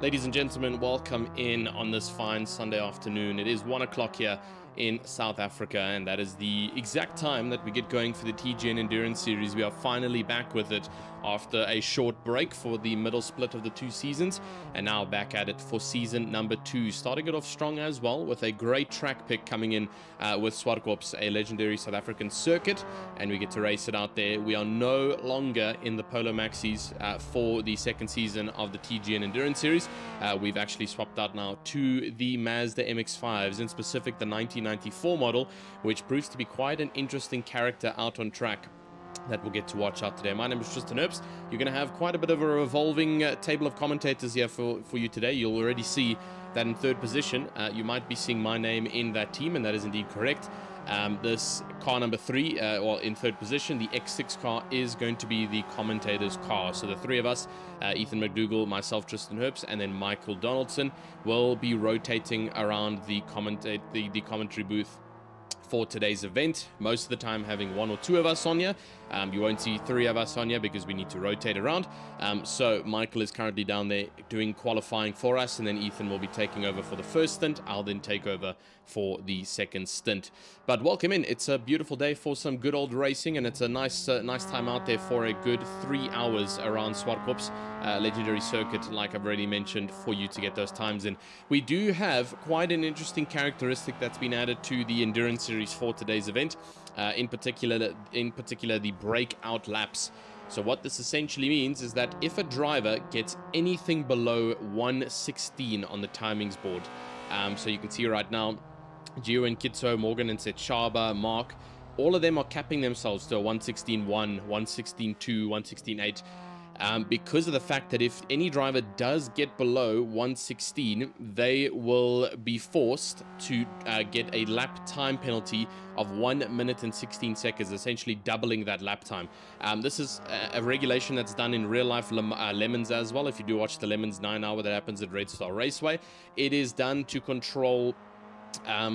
Ladies and gentlemen, welcome in on this fine Sunday afternoon. It is 1 o'clock here in South Africa, and that is the exact time that we get going for the TGN Endurance Series. We are finally back with it after a short break for the middle split of the two seasons, and now back at it for season number 2. Starting it off strong as well with a great track pick coming in with Zwartkops, a legendary South African circuit, and we get to race it out there. We are no longer in the Polo Maxis for the second season of the TGN Endurance Series. We've actually swapped out now to the Mazda MX-5s, in specific the 1994 model, which proves to be quite an interesting character out on track that we'll get to watch out today. My name is Tristan Herbst. You're going to have quite a bit of a revolving table of commentators here for you today. You'll already see that in third position, you might be seeing my name in that team, and that is indeed correct. This car number 3, well, in third position, the X6 car is going to be the commentator's car. So the three of us, Ethan McDougall, myself, Tristan Herbst, and then Michael Donaldson, will be rotating around the commentary booth for today's event, most of the time having one or two of us on here. You won't see three of us on here because we need to rotate around. So Michael is currently down there doing qualifying for us, and then Ethan will be taking over for the first stint. I'll then take over for the second stint. But welcome in. It's a beautiful day for some good old racing, and it's a nice time out there for a good 3 hours around Zwartkops, legendary circuit, like I've already mentioned, for you to get those times in. We do have quite an interesting characteristic that's been added to the Endurance Series for today's event, in particular the breakout laps. So what this essentially means is that if a driver gets anything below 116 on the timings board, so you can see right now, Gio and Kitso, Morgan and Setshaba, Mark, all of them are capping themselves to a 116.1, 116.2, 116.8. Because of the fact that if any driver does get below 116, they will be forced to get a lap time penalty of 1 minute and 16 seconds, essentially doubling that lap time. This is a regulation that's done in real life Lemons as well. If you do watch the Lemons 9 hour that happens at Red Star Raceway, it is done to control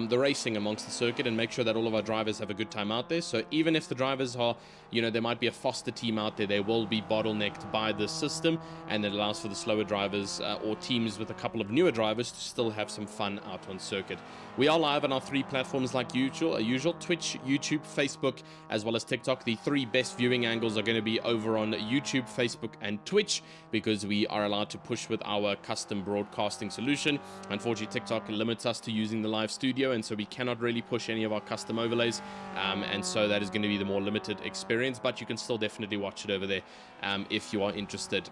the racing amongst the circuit and make sure that all of our drivers have a good time out there. So even if the drivers are, there might be a foster team out there, they will be bottlenecked by this system, and it allows for the slower drivers or teams with a couple of newer drivers to still have some fun out on circuit. We are live on our 3 platforms like usual, Twitch, YouTube, Facebook, as well as TikTok. The 3 best viewing angles are going to be over on YouTube, Facebook, and Twitch, because we are allowed to push with our custom broadcasting solution. Unfortunately, TikTok limits us to using the live studio, and so we cannot really push any of our custom overlays, and so that is going to be the more limited experience, but you can still definitely watch it over there if you are interested.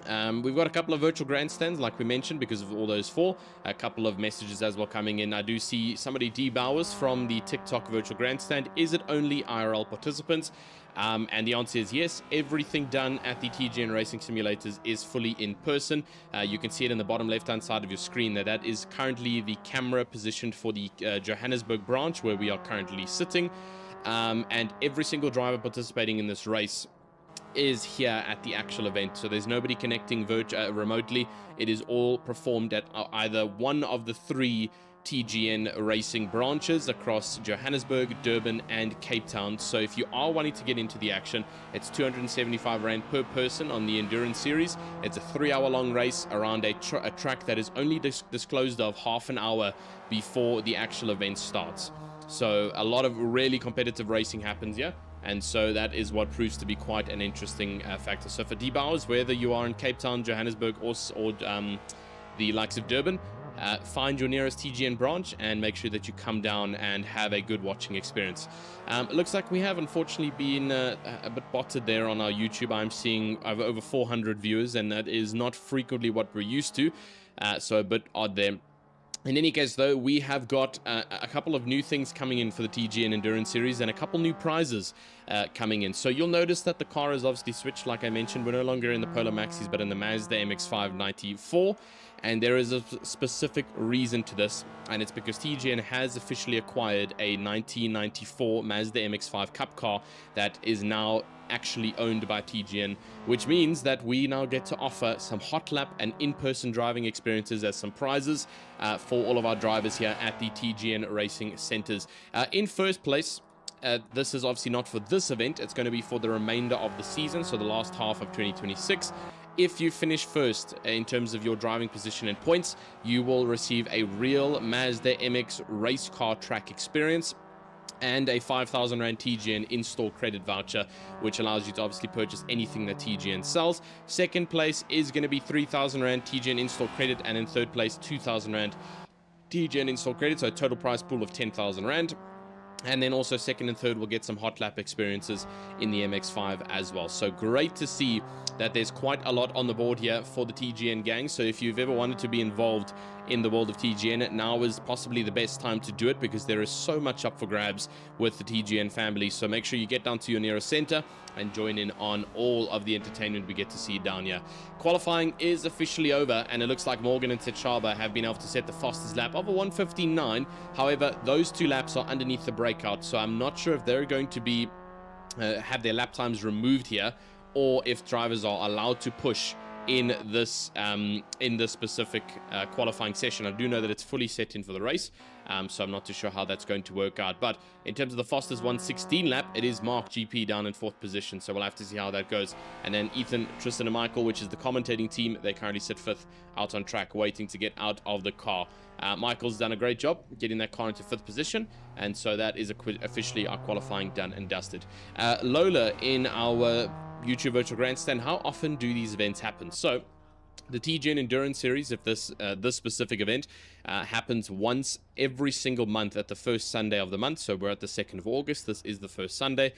We've got a couple of virtual grandstands, like we mentioned, because of all those 4. A couple of messages as well coming in. I do see somebody, D. Bowers, from the TikTok virtual grandstand. Is it only IRL participants? And the answer is yes. Everything done at the TGN Racing Simulators is fully in person. You can see it in the bottom left-hand side of your screen there. That is currently the camera positioned for the Johannesburg branch, where we are currently sitting. And every single driver participating in this race is here at the actual event, so there's nobody connecting remotely. It is all performed at either one of the 3 TGN racing branches across Johannesburg, Durban, and Cape Town. So if you are wanting to get into the action, it's 275 Rand per person on the Endurance Series. It's a 3-hour long race around a track that is only disclosed of half an hour before the actual event starts. So a lot of really competitive racing happens here, and so that is what proves to be quite an interesting factor. So for D-Bowers, whether you are in Cape Town, Johannesburg, or the likes of Durban, find your nearest TGN branch and make sure that you come down and have a good watching experience. It looks like we have unfortunately been a bit botted there on our YouTube. I'm seeing over 400 viewers, and that is not frequently what we're used to, so a bit odd there. In any case, though, we have got a couple of new things coming in for the TGN Endurance Series, and a couple new prizes coming in. So you'll notice that the car is obviously switched. Like I mentioned, we're no longer in the Polo Maxis, but in the Mazda MX-5 94. And there is a specific reason to this, and it's because TGN has officially acquired a 1994 Mazda MX-5 Cup car that is now actually owned by TGN, which means that we now get to offer some hot lap and in-person driving experiences as some prizes for all of our drivers here at the TGN Racing Centers. In first place, this is obviously not for this event, it's going to be for the remainder of the season, so the last half of 2026. If you finish first in terms of your driving position and points, you will receive a real Mazda MX race car track experience and a 5,000 Rand TGN in-store credit voucher, which allows you to obviously purchase anything that TGN sells. Second place is going to be 3,000 Rand TGN in-store credit, and in third place, 2,000 Rand TGN in-store credit, so a total prize pool of 10,000 Rand. And then also second and third will get some hot lap experiences in the MX-5 as well. So great to see that there's quite a lot on the board here for the TGN gang. So if you've ever wanted to be involved in the world of TGN, now is possibly the best time to do it, because there is so much up for grabs with the TGN family. So make sure you get down to your nearest center and join in on all of the entertainment we get to see down here. Qualifying is officially over, and it looks like Morgan and Tetshaba have been able to set the fastest lap of a 1:59. However, those 2 laps are underneath the breakout, so I'm not sure if they're going to be have their lap times removed here, or if drivers are allowed to push in this specific qualifying session. I do know that it's fully set in for the race, so I'm not too sure how that's going to work out. But in terms of the fastest 1:16 lap, it is Mark GP down in 4th position, so we'll have to see how that goes. And then Ethan, Tristan and Michael, which is the commentating team, they currently sit 5th out on track, waiting to get out of the car. Michael's done a great job getting that car into 5th position, and so that is officially our qualifying done and dusted. Lola, in our YouTube Virtual Grandstand, how often do these events happen? So the TGN Endurance Series, if this specific event happens once every single month at the first Sunday of the month. So we're at the 2nd of August. This is the first Sunday.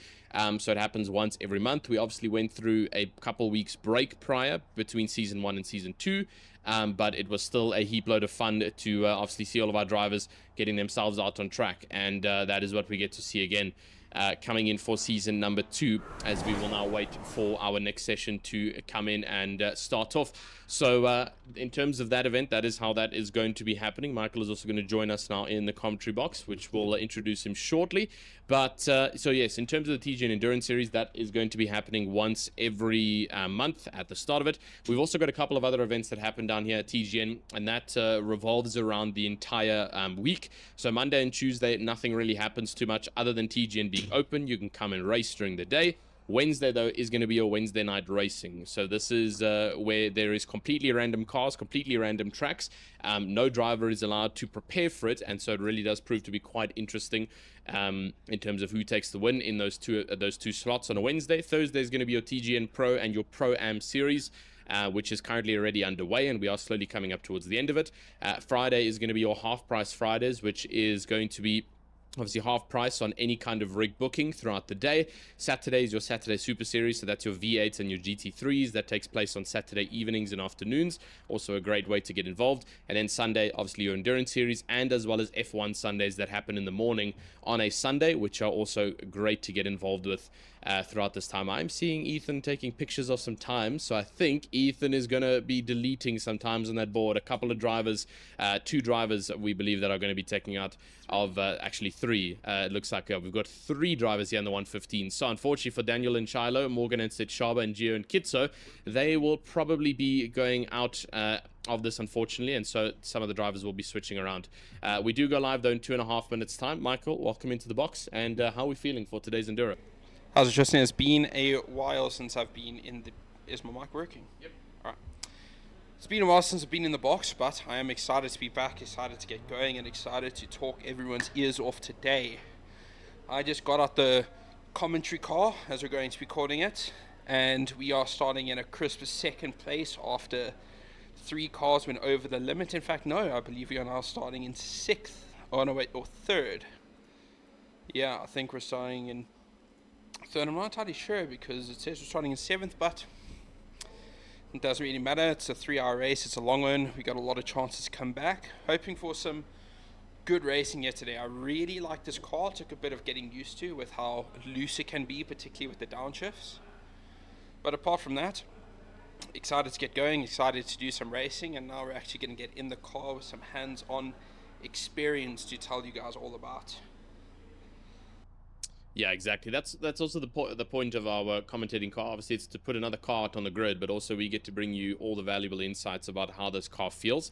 So it happens once every month. We obviously went through a couple weeks break prior between Season 1 and Season 2. But it was still a heap load of fun to obviously see all of our drivers getting themselves out on track. And that is what we get to see again coming in for season number 2, as we will now wait for our next session to come in and start off. So in terms of that event, that is how that is going to be happening. Michael is also going to join us now in the commentary box, which will introduce him shortly. But so yes, in terms of the TGN Endurance Series, that is going to be happening once every month at the start of it. We've also got a couple of other events that happen down here at TGN, and that revolves around the entire week. So Monday and Tuesday, nothing really happens too much other than TGN being open. You can come and race during the day. Wednesday, though, is going to be your Wednesday night racing. So this is where there is completely random cars, completely random tracks. No driver is allowed to prepare for it, and so it really does prove to be quite interesting in terms of who takes the win in those two slots on a Wednesday. Thursday is going to be your TGN Pro and your Pro-Am series, which is currently already underway, and we are slowly coming up towards the end of it. Friday is going to be your half-price Fridays, which is going to be obviously half price on any kind of rig booking throughout the day. Saturday is your Saturday Super Series, so that's your V8s and your GT3s. That takes place on Saturday evenings and afternoons. Also a great way to get involved. And then Sunday, obviously your Endurance Series, and as well as F1 Sundays that happen in the morning on a Sunday, which are also great to get involved with throughout this time. I'm seeing Ethan taking pictures of some times, so I think Ethan is going to be deleting some times on that board. A couple of drivers, 2 drivers we believe that are going to be taking out of actually 3. It looks like we've got 3 drivers here in the 115. So unfortunately for Daniel and Shiloh, Morgan and Tetshaba and Gio and Kitso, they will probably be going out of this, unfortunately, and so some of the drivers will be switching around. We do go live though in 2.5 minutes time. Michael, welcome into the box, and how are we feeling for today's Enduro? How's it, Justin? It's been a while since I've been in the... Is my mic working? Yep. Alright. It's been a while since I've been in the box, but I am excited to be back, excited to get going, and excited to talk everyone's ears off today. I just got out the commentary car, as we're going to be calling it, and we are starting in a crisp 2nd place after 3 cars went over the limit. In fact, no, I believe we are now starting in 6th. Oh, no, wait, or 3rd. Yeah, I think we're starting in 3rd. I'm not entirely sure because it says we're starting in 7th, but it doesn't really matter. It's a 3-hour race. It's a long one. We got a lot of chances to come back. Hoping for some good racing here today. I really like this car. It took a bit of getting used to with how loose it can be, particularly with the downshifts. But apart from that, excited to get going, excited to do some racing, and now we're actually going to get in the car with some hands-on experience to tell you guys all about. Yeah, exactly. That's also the point of our commentating car. Obviously, it's to put another car out on the grid, but also we get to bring you all the valuable insights about how this car feels.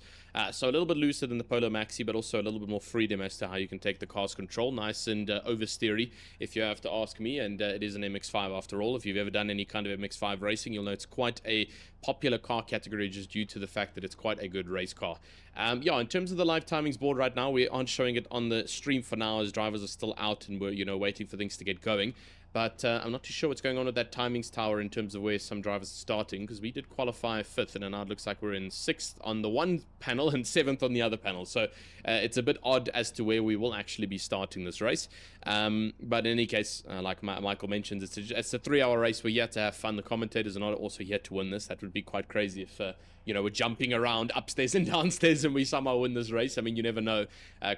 So a little bit looser than the Polo Maxi, but also a little bit more freedom as to how you can take the car's control. Nice and oversteery, if you have to ask me, and it is an MX-5 after all. If you've ever done any kind of MX-5 racing, you'll know it's quite a popular car category just due to the fact that it's quite a good race car. Yeah, in terms of the live timings board right now, we aren't showing it on the stream for now as drivers are still out and we're, you know, waiting for things to get going. But I'm not too sure what's going on with that timings tower in terms of where some drivers are starting, because we did qualify 5th, and now it looks like we're in 6th on the one panel and 7th on the other panel. So it's a bit odd as to where we will actually be starting this race. But in any case, like Michael mentioned, it's a 3-hour race. We're here to have fun. The commentators are not also here to win this. That would be quite crazy if you know, we're jumping around upstairs and downstairs and we somehow win this race. I mean, you never know.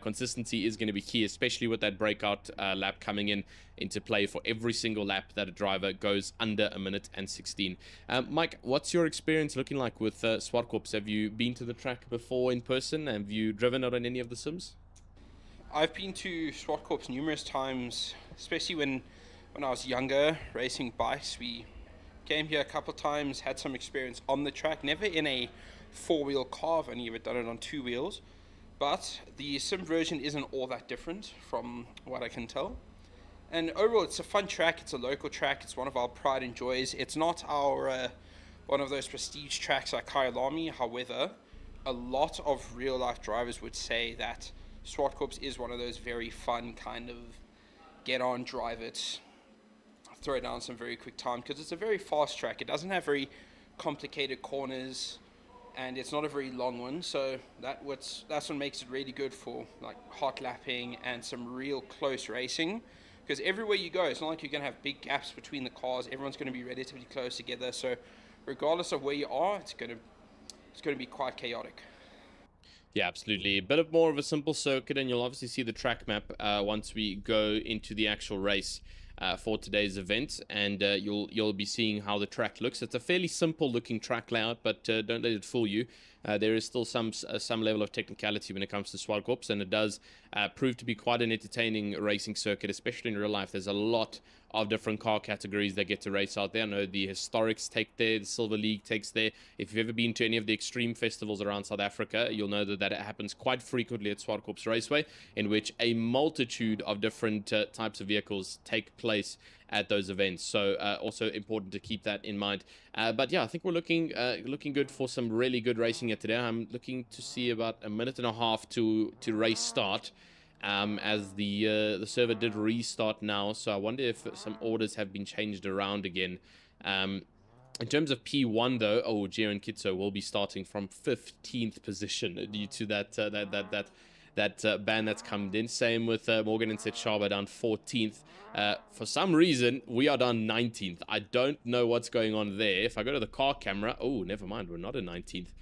Consistency is going to be key, especially with that breakout lap coming into play for every single lap that a driver goes under 1 minute and 16. Mike, what's your experience looking like with Zwartkops? Have you been to the track before in person? Have you driven it on any of the sims? I've been to Zwartkops numerous times, especially when I was younger, racing bikes. We came here a couple of times, had some experience on the track, never in a 4-wheel car. I've only ever done it on 2 wheels. But the sim version isn't all that different from what I can tell. And overall, it's a fun track. It's a local track. It's one of our pride and joys. It's not our one of those prestige tracks like Kyalami. However, a lot of real-life drivers would say that Zwartkops is one of those very fun kind of get-on, drive it, throw down some very quick time, because it's a very fast track. It doesn't have very complicated corners, and it's not a very long one, so that's what makes it really good for like hot lapping and some real close racing, because everywhere you go, it's not like you're going to have big gaps between the cars. Everyone's going to be relatively close together, so regardless of where you are, it's going to be quite chaotic. Yeah, absolutely. A bit more of a simple circuit, and you'll obviously see the track map once we go into the actual race for today's event, and you'll be seeing how the track looks. It's a fairly simple looking track layout, but don't let it fool you. There is still some level of technicality when it comes to Zwartkops, and it does prove to be quite an entertaining racing circuit, especially in real life. There's a lot of different car categories that get to race out there. I know the Historics take there, the Silver League takes there. If you've ever been to any of the extreme festivals around South Africa, you'll know that it happens quite frequently at Zwartkops Raceway, in which a multitude of different types of vehicles take place at those events. So also important to keep that in mind. But yeah, I think we're looking good for some really good racing here today. I'm looking to see about 1.5 minutes to race start. As the server did restart now, so I wonder if some orders have been changed around again. In terms of P1 though, Jiren Kitso will be starting from 15th position due to that ban that's come in. Same with Morgan and Setshaba down 14th. For some reason, we are down 19th. I don't know what's going on there. If I go to the car camera, never mind, we're not in 19th.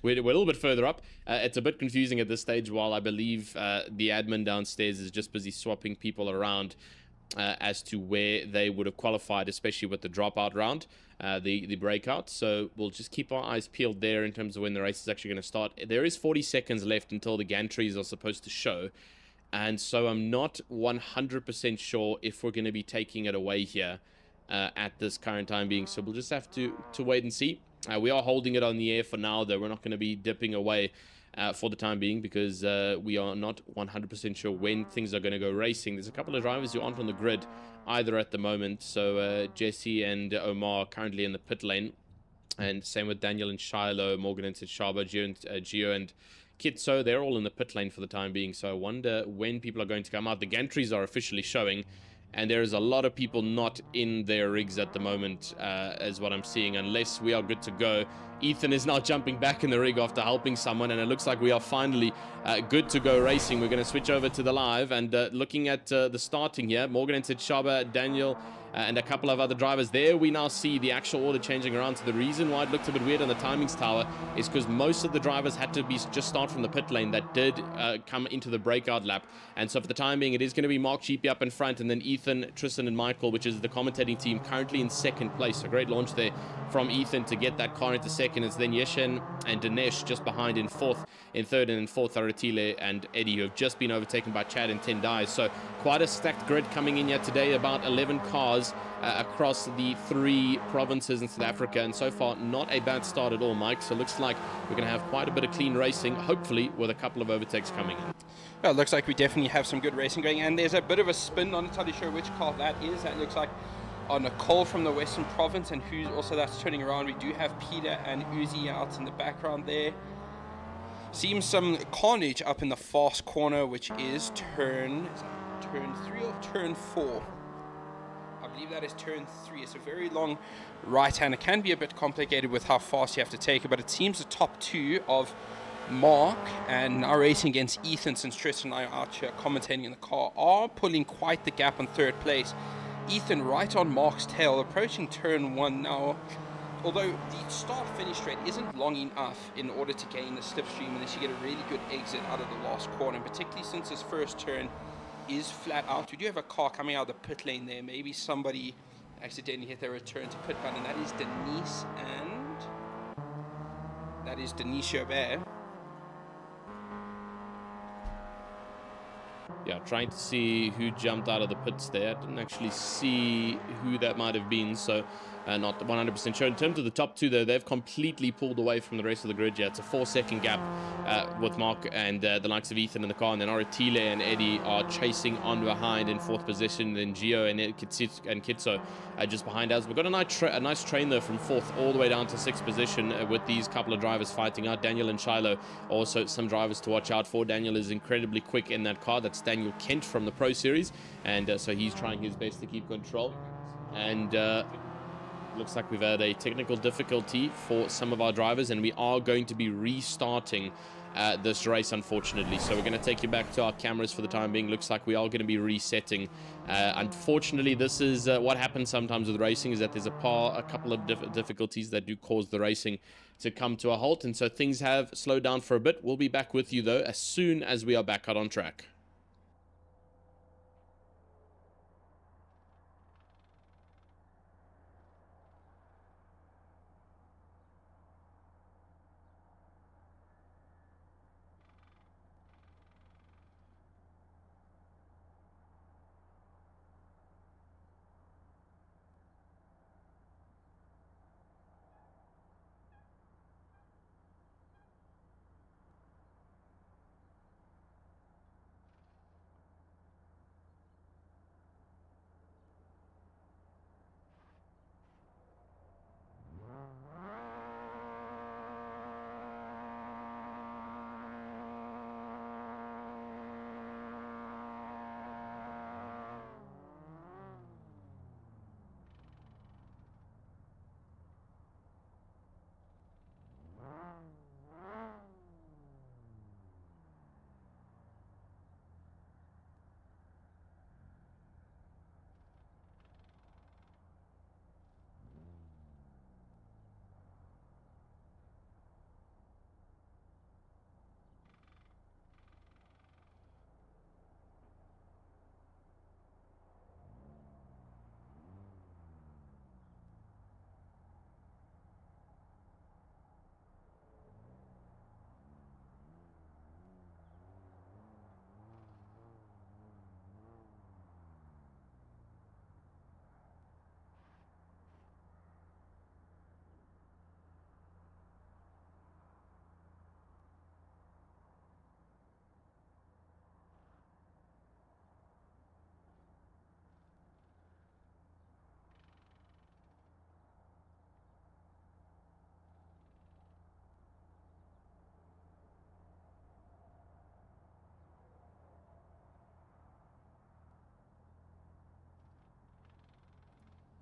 We're a little bit further up. It's a bit confusing at this stage, while I believe the admin downstairs is just busy swapping people around as to where they would have qualified, especially with the dropout round, the breakout. So we'll just keep our eyes peeled there in terms of when the race is actually going to start. There is 40 seconds left until the gantries are supposed to show, and so I'm not 100% sure if we're going to be taking it away here at this current time being. So we'll just have to wait and see. We are holding it on the air for now, though. We're not going to be dipping away for the time being, because we are not 100% sure when things are going to go racing. There's a couple of drivers who aren't on the grid either at the moment. So Jesse and Omar are currently in the pit lane, and same with Daniel and Shiloh, Morgan and Shaba, Gio and Kitso. They're all in the pit lane for the time being. So I wonder when people are going to come out. The gantries are officially showing, and there is a lot of people not in their rigs at the moment, is what I'm seeing, unless we are good to go. Ethan is now jumping back in the rig after helping someone, and it looks like we are finally good to go racing. We're going to switch over to the live, and looking at the starting here, Morgan and Shaba, Daniel, and a couple of other drivers. There we now see the actual order changing around. So the reason why it looked a bit weird on the timings tower is because most of the drivers had to be just start from the pit lane that did come into the breakout lap. And so for the time being, it is going to be Mark Cheapy up in front, and then Ethan, Tristan, and Michael, which is the commentating team, currently in second place. A great launch there from Ethan to get that car into second. It's then Yeshen and Dinesh just behind in fourth. In third and in fourth are Atile and Eddie, who have just been overtaken by Chad and 10 dies. So quite a stacked grid coming in here today, about 11 cars across the 3 provinces in South Africa, and so far not a bad start at all, Mike. So it looks like we're going to have quite a bit of clean racing, hopefully with a couple of overtakes coming in. Well, it looks like we definitely have some good racing going, and there's a bit of a spin. I'm not entirely sure which car that is. That looks like Nicole from the Western Province, and who's also that's turning around. We do have Peter and Uzi out in the background there. Seems some carnage up in the fast corner, which is turn 3 or turn 4? I believe that is turn 3. It's a very long right hand. It can be a bit complicated with how fast you have to take it, but it seems the top two of Mark and now racing against Ethan, since Tristan and I are out here commentating in the car, are pulling quite the gap on third place. Ethan right on Mark's tail, approaching turn 1 now. Although the start-finish straight isn't long enough in order to gain the slipstream unless you get a really good exit out of the last corner, and particularly since this first turn is flat out. We do have a car coming out of the pit lane there. Maybe somebody accidentally hit their return to pit button, and that is Denise, and that is Denise Jobert. Yeah, trying to see who jumped out of the pits there. I didn't actually see who that might have been, so not 100% sure. In terms of the top two, though, they've completely pulled away from the rest of the grid. Yeah, it's a 4-second gap with Mark and the likes of Ethan in the car, and then Oratile and Eddie are chasing on behind in 4th position. Then Gio and Kitso just behind us. We've got a nice train, though, from 4th all the way down to 6th position with these couple of drivers fighting out. Daniel and Shiloh, also some drivers to watch out for. Daniel is incredibly quick in that car. That's Daniel Kent from the Pro Series, and so he's trying his best to keep control. And looks like we've had a technical difficulty for some of our drivers, and we are going to be restarting this race, unfortunately. So we're going to take you back to our cameras for the time being. Looks like we are going to be resetting. Unfortunately, this is what happens sometimes with racing, is that there's a couple of difficulties that do cause the racing to come to a halt, and so things have slowed down for a bit. We'll be back with you, though, as soon as we are back out on track.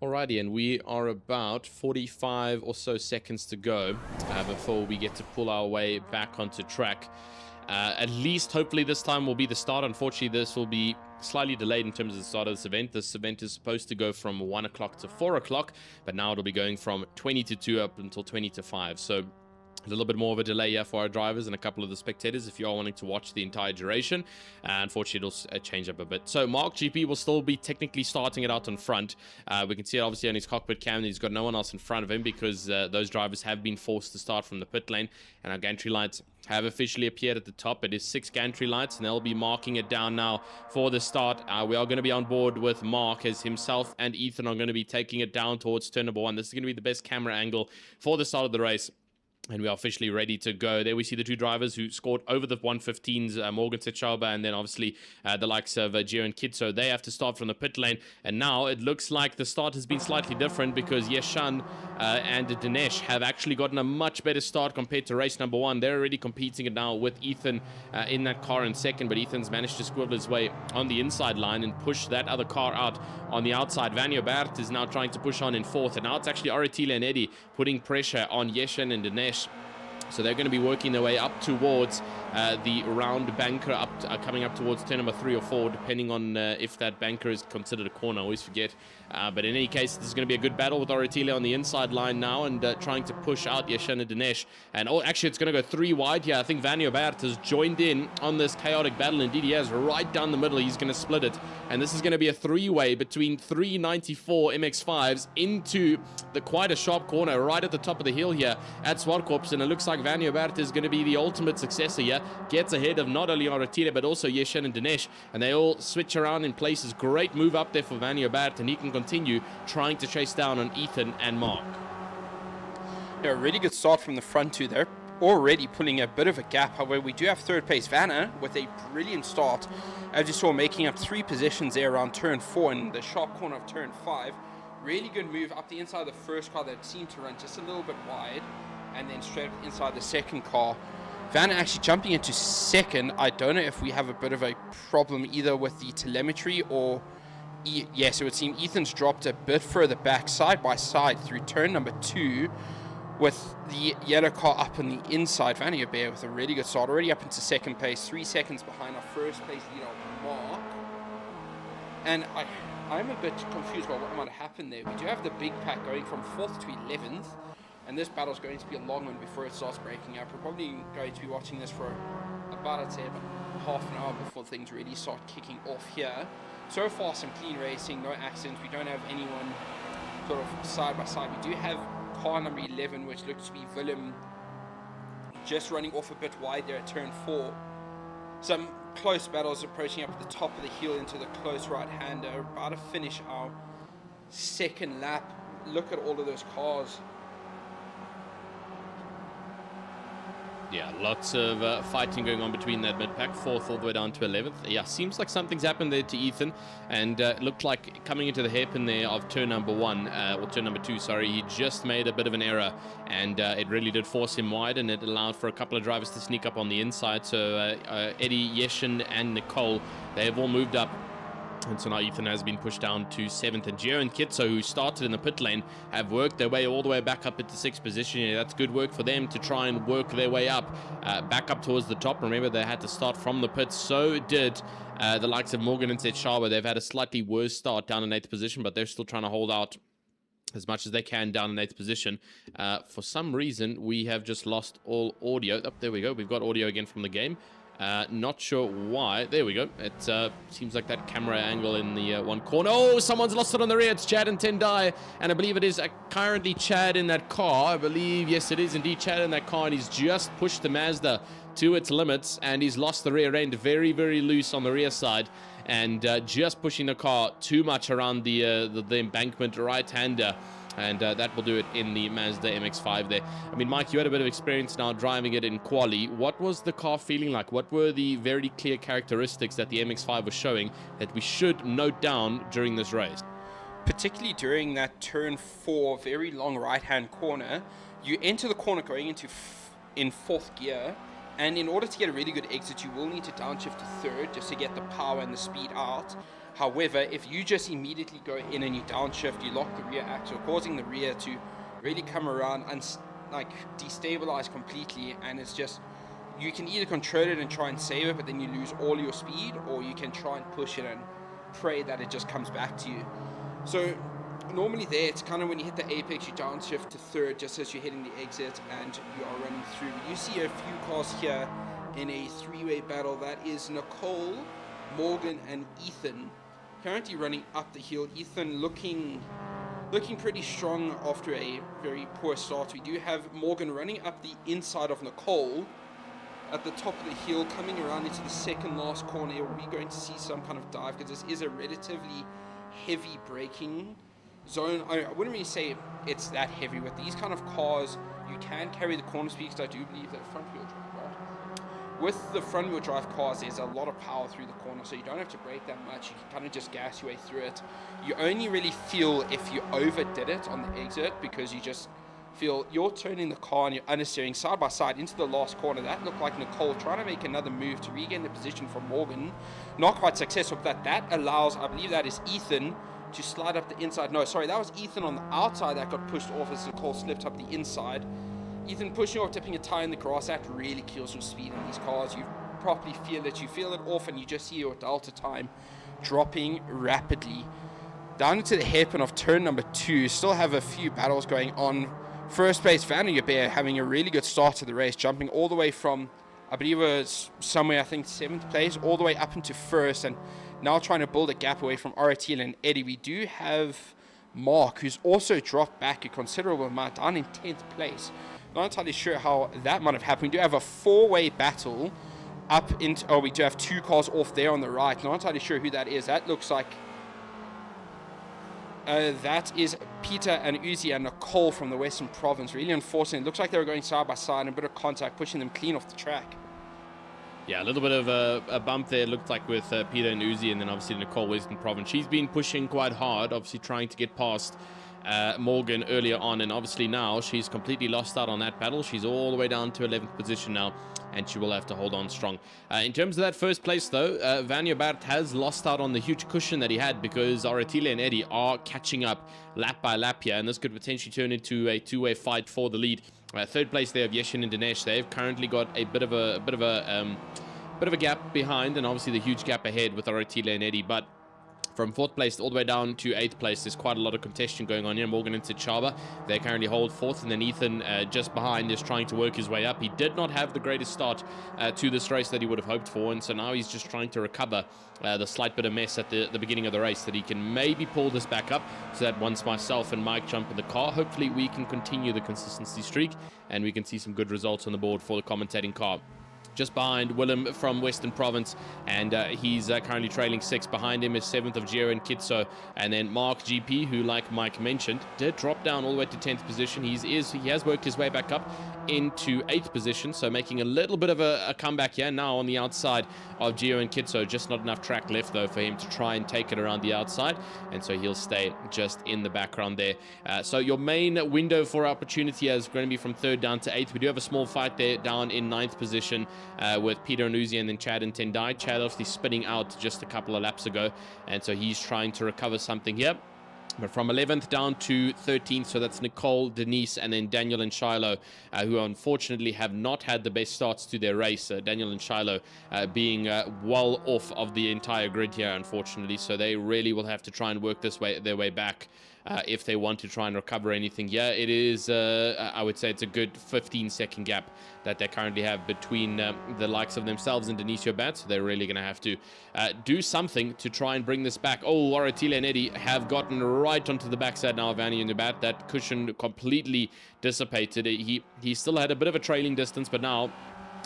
Alrighty, and we are about 45 or so seconds to go before we get to pull our way back onto track. At least, hopefully, this time will be the start. Unfortunately, this will be slightly delayed in terms of the start of this event. This event is supposed to go from 1 o'clock to 4 o'clock, but now it'll be going from 20 to 2 up until 20 to 5. So a little bit more of a delay here for our drivers and a couple of the spectators if you are wanting to watch the entire duration. Unfortunately, it'll change up a bit. So Mark GP will still be technically starting it out in front. We can see it obviously on his cockpit cam. He's got no one else in front of him because those drivers have been forced to start from the pit lane. And our gantry lights have officially appeared at the top. It is 6 gantry lights, and they'll be marking it down now for the start. We are going to be on board with Mark, as himself and Ethan are going to be taking it down towards turn number 1. This is going to be the best camera angle for the start of the race. And we are officially ready to go. There we see the two drivers who scored over the 115s, Morgan Techauba, and then obviously the likes of Gio and Kitso. They have to start from the pit lane. And now it looks like the start has been slightly different because Yeshan and Dinesh have actually gotten a much better start compared to race number 1. They're already competing it now with Ethan in that car in second, but Ethan's managed to squivel his way on the inside line and push that other car out on the outside. Vanyo Bert is now trying to push on in fourth, and now it's actually Aratile and Eddie putting pressure on Yeshan and Dinesh. So they're going to be working their way up towards the round banker, coming up towards turn number 3 or 4, depending on if that banker is considered a corner. I always forget. But in any case, this is going to be a good battle with Aratile on the inside line now and trying to push out Yeshan and Dinesh. And actually, it's going to go 3 wide here. I think Vanyo Bert has joined in on this chaotic battle. Indeed, he has right down the middle. He's going to split it. And this is going to be a 3-way between 394 MX-5s into the quite a sharp corner right at the top of the hill here at Zwartkops. And it looks like Vanyo Bert is going to be the ultimate successor here. Gets ahead of not only Aratile, but also Yeshan and Dinesh. And they all switch around in places. Great move up there for Vanyo Bert, and he can continue trying to chase down on Ethan and Mark. Yeah, a really good start from the front two there. Already pulling a bit of a gap. However, we do have third place Vanna with a brilliant start. As you saw, making up 3 positions there around turn 4 and the sharp corner of turn 5. Really good move up the inside of the first car that seemed to run just a little bit wide, and then straight up inside the second car. Vanna actually jumping into second. I don't know if we have a bit of a problem either with the telemetry or... Yes, it would seem Ethan's dropped a bit further back, side by side through turn number 2, with the yellow car up on the inside. Vanna Bear with a really good start, already up into second place, 3 seconds behind our first place leader, Mark. And I'm a bit confused about what might have happened there. We do have the big pack going from 4th to 11th. And this battle is going to be a long one before it starts breaking up. We're probably going to be watching this for about, I'd say, about half an hour before things really start kicking off here. So far, some clean racing, no accidents. We don't have anyone sort of side by side. We do have car number 11, which looks to be Willem, just running off a bit wide there at turn 4. Some close battles approaching up at the top of the hill into the close right-hander. About to finish our second lap. Look at all of those cars. Yeah, lots of fighting going on between that mid-pack, 4th all the way down to 11th. Yeah, seems like something's happened there to Ethan, and it looked like coming into the hairpin there of turn number 1, or turn number 2, sorry, he just made a bit of an error, and it really did force him wide, and it allowed for a couple of drivers to sneak up on the inside. So Eddie, Yeshan, and Nicole, they have all moved up. And so now Ethan has been pushed down to 7th. And Gio and Kitso, who started in the pit lane, have worked their way all the way back up into 6th position. Yeah, that's good work for them to try and work their way up, back up towards the top. Remember, they had to start from the pits. So did the likes of Morgan and Techauba. They've had a slightly worse start down in 8th position, but they're still trying to hold out as much as they can down in 8th position. For some reason, we have just lost all audio. Oh, there we go. We've got audio again from the game. Not sure why. There we go. It seems like that camera angle in the one corner. Oh, someone's lost it on the rear. It's Chad and Tendai, and I believe it is currently Chad in that car. I believe, yes, it is indeed Chad in that car, and he's just pushed the Mazda to its limits, and he's lost the rear end very, very loose on the rear side, and just pushing the car too much around the embankment right-hander. And that will do it in the Mazda MX-5 there. I mean, Mike, you had a bit of experience now driving it in quali. What was the car feeling like? What were the very clear characteristics that the MX-5 was showing that we should note down during this race? Particularly during that turn 4, very long right-hand corner. You enter the corner going into in 4th gear, and in order to get a really good exit, you will need to downshift to 3rd just to get the power and the speed out. However, if you just immediately go in and you downshift, you lock the rear axle, causing the rear to really come around and destabilize completely. And it's just, you can either control it and try and save it, but then you lose all your speed, or you can try and push it and pray that it just comes back to you. So normally there, it's kind of when you hit the apex, you downshift to 3rd just as you're hitting the exit and you are running through. You see a few cars here in a 3-way battle. That is Nicole, Morgan, and Ethan. Currently running up the hill. Ethan looking pretty strong after a very poor start. We do have Morgan running up the inside of Nicole at the top of the hill, coming around into the second last corner. We're going to see some kind of dive because this is a relatively heavy braking zone. I wouldn't really say it's that heavy. With these kind of cars, you can carry the corner speed, because I do believe that front wheel drive, right? With the front wheel drive cars, there's a lot of power through the corner, so you don't have to brake that much. You can kind of just gas your way through it. You only really feel if you overdid it on the exit, because you just feel you're turning the car and you're understeering side by side into the last corner. That looked like Nicole trying to make another move to regain the position from Morgan. Not quite successful, but that allows, I believe that is Ethan, to slide up the inside. No, sorry, that was Ethan on the outside that got pushed off as Nicole slipped up the inside. Ethan pushing off, tipping a tire in the grass. That really kills your speed in these cars. You properly feel it. You feel it off, and you just see your delta time dropping rapidly. Down into the hairpin of turn number 2. Still have a few battles going on. First place, Van der Beer having a really good start to the race, jumping all the way from, I believe it was somewhere, I think 7th place, all the way up into 1st, and now trying to build a gap away from Aratila and Eddie. We do have Mark, who's also dropped back a considerable amount, down in 10th place. Not entirely sure how that might have happened. We do have a 4-way battle up into, oh, we do have 2 cars off there on the right. Not entirely sure who that is. That looks like that is Peter and Uzi and Nicole from the Western Province. Really unfortunate. It looks like they were going side by side, and a bit of contact, pushing them clean off the track. Yeah, a little bit of a bump there, looked like, with Peter and Uzi, and then obviously Nicole, Western Province. She's been pushing quite hard, obviously trying to get past Morgan earlier on, and obviously now she's completely lost out on that battle. She's all the way down to 11th position now, and she will have to hold on strong. In terms of that first place, though, Vanja Bart has lost out on the huge cushion that he had, because Aratila and Eddie are catching up lap by lap here, and this could potentially turn into a 2-way fight for the lead. Third place there of Yeshin and Dinesh. They've currently got a bit of a gap behind, and obviously the huge gap ahead with Aratila and Eddie, but from 4th place all the way down to 8th place, there's quite a lot of contention going on here. Morgan and Chaba, they currently hold 4th, and then Ethan just behind is trying to work his way up. He did not have the greatest start to this race that he would have hoped for, and so now he's just trying to recover the slight bit of mess at the beginning of the race, that he can maybe pull this back up, so that once myself and Mike jump in the car, hopefully we can continue the consistency streak and we can see some good results on the board for the commentating car. Just behind Willem from Western Province, and he's currently trailing 6th. Behind him is 7th of Gio and Kitso, and then Mark GP, who, like Mike mentioned, did drop down all the way to 10th position. He has worked his way back up into 8th position, so making a little bit of a comeback here now on the outside of Gio and Kitso. Just not enough track left, though, for him to try and take it around the outside, and so he'll stay just in the background there. So your main window for opportunity is going to be from 3rd down to 8th. We do have a small fight there down in 9th position with Peter and Uzi, and then Chad and Tendai. Chad obviously spinning out just a couple of laps ago, and so he's trying to recover something here. But from 11th down to 13th, so that's Nicole, Denise, and then Daniel and Shiloh, who unfortunately have not had the best starts to their race. Daniel and Shiloh being well off of the entire grid here, unfortunately. So they really will have to try and work their way back if they want to try and recover anything here. It is, I would say, it's a good 15-second gap that they currently have between the likes of themselves and Denisio Bat. So they're really going to have to do something to try and bring this back. Oh, Aratila and Eddie have gotten right onto the backside now of Vanny and the Bat. That cushion completely dissipated. He still had a bit of a trailing distance, but now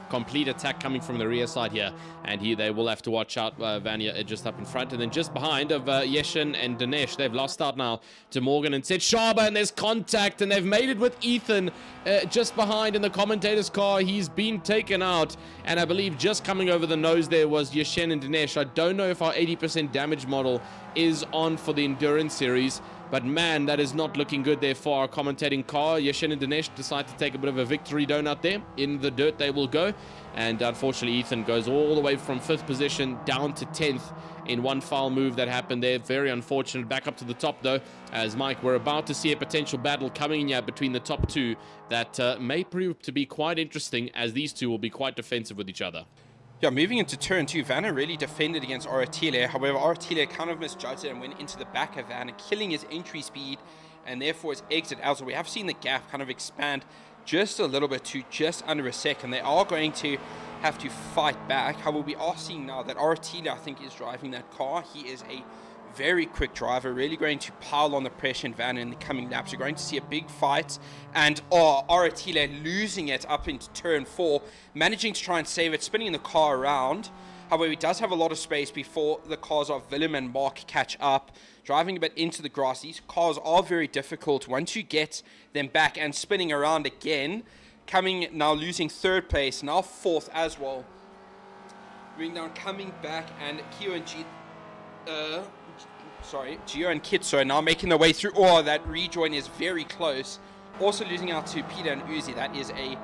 complete attack coming from the rear side here, and they will have to watch out. Vanya just up in front, and then just behind of Yeshin and Dinesh. They've lost out now to Morgan and Sid Shaba, and there's contact, and they've made it with Ethan just behind in the commentator's car. He's been taken out, and I believe just coming over the nose there was Yeshin and Dinesh. I don't know if our 80% damage model is on for the Endurance Series, but man, that is not looking good there for our commentating car. Yeshin and Dinesh decide to take a bit of a victory donut there. In the dirt they will go. And unfortunately, Ethan goes all the way from 5th position down to 10th in one foul move that happened there. Very unfortunate. Back up to the top, though, as Mike, we're about to see a potential battle coming in here between the top two that may prove to be quite interesting, as these two will be quite defensive with each other. Yeah, moving into turn 2, Vanna really defended against Aratile. However, Aratile kind of misjudged it and went into the back of Vanna, killing his entry speed and therefore his exit out. So we have seen the gap kind of expand just a little bit to just under a second. They are going to have to fight back. However, we are seeing now that Aratile, I think, is driving that car. He is a very quick driver, really going to pile on the pressure in Vanna in the coming laps. We're going to see a big fight, and Oratile losing it up into turn 4, managing to try and save it, spinning the car around. However, he does have a lot of space before the cars of Willem and Mark catch up, driving a bit into the grass. These cars are very difficult once you get them back, and spinning around again, coming now losing 3rd place, now 4th as well. Moving down, coming back, and Gio and Kitso now making their way through. Oh, that rejoin is very close. Also losing out to Peter and Uzi. That is a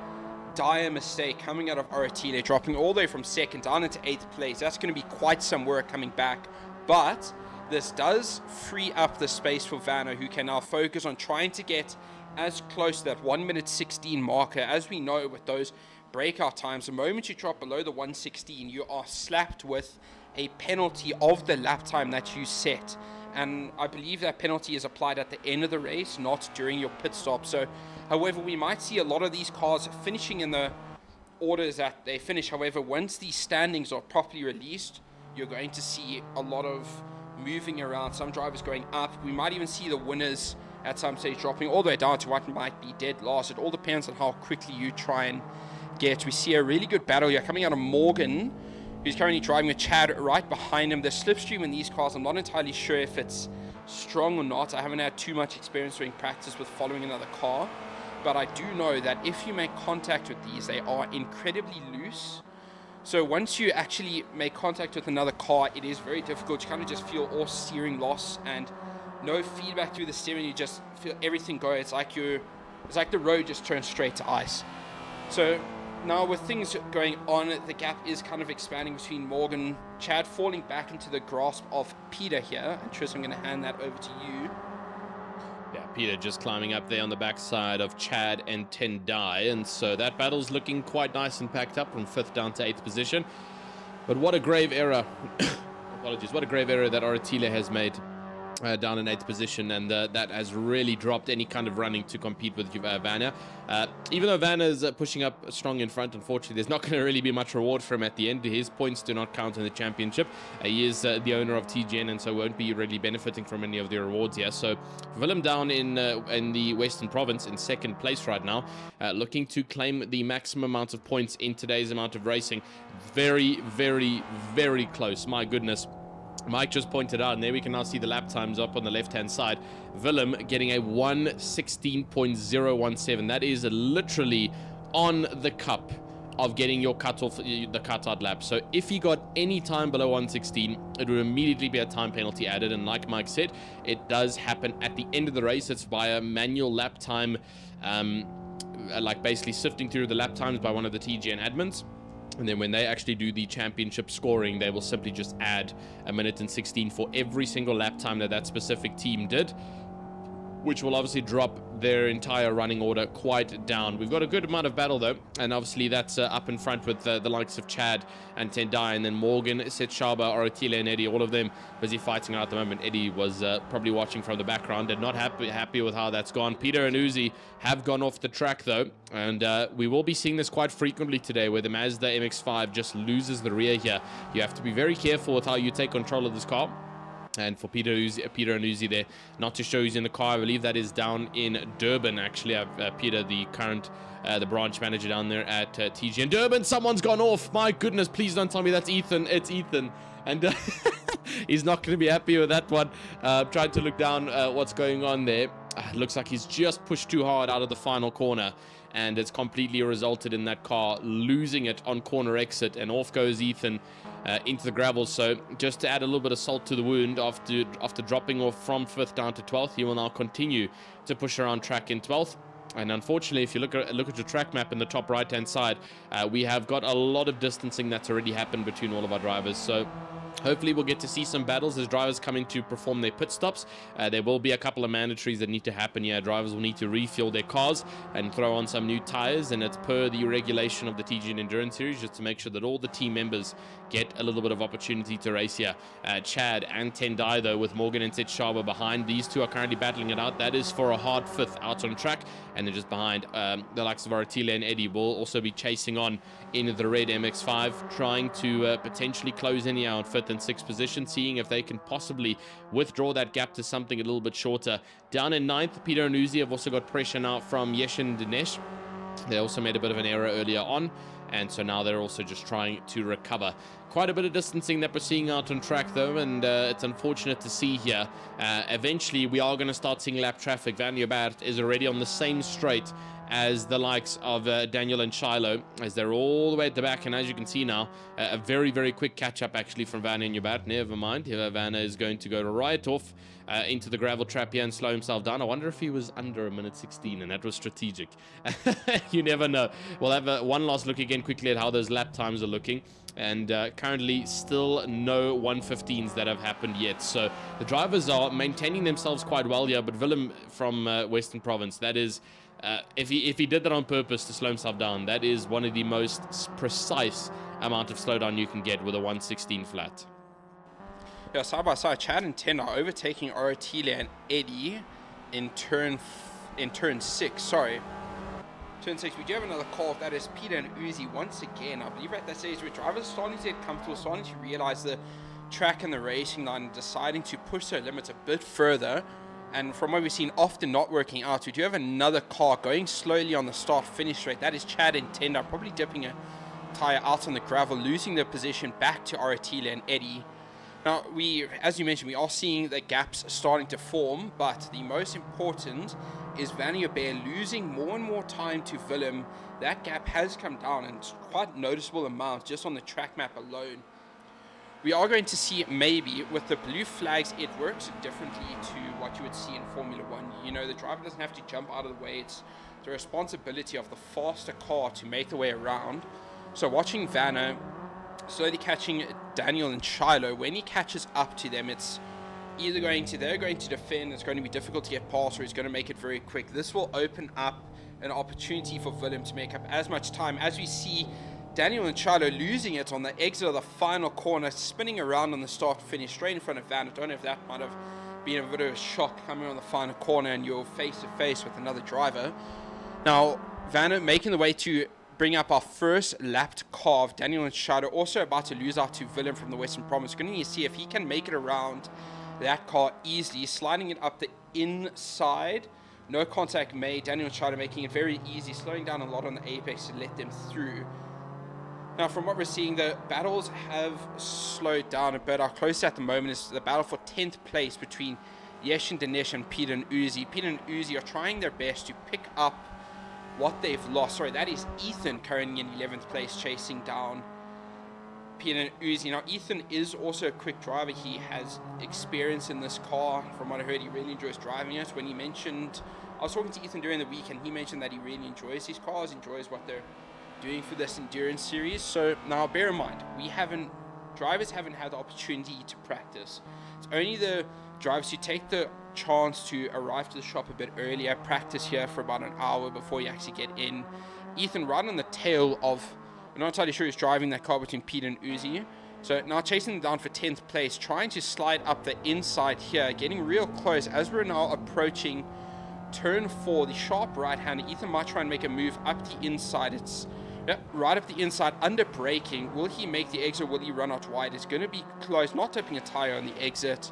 dire mistake coming out of Oratile, dropping all the way from 2nd down into 8th place. That's going to be quite some work coming back. But this does free up the space for Vanna, who can now focus on trying to get as close to that 1:16 marker. As we know with those breakout times, the moment you drop below the 1:16, you are slapped with a penalty of the lap time that you set, and I believe that penalty is applied at the end of the race, not during your pit stop. So however, we might see a lot of these cars finishing in the orders that they finish. However, once these standings are properly released, you're going to see a lot of moving around, some drivers going up. We might even see the winners at some stage dropping all the way down to what might be dead last. It all depends on how quickly you try and get. We see a really good battle here coming out of Morgan, who's currently driving with Chad right behind him. The slipstream in these cars, I'm not entirely sure if it's strong or not. I haven't had too much experience doing practice with following another car, but I do know that if you make contact with these, they are incredibly loose. So once you actually make contact with another car, it is very difficult. You kind of just feel all steering loss and no feedback through the steering. You just feel everything go. It's like the road just turns straight to ice. So now with things going on, the gap is kind of expanding between Morgan, Chad falling back into the grasp of Peter here. And Tris, I'm going to hand that over to you. Yeah, Peter just climbing up there on the backside of Chad and Tendai, and so that battle's looking quite nice and packed up from 5th down to 8th position. But what a grave error, apologies, what a grave error that Oratile has made down in 8th position, and that has really dropped any kind of running to compete with Vanna. Even though Vanna is pushing up strong in front, unfortunately, there's not going to really be much reward for him at the end. His points do not count in the championship. He is the owner of TGN, and so won't be really benefiting from any of the rewards here. So Willem down in the Western Province in 2nd place right now, looking to claim the maximum amount of points in today's amount of racing. Very, very, very close. My goodness. Mike just pointed out, and there we can now see the lap times up on the left-hand side. Willem getting a 1:16.017. That is literally on the cup of getting your the cutout lap. So if he got any time below 1:16, it would immediately be a time penalty added. And like Mike said, it does happen at the end of the race. It's via manual lap time, like basically sifting through the lap times by one of the TGN admins. And then when they actually do the championship scoring, they will simply just add 1:16 for every single lap time that specific team did, which will obviously drop their entire running order quite down. We've got a good amount of battle though, and obviously that's up in front with the likes of Chad and Tendai, and then Morgan, Setshaba, Oratile, and Eddie, all of them busy fighting out at the moment. Eddie was probably watching from the background and not happy with how that's gone. Peter and Uzi have gone off the track though, and we will be seeing this quite frequently today, where the Mazda MX-5 just loses the rear here. You have to be very careful with how you take control of this car. And for Peter and Uzi there, not to show who's in the car. I believe that is down in Durban, actually. Peter, the current, the branch manager down there at TGN Durban. Someone's gone off. My goodness, please don't tell me that's Ethan. It's Ethan. And he's not going to be happy with that one. Trying to look down what's going on there. Looks like he's just pushed too hard out of the final corner, and it's completely resulted in that car losing it on corner exit, and off goes Ethan into the gravel. So just to add a little bit of salt to the wound, after dropping off from 5th down to 12th, he will now continue to push around track in 12th. And unfortunately, if you look at your track map in the top right hand side, we have got a lot of distancing that's already happened between all of our drivers. So hopefully we'll get to see some battles as drivers come in to perform their pit stops. There will be a couple of mandatories that need to happen here. Drivers will need to refuel their cars and throw on some new tires, and it's per the regulation of the TGN Endurance Series, just to make sure that all the team members get a little bit of opportunity to race here. Chad and Tendai, though, with Morgan and Setshaba behind, these two are currently battling it out. That is for a hard 5th out on track, and then just behind the likes of Oratile and Eddie will also be chasing on in the red MX-5, trying to potentially close in here on 5th. 5th and 6th position, seeing if they can possibly withdraw that gap to something a little bit shorter. Down in 9th, Peter and Uzi have also got pressure now from Yeshin Dinesh. They also made a bit of an error earlier on, and so now they're also just trying to recover. Quite a bit of distancing that we're seeing out on track, though, and it's unfortunate to see here. Eventually, we are going to start seeing lap traffic. Van Joubert is already on the same straight as the likes of Daniel and Shiloh, as they're all the way at the back. And as you can see now, a very, very quick catch-up, actually, from Van and Joubert. Never mind. Van is going to go right off into the gravel trap here and slow himself down. I wonder if he was under a minute 16, and that was strategic. You never know. We'll have one last look again quickly at how those lap times are looking. And currently still no 115s that have happened yet. So the drivers are maintaining themselves quite well here. But Willem from Western Province, that is, if he did that on purpose to slow himself down, that is one of the most precise amount of slowdown you can get with a 116 flat. Yeah, side by side, Chad and Ten are overtaking Oratile and Eddie in turn 6. Sorry. Turn 6, we do have another call. That is Peter and Uzi once again. I believe at that stage where drivers are starting to get comfortable, starting to realize the track and the racing line, and deciding to push their limits a bit further. And from what we've seen, often not working out. We do have another car going slowly on the start-finish straight. That is Chad and Tender, probably dipping a tire out on the gravel, losing their position back to Oratile and Eddie. Now, as you mentioned, we are seeing the gaps starting to form, but the most important is Van Joubert losing more and more time to Willem. That gap has come down, and it's quite noticeable amount just on the track map alone. We are going to see, maybe with the blue flags, it works differently to what you would see in Formula 1. You know, the driver doesn't have to jump out of the way. It's the responsibility of the faster car to make the way around. So watching Vanna slowly catching Daniel and Shiloh, when he catches up to them, it's either they're going to defend, it's going to be difficult to get past, or he's going to make it very quick. This will open up an opportunity for Willem to make up as much time. As we see Daniel and Shiloh losing it on the exit of the final corner, spinning around on the start finish straight in front of Van. I don't know if that might have been a bit of a shock coming on the final corner and you're face to face with another driver. Now Van making the way to bring up our first lapped car of Daniel and Shiloh, also about to lose out to Willem from the Western Province. Going to need to see if he can make it around that car easily, sliding it up the inside. No contact made. Daniel and Shiloh making it very easy, slowing down a lot on the apex to let them through. Now, from what we're seeing, the battles have slowed down a bit. Our closest at the moment is the battle for 10th place between Yeshin Dinesh and Peter and Uzi. Peter and Uzi are trying their best to pick up what they've lost. Sorry, that is Ethan currently in 11th place, chasing down Peter and Uzi. Now, Ethan is also a quick driver. He has experience in this car. From what I heard, he really enjoys driving it. When he mentioned, I was talking to Ethan during the week, and he mentioned that he really enjoys his cars, enjoys what they're doing for this endurance series. So now bear in mind, drivers haven't had the opportunity to practice. It's only the drivers who take the chance to arrive to the shop a bit earlier, practice here for about an hour before you actually get in. Ethan right on the tail of, I'm not entirely sure who's driving that car between Peter and Uzi. So now chasing them down for 10th place, trying to slide up the inside here, getting real close as we're now approaching turn 4, the sharp right hand. Ethan might try and make a move up the inside. It's right up the inside, under braking. Will he make the exit? Will he run out wide? It's going to be close, not tipping a tire on the exit.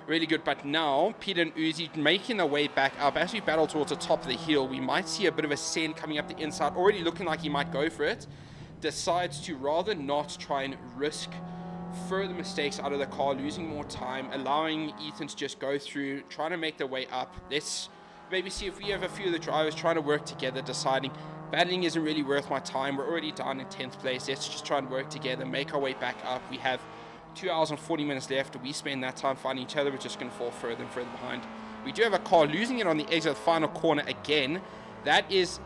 Really good. But now Peter and Uzi making their way back up. As we battle towards the top of the hill, we might see a bit of a send coming up the inside, already looking like he might go for it. Decides to rather not try and risk further mistakes out of the car, losing more time, allowing Ethan to just go through, trying to make their way up. Let's maybe see if we have a few of the drivers trying to work together, deciding battling isn't really worth my time. We're already down in 10th place. Let's just try and work together, make our way back up. We have 2 hours and 40 minutes left. We spend that time fighting each other. We're just going to fall further and further behind. We do have a car losing it on the exit of the final corner again. That is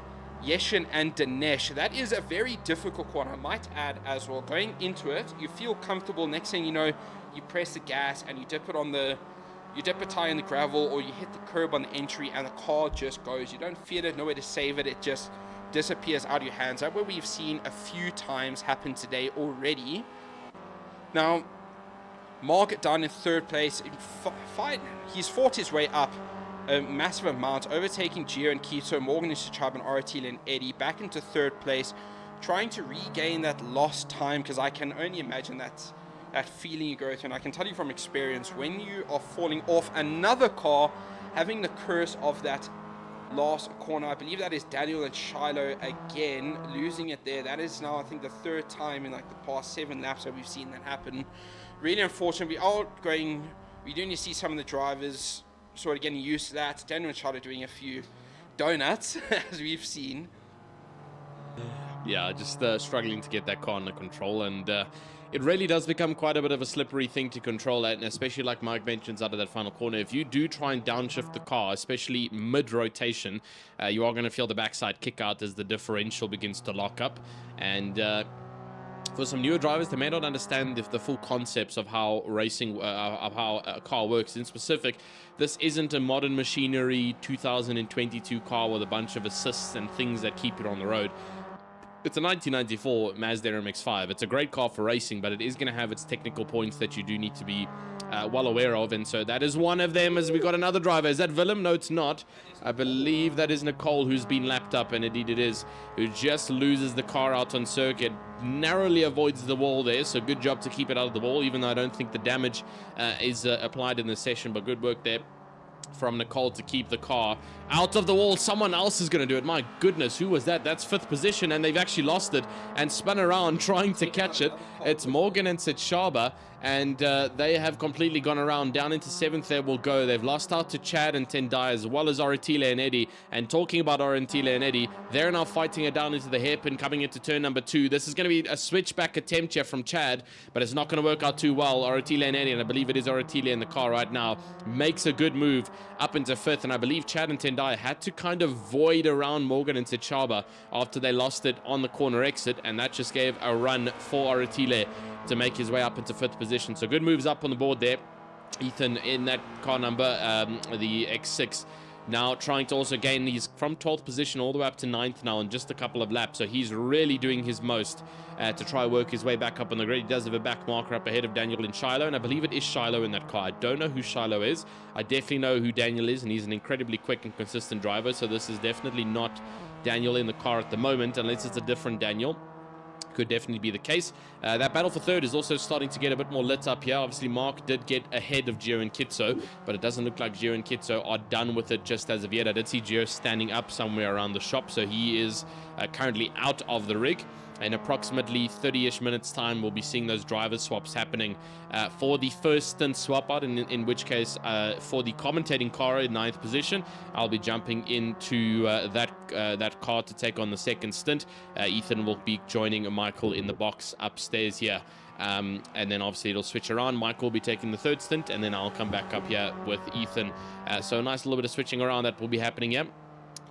Yeshin and Dinesh. That is a very difficult corner, I might add as well. Going into it, you feel comfortable. Next thing you know, you press the gas and you dip a tire in the gravel, or you hit the curb on the entry and the car just goes. You don't feel it, nowhere to save it. It just disappears out of your hands. That's what we've seen a few times happen today already. Now, Mark down in 3rd place. He's fought his way up a massive amount, overtaking Gio and Keto, Morgan Ishachab and Aratil and Eddie back into 3rd place, trying to regain that lost time, because I can only imagine that that feeling you go through. And I can tell you from experience, when you are falling off another car, having the curse of that last corner, I believe that is Daniel and Shiloh again losing it there. That is now, I think, the third time in like the past 7 laps that we've seen that happen. Really unfortunate. We do need to see some of the drivers sort of getting used to that. Daniel and Shiloh doing a few donuts as we've seen. Yeah, just struggling to get that car under control, and it really does become quite a bit of a slippery thing to control that, and especially like Mike mentions out of that final corner, if you do try and downshift the car, especially mid-rotation, you are going to feel the backside kick out as the differential begins to lock up, and for some newer drivers, they may not understand the full concepts of how racing, of how a car works. In specific, this isn't a modern machinery 2022 car with a bunch of assists and things that keep it on the road. It's a 1994 Mazda MX-5. It's a great car for racing, but it is going to have its technical points that you do need to be well aware of, and so that is one of them. As we got another driver. Is that Willem? No, it's not. I believe that is Nicole, who's been lapped up, and indeed it is, who just loses the car out on circuit. Narrowly avoids the wall there, so good job to keep it out of the wall, even though I don't think the damage is applied in the session, but good work there from Nicole to keep the car out of the wall. Someone else is going to do it. My goodness, who was that? That's 5th position, and they've actually lost it and spun around trying to catch it. It's Morgan and Sitshaba, and they have completely gone around. Down into 7th there will go. They've lost out to Chad and Tendai, as well as Oratile and Eddie. And talking about Oratile and Eddie, they're now fighting it down into the hairpin, coming into turn number 2. This is going to be a switchback attempt here from Chad, but it's not going to work out too well. Oratile and Eddie, and I believe it is Oratile in the car right now, makes a good move up into 5th, and I believe Chad and Tendai had to kind of void around Morgan and Sitshaba after they lost it on the corner exit, and that just gave a run for Oratile to make his way up into 5th position. So good moves up on the board there. Ethan in that car number, the X6, now trying to also gain. He's from 12th position all the way up to 9th now in just a couple of laps, so he's really doing his most to try work his way back up on the grid. He does have a back marker up ahead of Daniel and Shiloh, and I believe it is Shiloh in that car. I don't know who Shiloh is. I definitely know who Daniel is, and he's an incredibly quick and consistent driver, so this is definitely not Daniel in the car at the moment, unless it's a different Daniel. Could definitely be the case. That battle for 3rd is also starting to get a bit more lit up here. Obviously, Mark did get ahead of Gio and Kitso, but it doesn't look like Gio and Kitso are done with it just as of yet. I did see Gio standing up somewhere around the shop, so he is currently out of the rig. In approximately 30-ish minutes time, we'll be seeing those driver swaps happening for the first stint swap out, in which case for the commentating car in 9th position, I'll be jumping into that car to take on the second stint. Ethan will be joining Michael in the box upstairs here, and then obviously it'll switch around. Michael will be taking the 3rd stint, and then I'll come back up here with Ethan. So a nice little bit of switching around that will be happening here.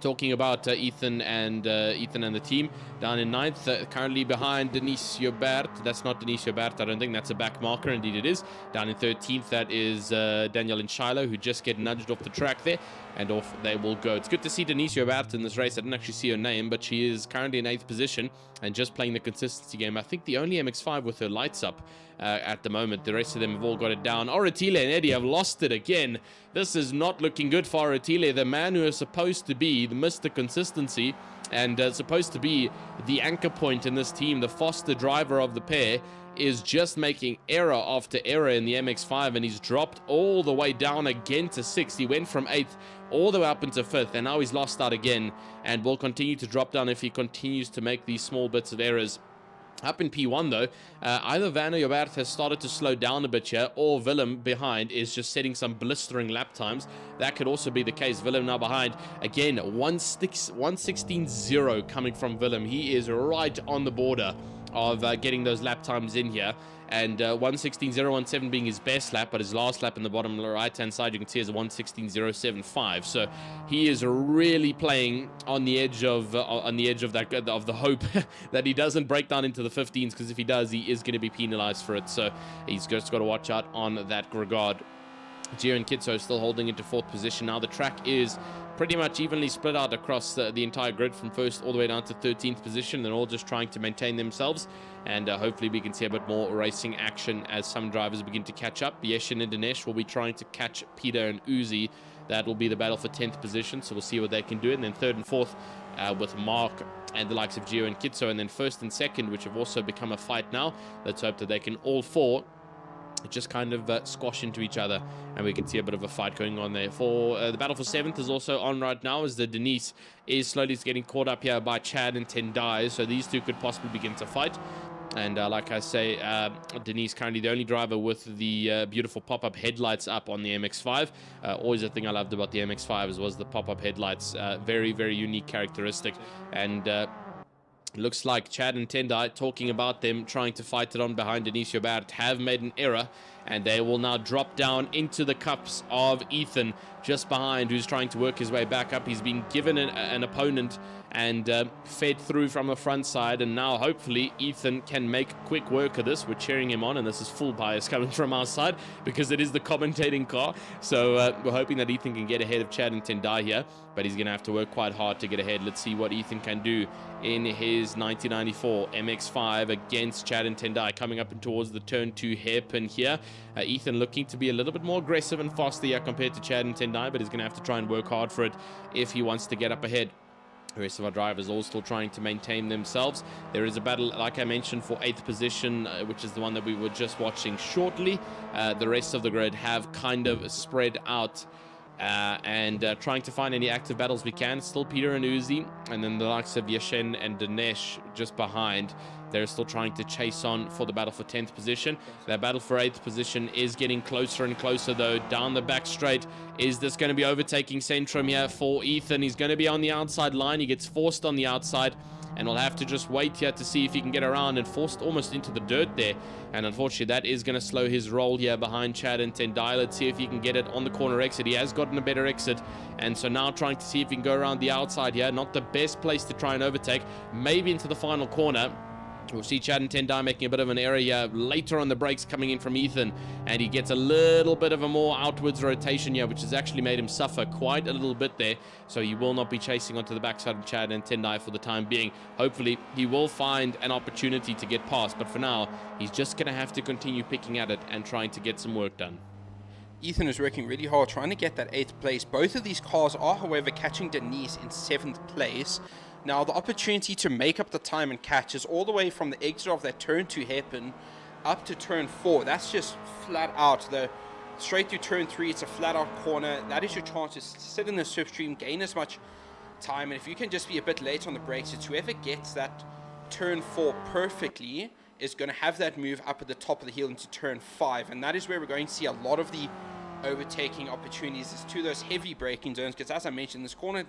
Talking about Ethan and the team down in 9th, currently behind Denise Jobert. That's not Denise Jobert, I don't think. That's a back marker. Indeed it is. Down in 13th, that is Daniel and Shiloh, who just get nudged off the track there, and off they will go. It's good to see Denise Jobert in this race. I didn't actually see her name, but she is currently in 8th position and just playing the consistency game. I think the only MX-5 with her lights up at the moment. The rest of them have all got it down. Oratile and Eddie have lost it again. This is not looking good for Oratile, the man who is supposed to be the Mr. Consistency and supposed to be the anchor point in this team, the foster driver of the pair, is just making error after error in the MX-5, and he's dropped all the way down again to 6th. He went from 8th all the way up into 5th, and now he's lost out again and will continue to drop down if he continues to make these small bits of errors. Up in P1 though, either Van or Jobert has started to slow down a bit here, or Willem behind is just setting some blistering lap times. That could also be the case. Willem now behind. Again, 1:16.0 coming from Willem. He is right on the border of getting those lap times in here. And 1:16.017 being his best lap, but his last lap in the bottom right hand side you can see is a 1:16.075. So he is really playing on the edge of the hope that he doesn't break down into the 15s, because if he does, he is going to be penalized for it. So he's just got to watch out on that regard. Gio and Kitso still holding into 4th position. Now the track is pretty much evenly split out across the entire grid from 1st all the way down to 13th position. They're all just trying to maintain themselves, and hopefully we can see a bit more racing action as some drivers begin to catch up. Yeshin and Dinesh will be trying to catch Peter and Uzi. That will be the battle for 10th position, so we'll see what they can do. And then 3rd and 4th with Mark and the likes of Gio and Kitso, and then 1st and 2nd, which have also become a fight now. Let's hope that they can all four just kind of squash into each other, and we can see a bit of a fight going on there. For the battle for 7th is also on right now, as the Denise is slowly getting caught up here by Chad and Tendai, so these two could possibly begin to fight. And like I say, Denise currently the only driver with the beautiful pop-up headlights up on the MX-5. Always a thing I loved about the MX-5 was the pop-up headlights. Very, very unique characteristic. And looks like Chad and Tendai, talking about them trying to fight it on behind Denise Jobert, have made an error, and they will now drop down into the cups of Ethan just behind, who's trying to work his way back up. He's been given an opponent and fed through from the front side, and now hopefully Ethan can make quick work of this. We're cheering him on, and this is full bias coming from our side because it is the commentating car. So we're hoping that Ethan can get ahead of Chad and Tendai here, but he's going to have to work quite hard to get ahead. Let's see what Ethan can do in his 1994 MX-5 against Chad and Tendai, coming up and towards the turn 2 hairpin here. Ethan looking to be a little bit more aggressive and faster here compared to Chad and Tendai, but he's going to have to try and work hard for it if he wants to get up ahead. The rest of our drivers all still trying to maintain themselves. There is a battle, like I mentioned, for 8th position, which is the one that we were just watching shortly. The rest of the grid have kind of spread out and trying to find any active battles we can. Still Peter and Uzi, and then the likes of Yashen and Dinesh just behind. They're still trying to chase on for the battle for 10th position. That battle for 8th position is getting closer and closer, though. Down the back straight, is this going to be overtaking Centrum here for Ethan? He's going to be on the outside line. He gets forced on the outside, and we'll have to just wait here to see if he can get around, and forced almost into the dirt there. And unfortunately, that is going to slow his roll here behind Chad and Tendai. Let's see if he can get it on the corner exit. He has gotten a better exit, and so now trying to see if he can go around the outside here. Not the best place to try and overtake. Maybe into the final corner. We'll see Chad and Tendai making a bit of an error here later on the brakes coming in from Ethan, and he gets a little bit of a more outwards rotation here, which has actually made him suffer quite a little bit there. So he will not be chasing onto the backside of Chad and Tendai for the time being. Hopefully he will find an opportunity to get past, but for now he's just going to have to continue picking at it and trying to get some work done. Ethan is working really hard trying to get that 8th place. Both of these cars are, however, catching Denise in 7th place. Now, the opportunity to make up the time and catch is all the way from the exit of that turn 2 hairpin up to turn 4. That's just flat out. The straight through turn 3, it's a flat out corner. That is your chance to sit in the slipstream, gain as much time. And if you can just be a bit late on the brakes, it's whoever gets that turn 4 perfectly is going to have that move up at the top of the hill into turn 5. And that is where we're going to see a lot of the overtaking opportunities, is to those heavy braking zones. Because as I mentioned, this corner,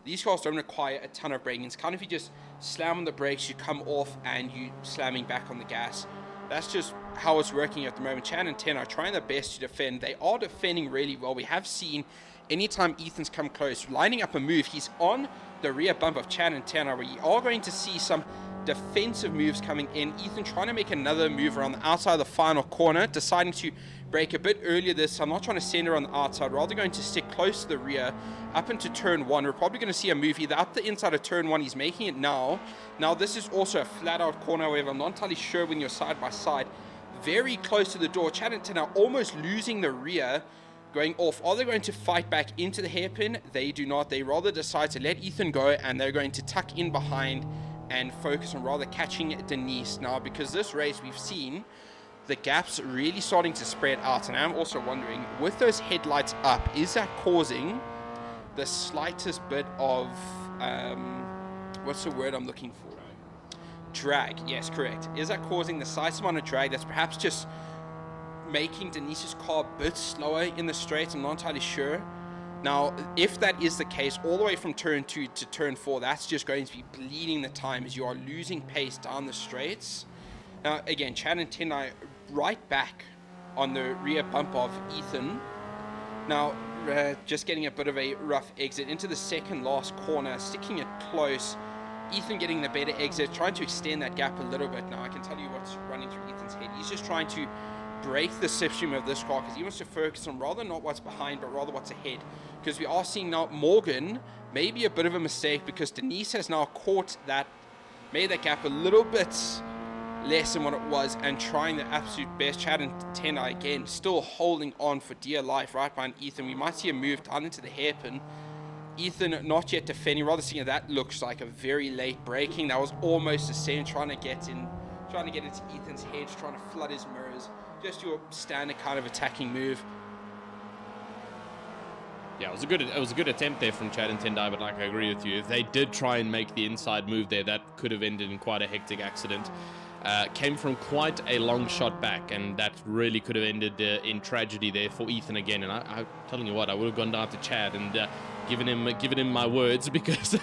these cars don't require a ton of braking. It's kind of, you just slam on the brakes, you come off, and you slamming back on the gas. That's just how it's working at the moment. Chad and Ten are trying their best to defend. They are defending really well. We have seen anytime Ethan's come close, lining up a move, he's on the rear bump of Chad and Ten, where you are going to see some defensive moves coming in. Ethan trying to make another move around the outside of the final corner, deciding to brake a bit earlier this. I'm not trying to send her on the outside, rather going to stick close to the rear up into turn 1. We're probably going to see a move either up the inside of turn 1. He's making it now. Now this is also a flat out corner, however I'm not entirely sure when you're side by side. Very close to the door. Chad and Ten are almost losing the rear, going off. Are they going to fight back into the hairpin? They do not. They rather decide to let Ethan go, and they're going to tuck in behind and focus on rather catching Denise now, because this race we've seen the gaps really starting to spread out. And I'm also wondering, with those headlights up, is that causing the slightest bit of what's the word I'm looking for? Drag. Yes, correct. Is that causing the slightest amount of drag that's perhaps just making Denise's car a bit slower in the straight? I'm not entirely sure. Now, if that is the case, all the way from turn 2 to turn 4, that's just going to be bleeding the time as you are losing pace down the straights. Now, again, Chad and Ten are right back on the rear bump of Ethan. Now, just getting a bit of a rough exit into the second last corner, sticking it close. Ethan getting the better exit, trying to extend that gap a little bit. Now, I can tell you what's running through Ethan's head. He's just trying to break the slipstream of this car, because he wants to focus on rather not what's behind, but rather what's ahead. Because we are seeing now Morgan, maybe a bit of a mistake, because Denise has now caught that, made that gap a little bit less than what it was, and trying the absolute best. Chad and Tendai again still holding on for dear life right behind Ethan. We might see a move down into the hairpin. Ethan not yet defending, rather seeing that looks like a very late braking. That was almost the same, trying to get in trying to get into Ethan's head, trying to flood his mirrors. Just your standard kind of attacking move. Yeah, it was a good attempt there from Chad and Tendai, but like I agree with you, if they did try and make the inside move there, that could have ended in quite a hectic accident. Came from quite a long shot back, and that really could have ended in tragedy there for Ethan again. And I'm telling you what, I would have gone down to Chad and given him my words, because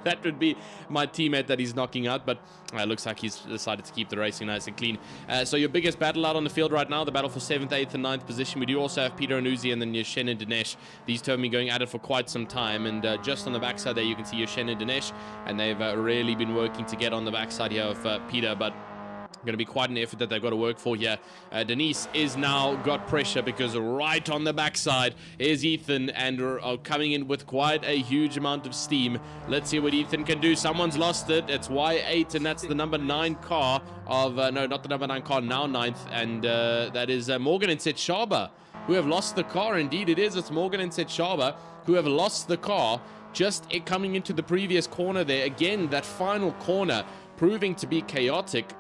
that would be my teammate that he's knocking out. But it looks like he's decided to keep the racing nice and clean. So your biggest battle out on the field right now, the battle for 7th, 8th, and 9th position. We do also have Peter and Uzi and then Yashen and Dinesh. These two have been going at it for quite some time, and just on the backside there you can see Yashen and Dinesh, and they've really been working to get on the backside here of Peter, but going to be quite an effort that they've got to work for here. Denise is now got pressure, because right on the backside is Ethan, and coming in with quite a huge amount of steam. Let's see what Ethan can do. Someone's lost it. It's Y8, and that's the number 9 car of no, not the number 9 car, now 9th, and that is Morgan and Seth Schaber, who have lost the car. Indeed it is. It's Morgan and Seth Schaber who have lost the car just coming into the previous corner there. Again, that final corner proving to be chaotic.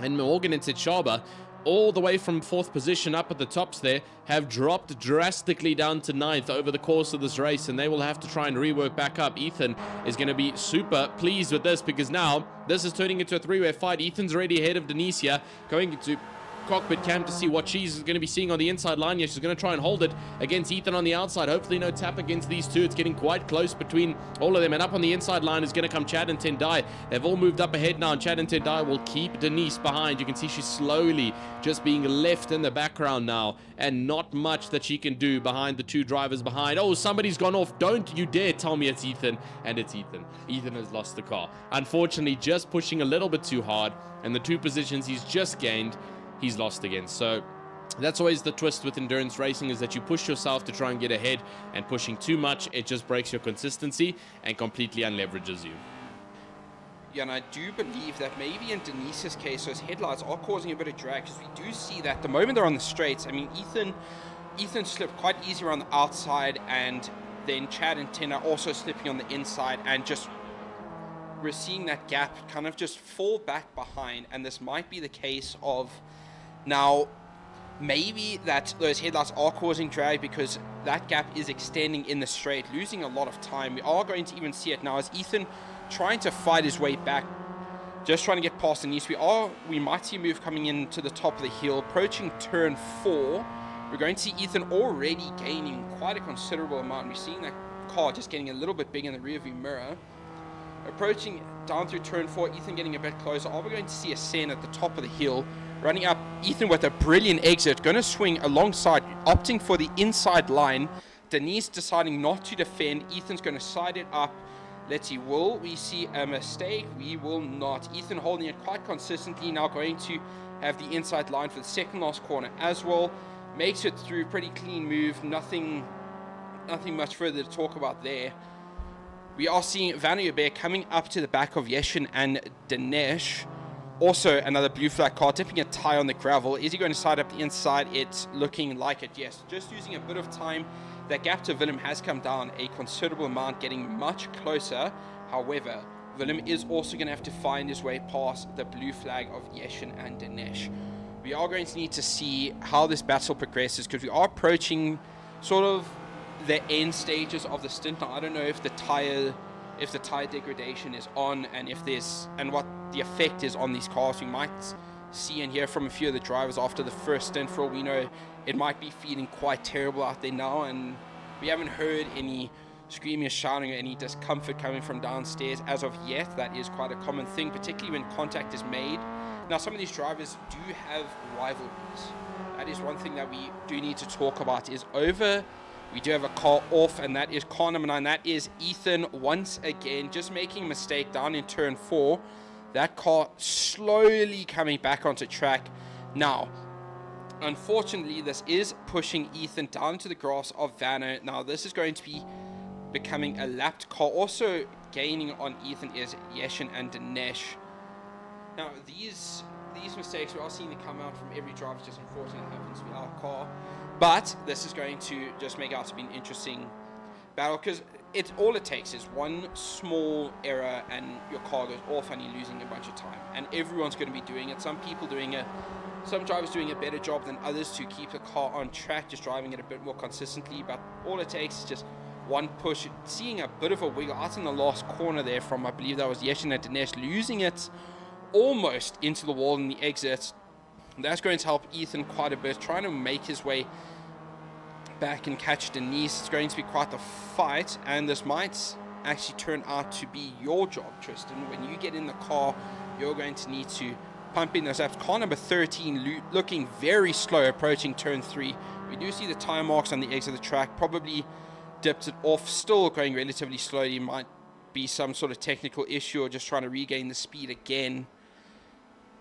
And Morgan and Schaber, all the way from 4th position up at the tops there, have dropped drastically down to 9th over the course of this race, and they will have to try and rework back up. Ethan is going to be super pleased with this, because now this is turning into a 3-way fight. Ethan's already ahead of Denise here, going into cockpit cam to see what she's going to be seeing on the inside line. Yeah, she's going to try and hold it against Ethan on the outside. Hopefully no tap against these two. It's getting quite close between all of them, and up on the inside line is going to come Chad and Tendai. They've all moved up ahead now, and Chad and Tendai will keep Denise behind. You can see she's slowly just being left in the background now, and not much that she can do behind the two drivers behind. Oh, somebody's gone off. Don't you dare tell me it's Ethan. And it's Ethan. Ethan has lost the car, unfortunately, just pushing a little bit too hard, and the 2 positions he's just gained, he's lost again. So that's always the twist with endurance racing, is that you push yourself to try and get ahead, and pushing too much, it just breaks your consistency and completely unleverages you. Yeah, and I do believe that maybe in Denise's case, those headlights are causing a bit of drag, because we do see that the moment they're on the straights, I mean, Ethan slipped quite easy around the outside, and then Chad and Ten are also slipping on the inside, and just we're seeing that gap kind of just fall back behind. And this might be the case of, now, maybe that those headlights are causing drag, because that gap is extending in the straight, losing a lot of time. We are going to even see it now as Ethan trying to fight his way back, just trying to get past Denise. We might see a move coming into the top of the hill, approaching turn 4. We're going to see Ethan already gaining quite a considerable amount. We're seeing that car just getting a little bit big in the rearview mirror. Approaching down through turn 4, Ethan getting a bit closer. Are we going to see a Sen at the top of the hill? Running up, Ethan with a brilliant exit, going to swing alongside, opting for the inside line. Denise deciding not to defend. Ethan's going to side it up. Let's see, will we see a mistake? We will not. Ethan holding it quite consistently, now going to have the inside line for the second last corner as well. Makes it through, pretty clean move. Nothing much further to talk about there. We are seeing Vanu Bear coming up to the back of Yeshin and Dinesh. Also, another blue flag car dipping a tire on the gravel. Is he going to side up the inside? It's looking like it, yes. Just using a bit of time. That gap to Willem has come down a considerable amount, getting much closer. However, Willem is also going to have to find his way past the blue flag of Yeshin and Dinesh. We are going to need to see how this battle progresses, because we are approaching sort of the end stages of the stint. Now, I don't know if the tire degradation is on, and what the effect is on these cars. We might see and hear from a few of the drivers after the first stint. For all we know, it might be feeling quite terrible out there now, and we haven't heard any screaming or shouting or any discomfort coming from downstairs as of yet. That is quite a common thing, particularly when contact is made. Now, some of these drivers do have rivalries. That is one thing that we do need to talk about. We do have a car off, and that is car number 9. That is Ethan once again, just making a mistake down in turn 4. That car slowly coming back onto track. Now, unfortunately, this is pushing Ethan down to the grass of Vanno. Now, this is going to be becoming a lapped car. Also gaining on Ethan is Yeshin and Dinesh. Now, these mistakes, we are seeing them come out from every driver. It's just unfortunate it happens to be our car. But this is going to just make out to be an interesting battle, because all it takes is one small error and your car goes off and you're losing a bunch of time. And everyone's going to be doing it. Some drivers doing a better job than others to keep the car on track, just driving it a bit more consistently. But all it takes is just one push. Seeing a bit of a wiggle out in the last corner there from, I believe that was Yeshin and Dinesh, losing it almost into the wall in the exit. That's going to help Ethan quite a bit, trying to make his way back and catch Denise. It's going to be quite the fight, and this might actually turn out to be your job, Tristan. When you get in the car, you're going to need to pump in those laps. Car number 13 looking very slow approaching turn 3. We do see the tire marks on the exit of the track, probably dipped it off, still going relatively slowly. Might be some sort of technical issue or just trying to regain the speed again.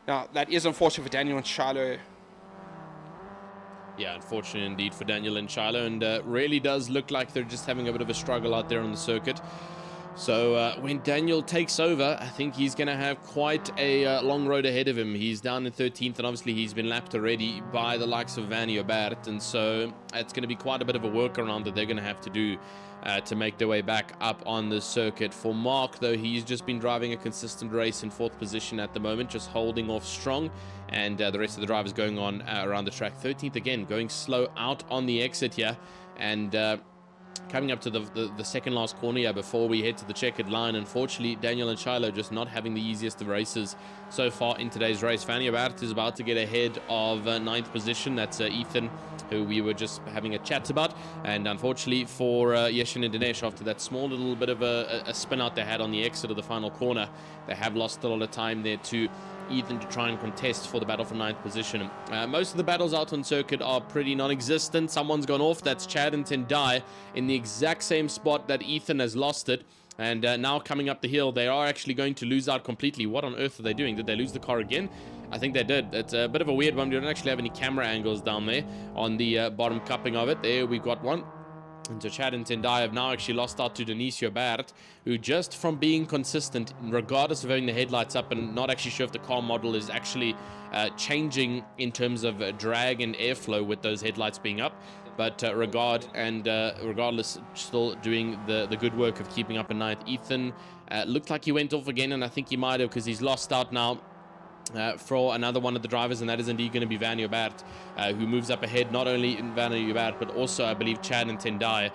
Now, that is unfortunate for Daniel and Shiloh. Yeah, unfortunate indeed for Daniel and Shiloh, and really does look like they're just having a bit of a struggle out there on the circuit. So when Daniel takes over, I think he's going to have quite a long road ahead of him. He's down in 13th, and obviously he's been lapped already by the likes of Van Jobert, and so it's going to be quite a bit of a workaround that they're going to have to do to make their way back up on the circuit. For Mark, though, he's just been driving a consistent race in 4th position at the moment, just holding off strong, and the rest of the drivers going on around the track. 13th again, going slow out on the exit here, and coming up to the second last corner here before we head to the checkered line. Unfortunately, Daniel and Shiloh just not having the easiest of races so far in today's race. Van Jobert is about to get ahead of 9th position. That's Ethan, who we were just having a chat about. And unfortunately for Yeshin and Dinesh, after that small little bit of a spin out they had on the exit of the final corner, they have lost a lot of time there to Ethan to try and contest for the battle for 9th position. Most of the battles out on circuit are pretty non-existent. Someone's gone off. That's Chad and Tendai in the exact same spot that Ethan has lost it. And now coming up the hill, they are actually going to lose out completely. What on earth are they doing? Did they lose the car again? I think they did. It's a bit of a weird one. We don't actually have any camera angles down there on the bottom cupping of it. There we've got one. And so Chad and Tendai have now actually lost out to Denise Jobert, who just from being consistent, regardless of having the headlights up and not actually sure if the car model is actually changing in terms of drag and airflow with those headlights being up. But regardless, still doing the good work of keeping up a 9th. Ethan looked like he went off again, and I think he might have, because he's lost out now for another one of the drivers, and that is indeed going to be Van Jobert, who moves up ahead, not only in Van Jobert, but also, I believe, Chad and Tendai,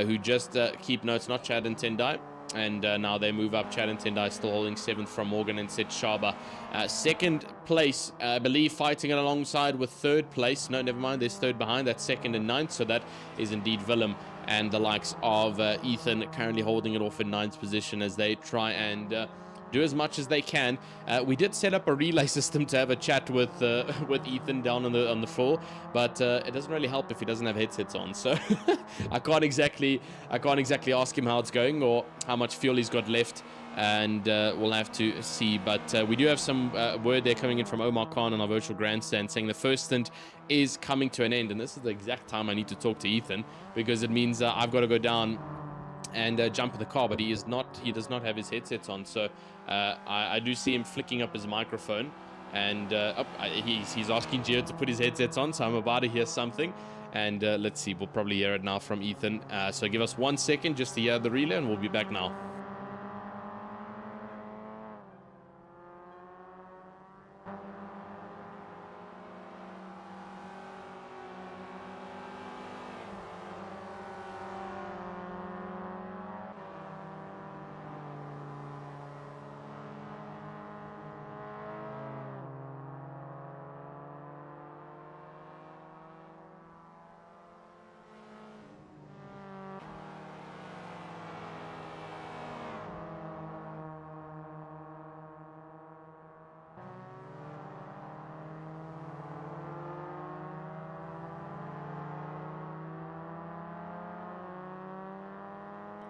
who just keep notes, not Chad and Tendai. And now they move up. Chad and Tendai still holding 7th from Morgan and Sid Shaba. 2nd place, I believe, fighting it alongside with 3rd place. No, never mind, there's 3rd behind. That's 2nd and 9th, so that is indeed Willem and the likes of Ethan currently holding it off in 9th position as they try and do as much as they can. We did set up a relay system to have a chat with Ethan down on the floor, but it doesn't really help if he doesn't have headsets on. So I can't exactly ask him how it's going or how much fuel he's got left, and we'll have to see. But we do have some word there coming in from Omar Khan on our virtual grandstand saying the first stint is coming to an end, and this is the exact time I need to talk to Ethan, because it means I've got to go down and jump in the car, but he does not have his headsets on. So I do see him flicking up his microphone, and he's asking Gio to put his headsets on, so I'm about to hear something, and let's see, we'll probably hear it now from Ethan. So give us 1 second just to hear the relay, and we'll be back now.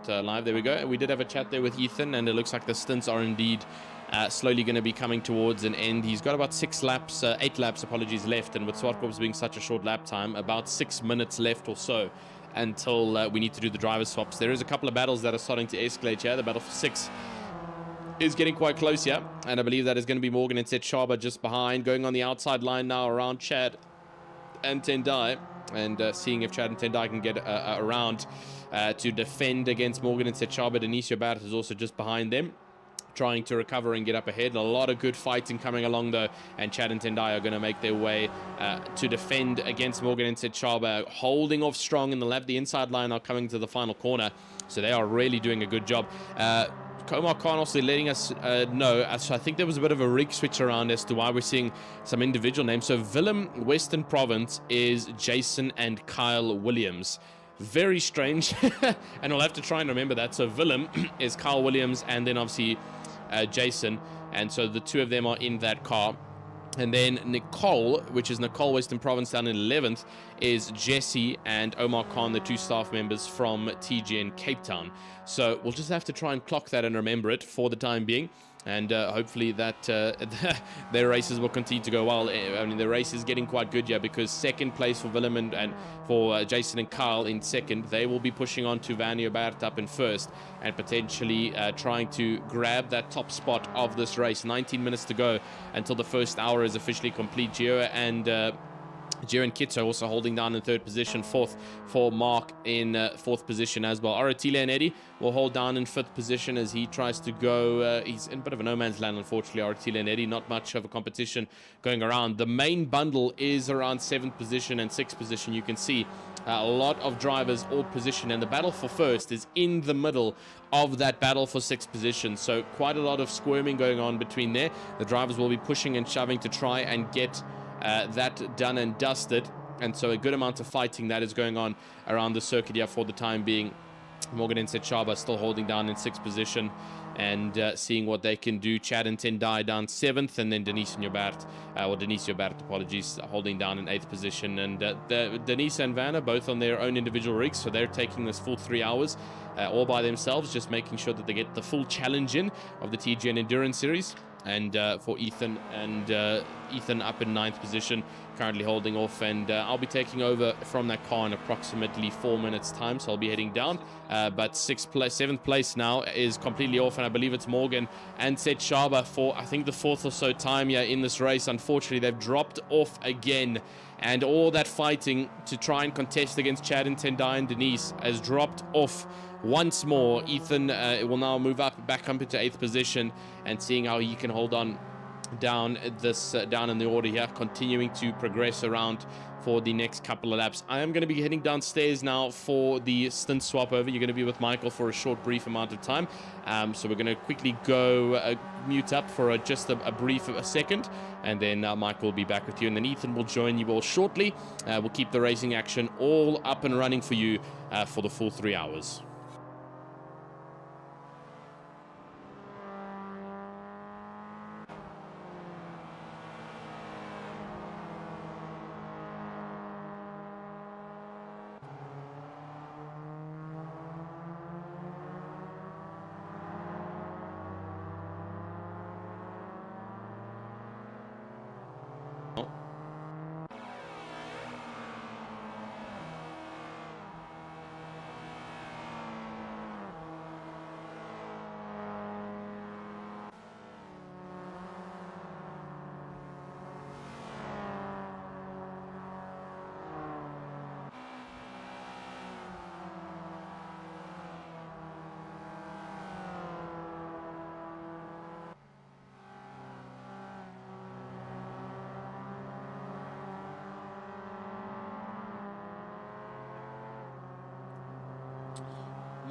Live, there we go. We did have a chat there with Ethan, and it looks like the stints are indeed slowly going to be coming towards an end. He's got about 8 laps, left, and with Zwartkops being such a short lap time, about 6 minutes left or so until we need to do the driver swaps. There is a couple of battles that are starting to escalate here. The battle for 6 is getting quite close here, and I believe that is going to be Morgan and Ted Shaba just behind, going on the outside line now around Chad and Tendai. and seeing if Chad and Tendai can get around to defend against Morgan and Sechaba. Denisio Barrett is also just behind them, trying to recover and get up ahead. A lot of good fighting coming along though, and Chad and Tendai are going to make their way to defend against Morgan and Sechaba, holding off strong in the lap. The inside line are coming to the final corner, so they are really doing a good job. Omar Khan also letting us know, so I think there was a bit of a rig switch around as to why we're seeing some individual names. So Willem, Western Province, is Jason and Kyle Williams. Very strange, and I'll have to try and remember that. So Willem is Kyle Williams, and then obviously Jason, and so the two of them are in that car. And then Nicole, which is Nicole Western Province down in 11th, is Jesse and Omar Khan, the two staff members from TGN Cape Town. So we'll just have to try and clock that and remember it for the time being. And hopefully that their races will continue to go well. I mean, the race is getting quite good here, because second place for Willem and for Jason and Kyle in second. They will be pushing on to Vanio Bart up in first, and potentially trying to grab that top spot of this race. 19 minutes to go until the first hour is officially complete. Gio and Kitso also holding down in third position. Fourth for Mark in fourth position as well. Aratile and Eddie will hold down in fifth position as he tries to go. He's in a bit of a no man's land, unfortunately. Aratile and Eddie, not much of a competition going around. The main bundle is around seventh position and sixth position. You can see a lot of drivers all positioned, and the battle for first is in the middle of that battle for sixth position. So quite a lot of squirming going on between there. The drivers will be pushing and shoving to try and get that done and dusted, and so a good amount of fighting that is going on around the circuit here for the time being. Morgan and Sechaba still holding down in sixth position and seeing what they can do. Chad and Tendai down seventh, and then Denisio Bart, apologies, holding down in eighth position. And Denise and Vanna both on their own individual rigs, so they're taking this full 3 hours all by themselves, just making sure that they get the full challenge in of the TGN Endurance Series. And for Ethan up in ninth position, currently holding off, and I'll be taking over from that car in approximately 4 minutes time, so I'll be heading down. But seventh place now is completely off, and I believe it's Morgan and Sechaba for I think the fourth or so time here in this race. Unfortunately, they've dropped off again, and all that fighting to try and contest against Chad and Tendai and Denise has dropped off once more. Ethan will now move back up into eighth position, and seeing how he can hold on down in the order here, continuing to progress around for the next couple of laps. I am going to be heading downstairs now for the stint swap over. You're going to be with Michael for a short, brief amount of time. So we're going to quickly go mute up for just a brief second, and then Michael will be back with you, and then Ethan will join you all shortly. We'll keep the racing action all up and running for you for the full 3 hours.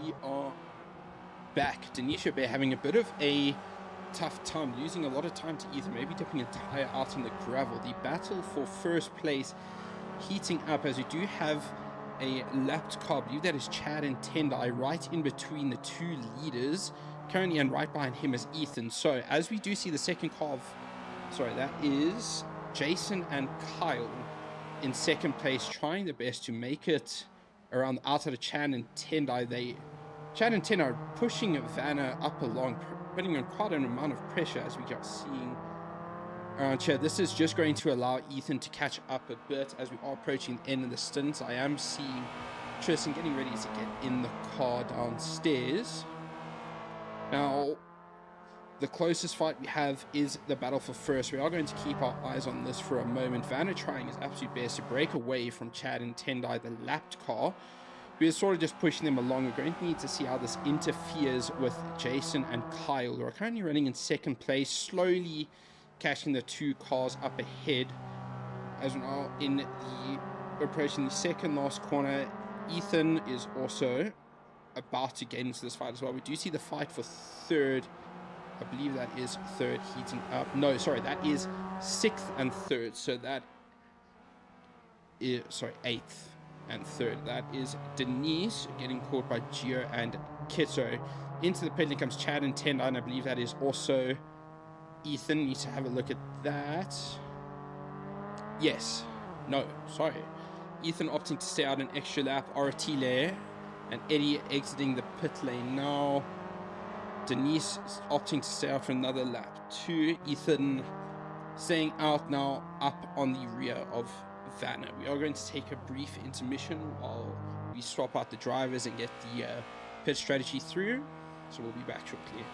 We are back. Denisio Bear having a bit of a tough time, losing a lot of time to Ethan, maybe dipping a tire out on the gravel. The battle for first place heating up, as we do have a lapped car. I believe that is Chad and Tendai right in between the two leaders currently, and right behind him is Ethan. So as we do see the second car that is Jason and Kyle in second place, trying their best to make it around the outside of Chad and Tendai. Chad and Tendai are pushing Vanna up along, putting on quite an amount of pressure, as we are seeing around here. This is just going to allow Ethan to catch up a bit as we are approaching the end of the stint. I am seeing Tristan getting ready to get in the car downstairs. Now, The closest fight we have is the battle for first. We are going to keep our eyes on this for a moment. Vanna trying his absolute best to break away from Chad and Tendai, the lapped car. We are sort of just pushing them along. We're going to need to see how this interferes with Jason and Kyle, who are currently running in second place, slowly catching the two cars up ahead. As we're now approaching the second last corner, Ethan is also about to get into this fight as well. We do see the fight for third. I believe that is third heating up. No, sorry, that is sixth and third. So that is, sorry, eighth and third. That is Denise getting caught by Gio and Kitto. Into the pit lane comes Chad and Tendai, and I believe that is also Ethan. Need to have a look at that. Yes. No, sorry. Ethan opting to stay out an extra lap. Aratile and Eddie exiting the pit lane now. Denise opting to stay out for another lap. Ethan staying out now, up on the rear of Vanna. We are going to take a brief intermission while we swap out the drivers and get the pit strategy through. So we'll be back shortly.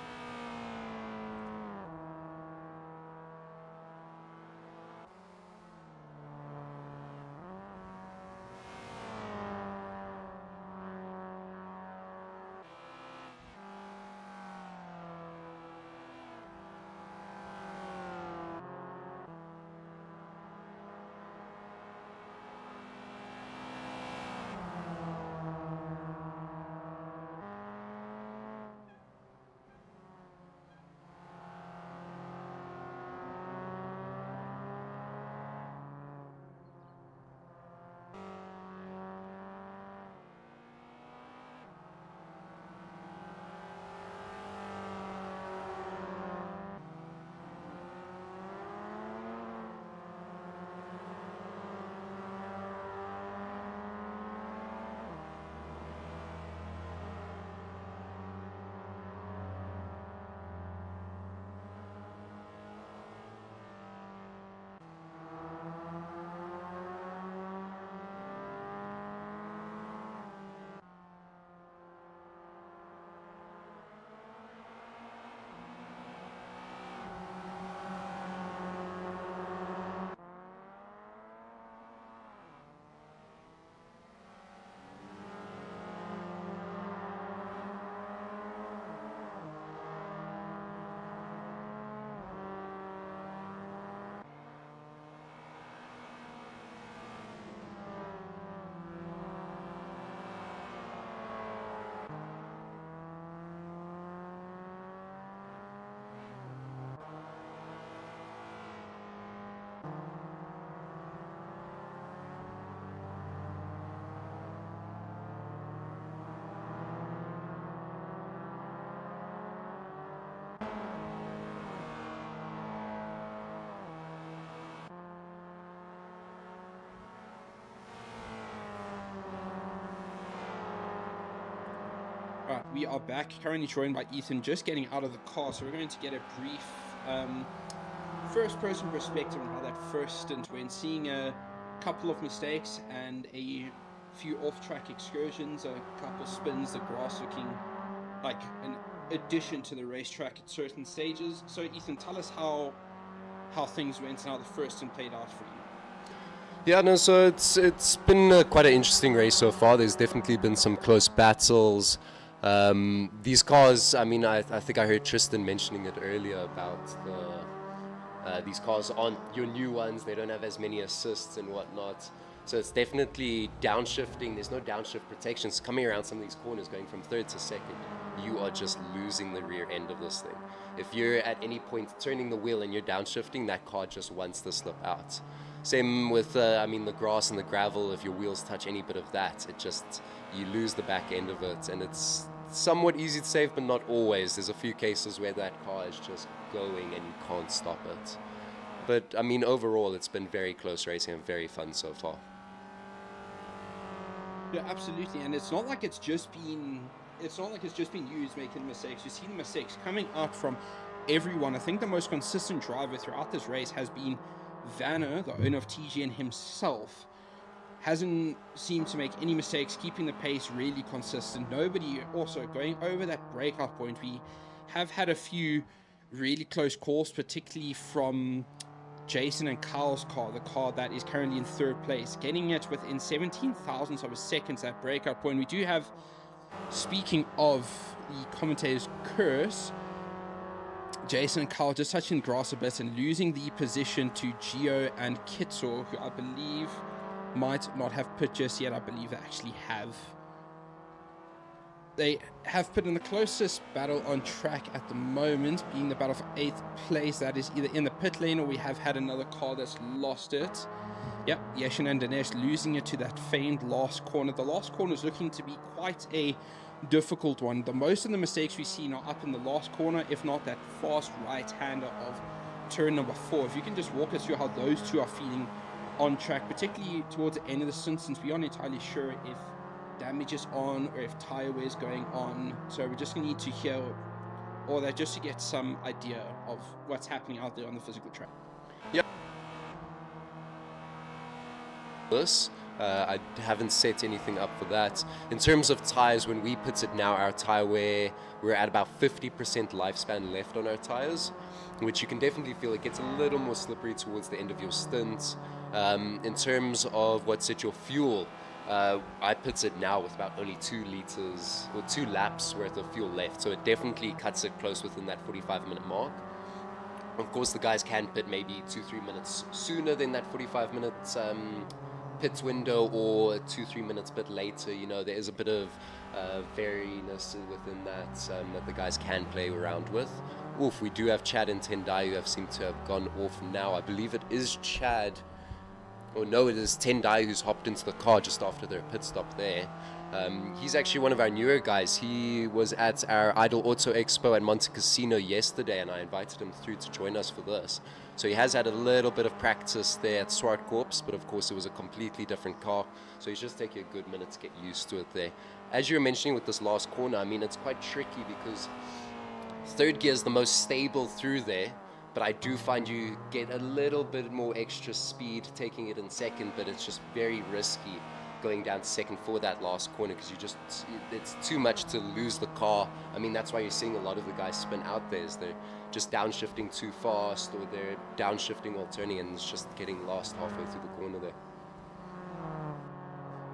Alright, we are back, currently joined by Ethan, just getting out of the car, so we're going to get a brief first-person perspective on how that first stint went, seeing a couple of mistakes and a few off-track excursions, a couple spins, the grass looking like an addition to the racetrack at certain stages. So Ethan, tell us how things went and how the first stint played out for you. Yeah, no, so it's been quite an interesting race so far. There's definitely been some close battles. These cars, I mean, I think I heard Tristan mentioning it earlier about these cars aren't your new ones. They don't have as many assists and whatnot. So it's definitely downshifting. There's no downshift protection. So coming around some of these corners, going from third to second, you are just losing the rear end of this thing. If you're at any point turning the wheel and you're downshifting, that car just wants to slip out. Same with, I mean, the grass and the gravel. If your wheels touch any bit of that, you lose the back end of it. And it's somewhat easy to save, but not always. There's a few cases where that car is just going and you can't stop it. But I mean, overall, it's been very close racing and very fun so far. Yeah, absolutely. And it's not like it's just been you who's making mistakes. You see the mistakes coming out from everyone. I think the most consistent driver throughout this race has been Vanna, the owner of TGN himself. Hasn't seemed to make any mistakes, keeping the pace really consistent. Nobody also going over that breakout point. We have had a few really close calls, particularly from Jason and Kyle's car, the car that is currently in third place, getting it within 17 thousandths of a second, that breakout point. We do have, speaking of the commentator's curse, Jason and Kyle just touching the grass a bit and losing the position to Gio and Kitso, who I believe might not have pit just yet. I believe they actually have. They have put in the closest battle on track at the moment, being the battle for 8th place. That is either in the pit lane or we have had another car that's lost it. Yep, Yeshin and Dinesh losing it to that famed last corner. The last corner is looking to be quite a difficult one. The most of the mistakes we've seen are up in the last corner, if not that fast right-hander of turn number 4. If you can just walk us through how those two are feeling on track, particularly towards the end of the stint, since we aren't entirely sure if damage is on or if tire wear is going on. So we're just going to need to hear all that just to get some idea of what's happening out there on the physical track. Yep. I haven't set anything up for that. In terms of tires, when we put it now, our tire wear, we're at about 50% lifespan left on our tires, which you can definitely feel it gets a little more slippery towards the end of your stint. In terms of what's at your fuel, I put it now with about only 2 liters or 2 laps worth of fuel left, so it definitely cuts it close within that 45-minute mark. Of course, the guys can pit maybe 2-3 minutes sooner than that 45-minute pit window, or 2-3 minutes bit later. You know, there is a bit of variness within that that the guys can play around with. Oof, we do have Chad and Tendai who have seemed to have gone off now. I believe it is Chad. Oh no, it is Tendai who's hopped into the car just after their pit stop there. He's actually one of our newer guys. He was at our Idle Auto Expo at Monte Cassino yesterday, and I invited him through to join us for this. So he has had a little bit of practice there at Zwartkops, but of course it was a completely different car. So he's just taking a good minute to get used to it there. As you were mentioning with this last corner, I mean, it's quite tricky because third gear is the most stable through there, but I do find you get a little bit more extra speed taking it in second, but it's just very risky going down to second for that last corner because it's too much to lose the car. I mean, that's why you're seeing a lot of the guys spin out there, is they're just downshifting too fast, or they're downshifting while turning and it's just getting lost halfway through the corner there.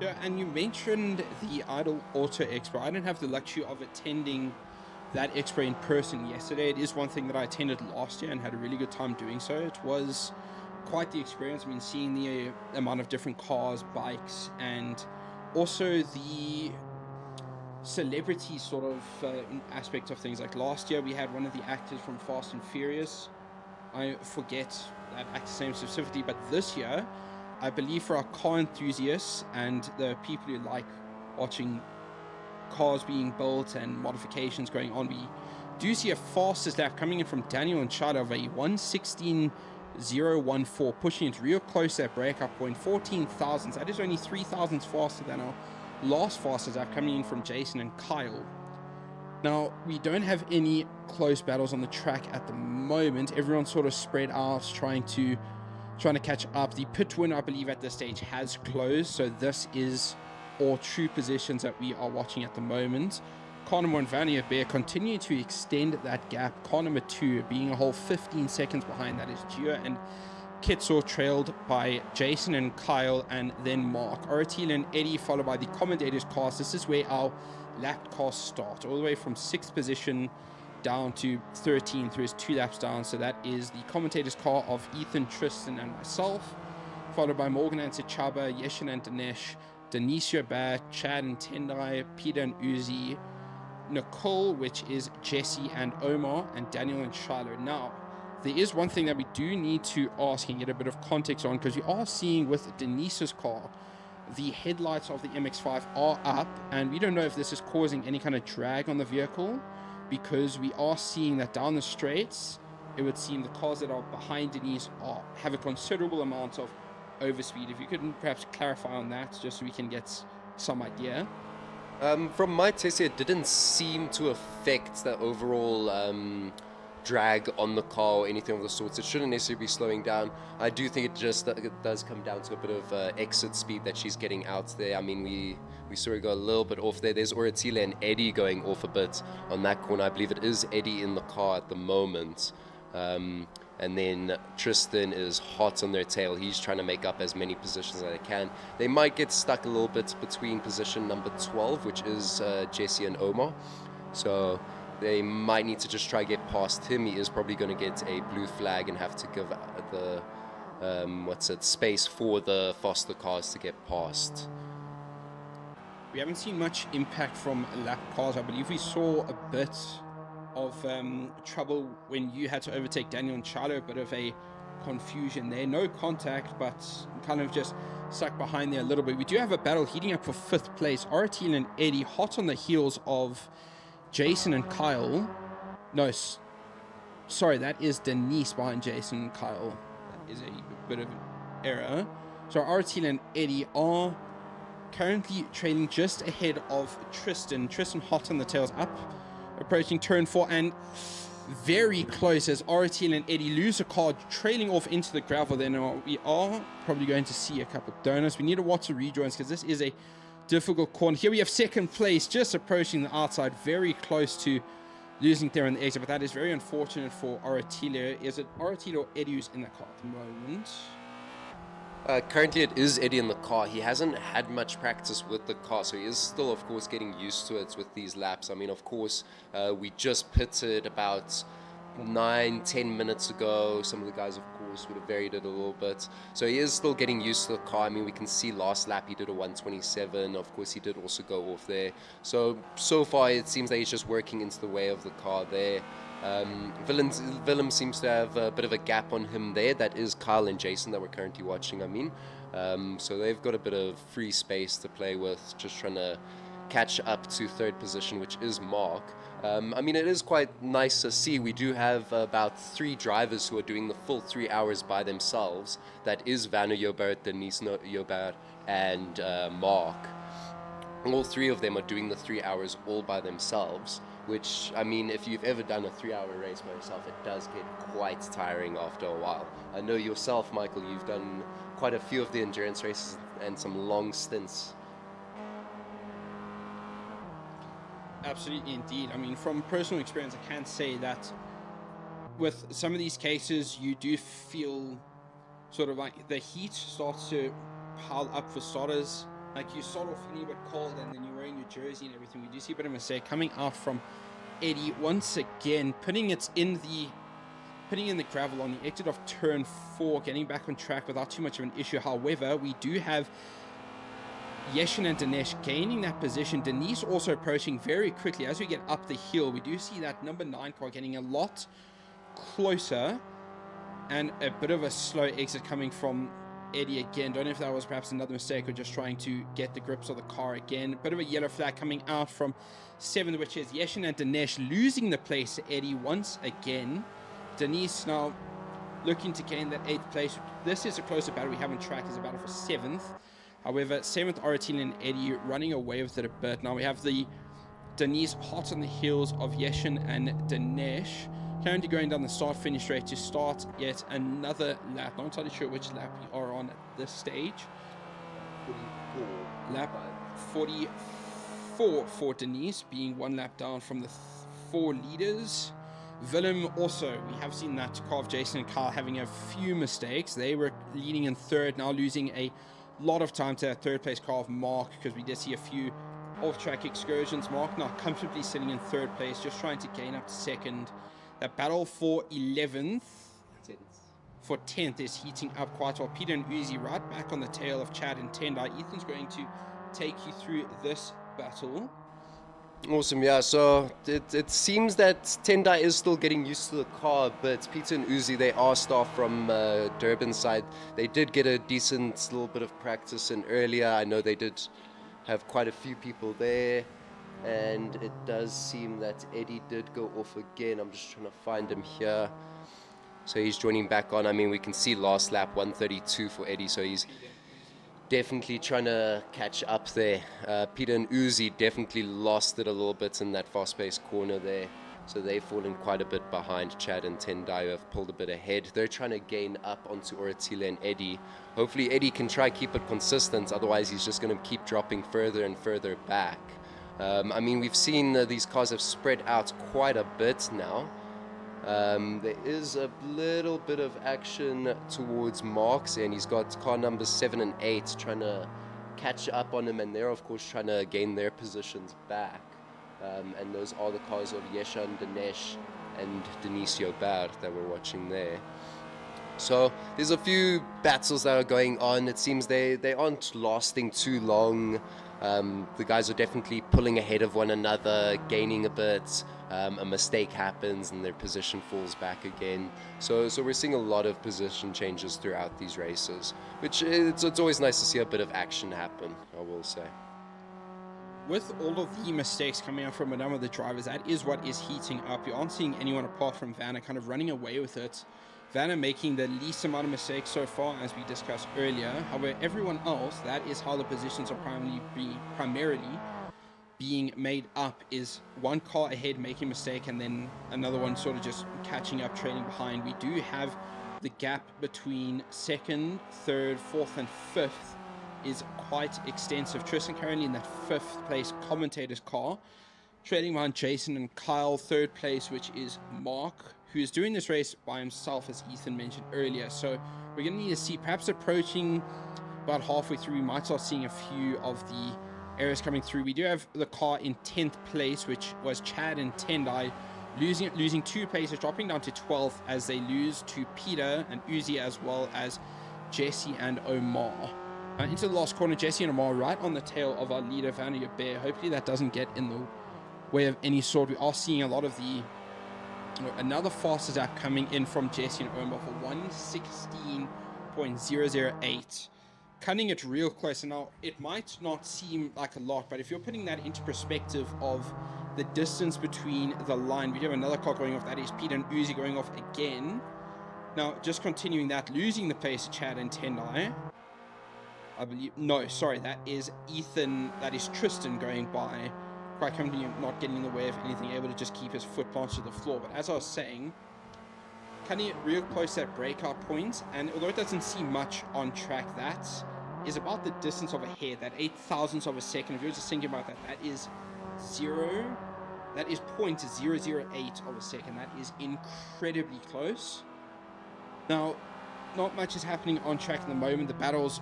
Yeah, and you mentioned the Idle Auto Expo. I didn't have the luxury of attending that expo in person yesterday. It is one thing that I attended last year and had a really good time doing so. It was quite the experience. I mean, seeing the amount of different cars, bikes, and also the celebrity sort of aspect of things. Like last year we had one of the actors from Fast and Furious. I forget that actor's name specifically, but this year I believe for our car enthusiasts and the people who like watching cars being built and modifications going on, we do see a fastest lap coming in from Daniel and Shada of a 1:16.014, pushing it real close to that breakup point, 14 thousandths. That is only 3 thousandths faster than our last fastest lap coming in from Jason and Kyle. Now, we don't have any close battles on the track at the moment. Everyone's sort of spread out, trying to catch up. The pit win, I believe, at this stage has closed, so this is all true positions that we are watching at the moment. Car number 1, Vanier Bear, continue to extend that gap. Car number 2 being a whole 15 seconds behind. That is Gio and Kitso, trailed by Jason and Kyle, and then Mark. Oratil and Eddie followed by the commentator's cars. This is where our lap cars start, all the way from 6th position down to 13th, through his 2 laps down. So that is the commentator's car of Ethan, Tristan, and myself, followed by Morgan and Sechaba, Yeshin and Dinesh, Denisha Bat, Chad and Tendai, Peter and Uzi, Nicole, which is Jesse and Omar, and Daniel and Shiloh. Now, there is one thing that we do need to ask and get a bit of context on, because we are seeing with Denise's car, the headlights of the MX-5 are up, and we don't know if this is causing any kind of drag on the vehicle, because we are seeing that down the straights, it would seem the cars that are behind Denise have a considerable amount of overspeed. If you could perhaps clarify on that, just so we can get some idea. From my test here, it didn't seem to affect the overall drag on the car or anything of the sorts. It shouldn't necessarily be slowing down. I do think it does come down to a bit of exit speed that she's getting out there. I mean, we saw her go a little bit off there. There's Oratila and Eddie going off a bit on that corner. I believe it is Eddie in the car at the moment. And then Tristan is hot on their tail. He's trying to make up as many positions as they can. They might get stuck a little bit between position number 12, which is Jesse and Omar. So they might need to just try to get past him. He is probably going to get a blue flag and have to give the space for the faster cars to get past. We haven't seen much impact from lap cars. I believe we saw a bit of trouble when you had to overtake Daniel and Charlo, a bit of a confusion there. No contact, but kind of just stuck behind there a little bit. We do have a battle heating up for 5th place. Oratile and Eddie hot on the heels of Jason and Kyle. No, sorry, that is Denise behind Jason and Kyle. That is a bit of an error. So Oratile and Eddie are currently trailing just ahead of Tristan. Tristan hot on the tails up, approaching turn 4, and very close as Oratile and Eddie lose a car, trailing off into the gravel. Then we are probably going to see a couple of donuts. We need to watch the rejoins because this is a difficult corner. Here we have 2nd place, just approaching the outside, very close to losing there on the exit, but that is very unfortunate for Oratile. Is it Oratile or Eddie who's in the car at the moment? Currently it is Eddie in the car. He hasn't had much practice with the car, so he is still, of course, getting used to it with these laps. I mean, of course, we just pitted about 9-10 minutes ago. Some of the guys, of course, would have varied it a little bit. So he is still getting used to the car. I mean, we can see last lap he did a 127. Of course, he did also go off there. So far, it seems that he's just working into the way of the car there. Willem seems to have a bit of a gap on him there. That is Kyle and Jason that we're currently watching, I mean. So they've got a bit of free space to play with, just trying to catch up to 3rd position, which is Mark. I mean, it is quite nice to see. We do have about 3 drivers who are doing the full 3 hours by themselves. That is Vanna Jobert, Denise Jobert, and Mark. All 3 of them are doing the 3 hours all by themselves, which, I mean, if you've ever done a 3-hour race by yourself, it does get quite tiring after a while. I know yourself, Michael, you've done quite a few of the endurance races and some long stints. Absolutely, indeed. I mean, from personal experience, I can say that with some of these cases, you do feel sort of like the heat starts to pile up for starters. Like, you start off feeling a bit cold, and then you're wearing your jersey and everything. We do see a bit of a mistake coming out from Eddie once again, putting in the gravel on the exit of turn 4, getting back on track without too much of an issue. However, we do have Yeshin and Dinesh gaining that position. Denise also approaching very quickly as we get up the hill. We do see that number 9 car getting a lot closer, and a bit of a slow exit coming from Eddie again. Don't know if that was perhaps another mistake or just trying to get the grips of the car again. Bit of a yellow flag coming out from 7th, which is Yeshin and Dinesh losing the place to Eddie once again. Denise now looking to gain that 8th place. This is a closer battle we have on track, is a battle for 7th. However, 7th, Oratile and Eddie running away with it a bit. Now we have the Denise hot on the heels of Yeshin and Dinesh. Currently going down the start-finish straight to start yet another lap. Not entirely sure which lap we are on at this stage. 44. Lap 44 for Denise, being 1 lap down from the 4 leaders. Willem also, we have seen that car of Jason and Kyle having a few mistakes. They were leading in 3rd, now losing a lot of time to that 3rd place car of Mark, because we did see a few off-track excursions. Mark now comfortably sitting in 3rd place, just trying to gain up to 2nd. That battle for 11th, for 10th is heating up quite well. Peter and Uzi right back on the tail of Chad and Tendai. Ethan's going to take you through this battle. Awesome, yeah. So it seems that Tendai is still getting used to the car, but Peter and Uzi, they are staff from Durban side. They did get a decent little bit of practice in earlier. I know they did have quite a few people there. And it does seem that Eddie did go off again. I'm just trying to find him here. So he's joining back on. I mean, we can see last lap 132 for Eddie. So he's definitely trying to catch up there. Peter and Uzi definitely lost it a little bit in that fast-paced corner there. So they've fallen quite a bit behind Chad and Tendai, who have pulled a bit ahead. They're trying to gain up onto Oratile and Eddie. Hopefully Eddie can try keep it consistent, otherwise he's just going to keep dropping further and further back. I mean, we've seen these cars have spread out quite a bit now. There is a little bit of action towards Marks, and he's got car numbers 7 and 8 trying to catch up on him, and they're of course trying to gain their positions back. And those are the cars of Yeshan Dinesh and Denisio Bard that we're watching there. So there's a few battles that are going on. It seems they aren't lasting too long. The guys are definitely pulling ahead of one another, gaining a bit. A mistake happens and their position falls back again. So we're seeing a lot of position changes throughout these races, which it's always nice to see a bit of action happen, I will say. With all of the mistakes coming out from a number of the drivers, that is what is heating up. You aren't seeing anyone apart from Vanna kind of running away with it. Vanna making the least amount of mistakes so far, as we discussed earlier. However, everyone else, that is how the positions are primarily being made up, is one car ahead making a mistake and then another one sort of just catching up, trailing behind. We do have the gap between second, third, fourth and fifth is quite extensive. Tristan currently in that 5th place commentator's car, trailing behind Jason and Kyle. 3rd place, which is Mark, who is doing this race by himself, as Ethan mentioned earlier. So we're going to need to see, perhaps approaching about halfway through, we might start seeing a few of the areas coming through. We do have the car in 10th place, which was Chad and Tendai, losing 2 places, dropping down to 12th as they lose to Peter and Uzi, as well as Jesse and Omar. Into the last corner, Jesse and Omar right on the tail of our leader, Vanna Bear. Hopefully that doesn't get in the way of any sort. We are seeing a lot of the... Another fastest lap coming in from Jesse and Omar for 1:16.008. Cutting it real close. And now, it might not seem like a lot, but if you're putting that into perspective of the distance between the line, we do have another car going off. That is Peter and Uzi going off again. Now, just continuing that, losing the pace, Chad and Tendai. I believe, no, sorry, that is Ethan, that is Tristan going by, quite comfortably, not getting in the way of anything, able to just keep his foot planted to the floor. But as I was saying, cutting it real close to that breakout point, and although it doesn't seem much on track, that is about the distance of a hair, that 8,000th of a second. If you're just thinking about that, that is 0.008 of a second. That is incredibly close. Now, not much is happening on track at the moment. The battles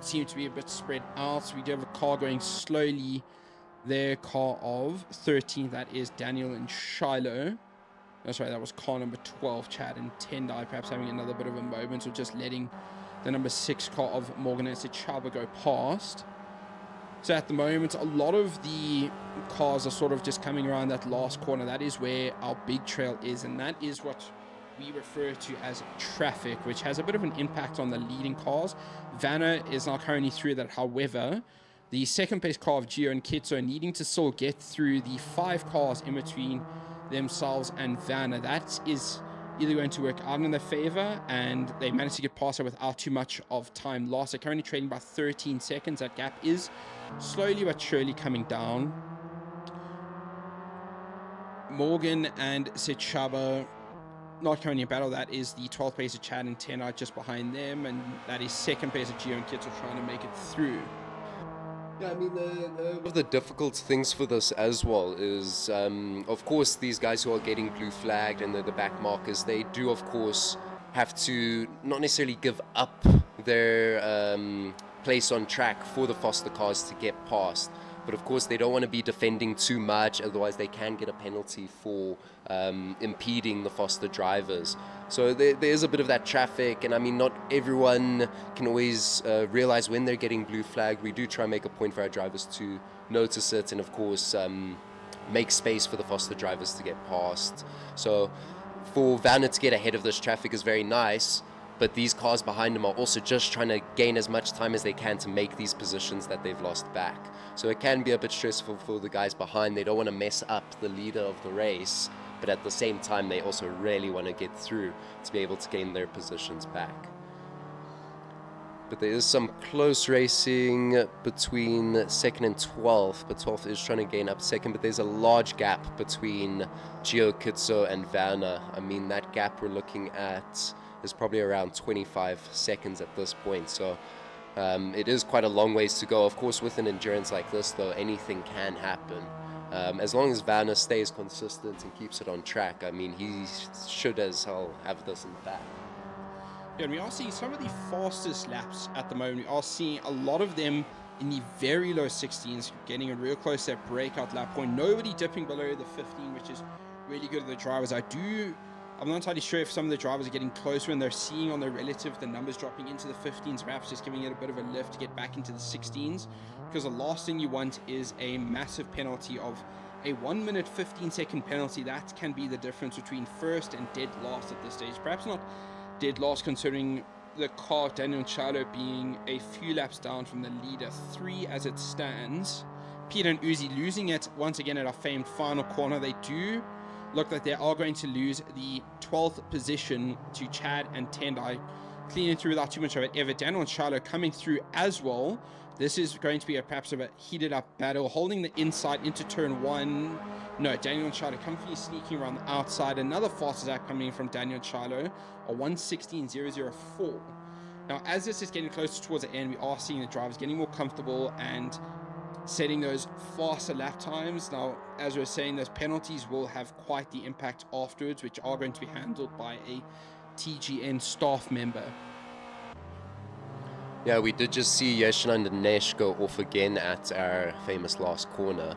seem to be a bit spread out. So we do have a car going slowly there, car of 13, that is Daniel and Shiloh. No, sorry, that was car number 12, Chad and Tendai, perhaps having another bit of a moment, or just letting the number 6 car of Morgan and Chaba go past. So at the moment, a lot of the cars are sort of just coming around that last corner. That is where our big trail is, and that is what we refer to as traffic, which has a bit of an impact on the leading cars. Vanna is now currently through that. However, the 2nd place car of Gio and Kitso needing to still get through the 5 cars in between themselves and Vanna. That is either going to work out in their favor, and they managed to get past it without too much of time lost. They're currently trading by 13 seconds. That gap is slowly but surely coming down. Morgan and Sechaba not currently in battle. That is the 12th place of Chad and Tendai just behind them, and that is 2nd place of Gio and Kitso trying to make it through. Yeah, I mean, one of the difficult things for this as well is, of course, these guys who are getting blue flagged and the back markers, they do, of course, have to not necessarily give up their place on track for the faster cars to get past. But of course, they don't want to be defending too much, otherwise they can get a penalty for impeding the faster drivers. So there is a bit of that traffic, and I mean, not everyone can always realize when they're getting blue flagged. We do try and make a point for our drivers to notice it, and of course, make space for the faster drivers to get past. So for Vanna to get ahead of this traffic is very nice, but these cars behind them are also just trying to gain as much time as they can to make these positions that they've lost back. So it can be a bit stressful for the guys behind. They don't want to mess up the leader of the race, but at the same time, they also really want to get through to be able to gain their positions back. but there is some close racing between second and 12th, but 12th is trying to gain up second, but there's a large gap between Gio Kitso and Werner. I mean, that gap we're looking at is probably around 25 seconds at this point, so it is quite a long ways to go. Of course, with an endurance like this, though, anything can happen. As long as Werner stays consistent and keeps it on track, I mean, he should as hell have this in the back. Yeah, and we are seeing some of the fastest laps at the moment. We are seeing a lot of them in the very low 16s, getting a real close to that breakout lap point. Nobody dipping below the 15, which is really good of the drivers. I'm not entirely sure if some of the drivers are getting closer and they're seeing on the relative the numbers dropping into the 15s, perhaps just giving it a bit of a lift to get back into the 16s, because the last thing you want is a massive penalty of a 1 minute 15-second penalty. That can be the difference between first and dead last at this stage. Perhaps not dead last, considering the car Daniel Ricciardo being a few laps down from the leader 3 as it stands. Peter and Uzi losing it once again at our famed final corner. They do look like they are going to lose the 12th position to Chad and Tendai, cleaning through without too much of an effort. Daniel Ricciardo coming through as well. This is going to be perhaps a heated up battle, holding the inside into turn 1. No, Daniel Ricciardo comfortably sneaking around the outside. Another fast lap coming from Daniel Ricciardo, a 1:16.004. Now, as this is getting closer towards the end, we are seeing the drivers getting more comfortable and setting those faster lap times. Now, as we were saying, those penalties will have quite the impact afterwards, which are going to be handled by a TGN staff member. Yeah, we did just see Yeshan and Nesh go off again at our famous last corner.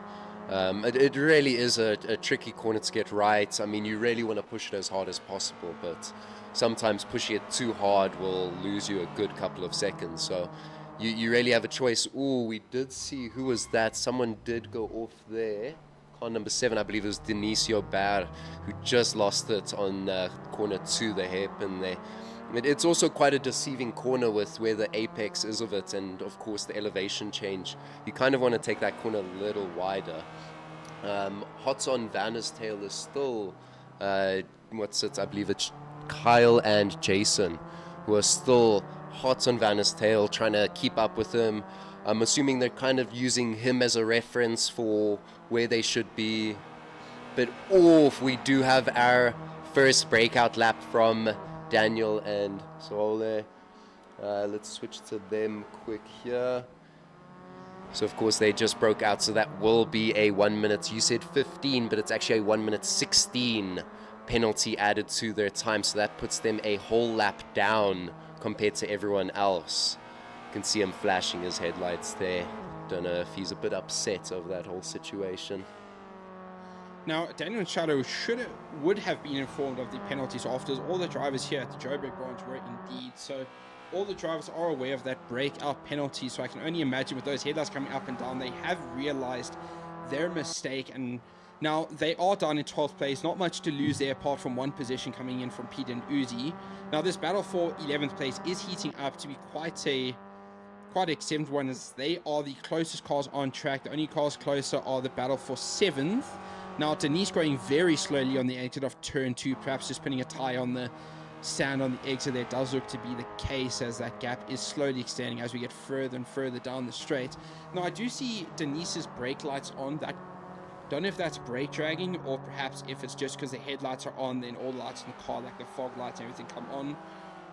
It really is a tricky corner to get right. I mean, you really want to push it as hard as possible, but sometimes pushing it too hard will lose you a good couple of seconds. So you really have a choice. Ooh, we did see, who was that? Someone did go off there. Car number 7, I believe it was Denisio Bar, who just lost it on corner 2, the hairpin there. It's also quite a deceiving corner with where the apex is of it, and of course the elevation change. You kind of want to take that corner a little wider. Hot on Werner's tail is still, I believe it's Kyle and Jason, who are still hot on Werner's tail, trying to keep up with him. I'm assuming they're kind of using him as a reference for where they should be. But we do have our first breakout lap from Daniel and Soole. Let's switch to them quick here. So of course they just broke out, so that will be a 1 minute, you said 15, but it's actually a 1 minute 16 penalty added to their time, so that puts them a whole lap down compared to everyone else. You can see him flashing his headlights there. Don't know if he's a bit upset over that whole situation. Now, Daniel Ricciardo would have been informed of the penalties after all the drivers here at the Joburg branch were indeed. So all the drivers are aware of that breakout penalty. So I can only imagine with those headlights coming up and down, they have realized their mistake. And now they are down in 12th place. Not much to lose there apart from one position coming in from Peter and Uzi. Now this battle for 11th place is heating up to be quite extended one, as they are the closest cars on track. The only cars closer are the battle for 7th. Now, Denise going very slowly on the exit of turn 2, perhaps just putting a tire on the sand on the exit there. Does look to be the case, as that gap is slowly extending as we get further and further down the straight. Now, I do see Denise's brake lights on. Don't know if that's brake dragging, or perhaps if it's just because the headlights are on, then all the lights in the car, like the fog lights and everything, come on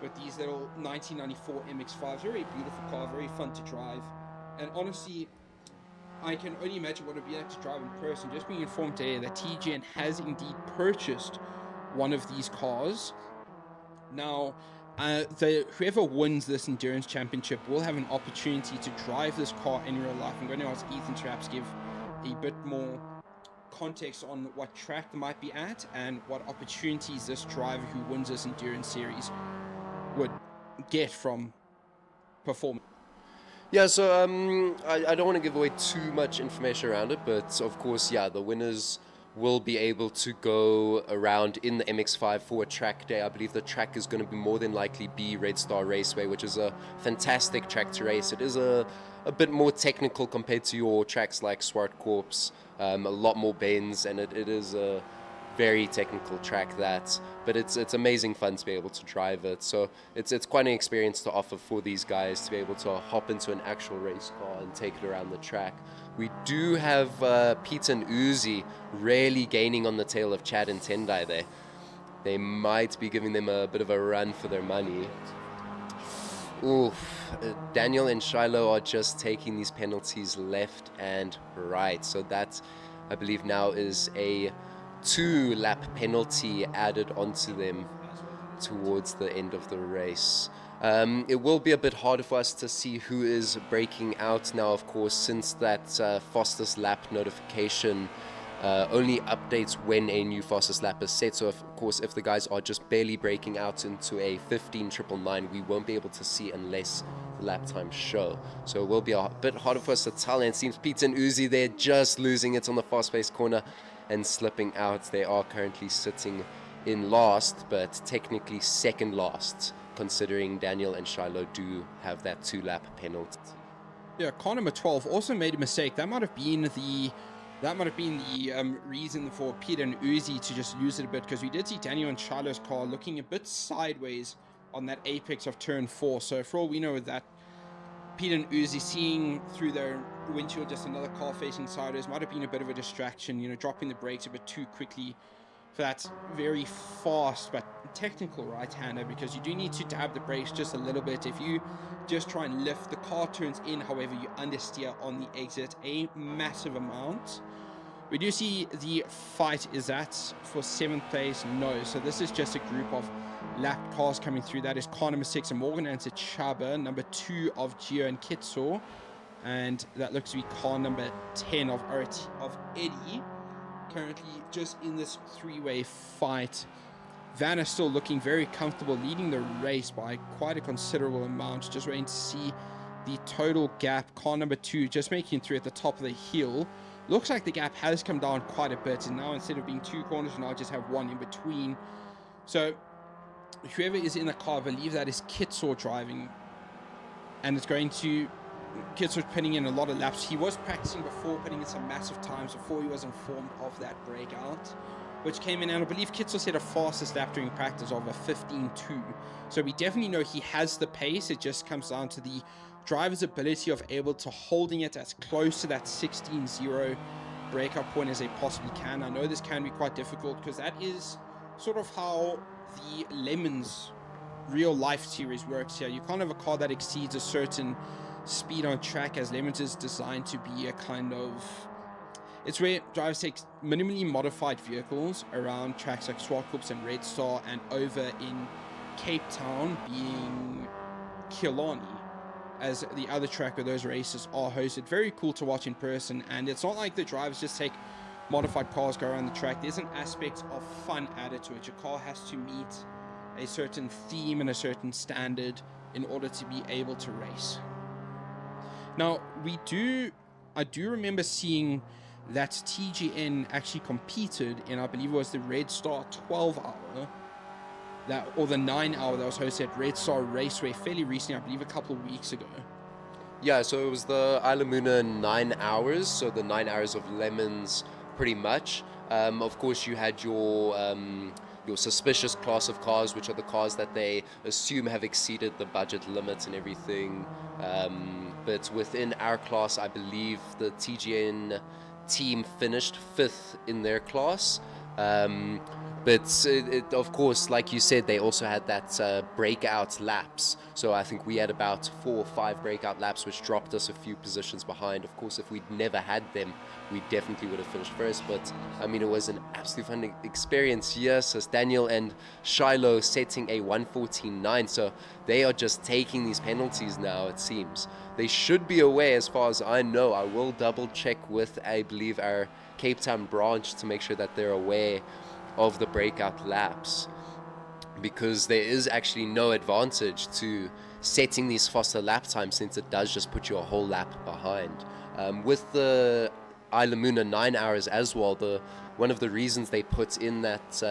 with these little 1994 MX-5s. Very beautiful car, very fun to drive. And honestly, I can only imagine what it would be like to drive in person. Just being informed today that TGN has indeed purchased one of these cars. Now, whoever wins this endurance championship will have an opportunity to drive this car in real life. I'm going to ask Ethan to perhaps give a bit more context on what track they might be at and what opportunities this driver who wins this endurance series would get from performing. Yeah, so I don't want to give away too much information around it, but of course, yeah, the winners will be able to go around in the MX-5 for a track day. I believe the track is going to be more than likely be Red Star Raceway, which is a fantastic track to race. It is a bit more technical compared to your tracks like Zwartkops, a lot more bends, and it is a very technical track but it's amazing fun to be able to drive it. So it's quite an experience to offer for these guys to be able to hop into an actual race car and take it around the track. We do have Pete and Uzi really gaining on the tail of Chad and Tendai there. They might be giving them a bit of a run for their money. Oof, Daniel and Shiloh are just taking these penalties left and right. So that, I believe, now is a 2-lap penalty added onto them towards the end of the race. It will be a bit harder for us to see who is breaking out now, of course, since that fastest lap notification only updates when a new fastest lap is set. So, of course, if the guys are just barely breaking out into a 15.999, we won't be able to see unless the lap times show. So it will be a bit harder for us to tell. And it seems Pete and Uzi, they're just losing it on the fast-paced corner and slipping out. They are currently sitting in last, but technically second last, considering Daniel and Shiloh do have that 2-lap penalty. Yeah, car number 12 also made a mistake. That might have been the reason for Pete and Uzi to just lose it a bit, because we did see Daniel and Shiloh's car looking a bit sideways on that apex of turn 4. So for all we know, that Pete and Uzi seeing through their windshield just another car facing sideways might have been a bit of a distraction, you know, dropping the brakes a bit too quickly for that very fast but technical right-hander, because you do need to dab the brakes just a little bit. If you just try and lift, the car turns in, however you understeer on the exit a massive amount. We do see the fight is that for 7th place. No, so this is just a group of lapped cars coming through. That is car number 6 of Morgan and Chaba, number 2 of Gio and Kitso, and that looks to be car number 10 of Eddie. Currently just in this 3-way fight. Van is still looking very comfortable, leading the race by quite a considerable amount. Just waiting to see the total gap. Car number 2 just making through at the top of the hill. Looks like the gap has come down quite a bit, and now instead of being 2 corners, now just have 1 in between. So whoever is in the car, I believe that is Kitso driving, and it's going to Kitso putting in a lot of laps. He was practicing before, putting in some massive times before he was informed of that breakout, which came in, and I believe Kitso said a fastest lap during practice of a 15.2. So we definitely know he has the pace. It just comes down to the driver's ability of able to holding it as close to that 16.0 breakout point as they possibly can. I know this can be quite difficult, because that is sort of how the Lemons real life series works here. You can't have a car that exceeds a certain speed on track, as Lemons is designed to be a kind of, it's where drivers take minimally modified vehicles around tracks like Zwartkops and Red Star, and over in Cape Town being Killarney as the other track where those races are hosted. Very cool to watch in person, and it's not like the drivers just take modified cars, go around the track. There's an aspect of fun added to it. Your car has to meet a certain theme and a certain standard in order to be able to race. Now, I do remember seeing that TGN actually competed in, I believe it was the Red Star 12 hour, or the 9 hour that was hosted at Red Star Raceway fairly recently, I believe a couple of weeks ago. Yeah, so it was the Isla Muna 9 hours, so the 9 hours of Lemons pretty much. Of course, you had your suspicious class of cars, which are the cars that they assume have exceeded the budget limits and everything. But within our class, I believe the TGN team finished 5th in their class. But of course, like you said, they also had that breakout laps. So I think we had about 4 or 5 breakout laps, which dropped us a few positions behind. Of course, if we'd never had them, we definitely would have finished first. But I mean, it was an absolutely fun experience. Yes, as Daniel and Shiloh setting a 1:14.9. So they are just taking these penalties now, it seems. They should be aware, as far as I know. I will double check with, I believe, our Cape Town branch to make sure that they're aware of the breakout laps, because there is actually no advantage to setting these faster lap times, since it does just put you a whole lap behind. With the Isla Muna 9 hours as well, one of the reasons they put in that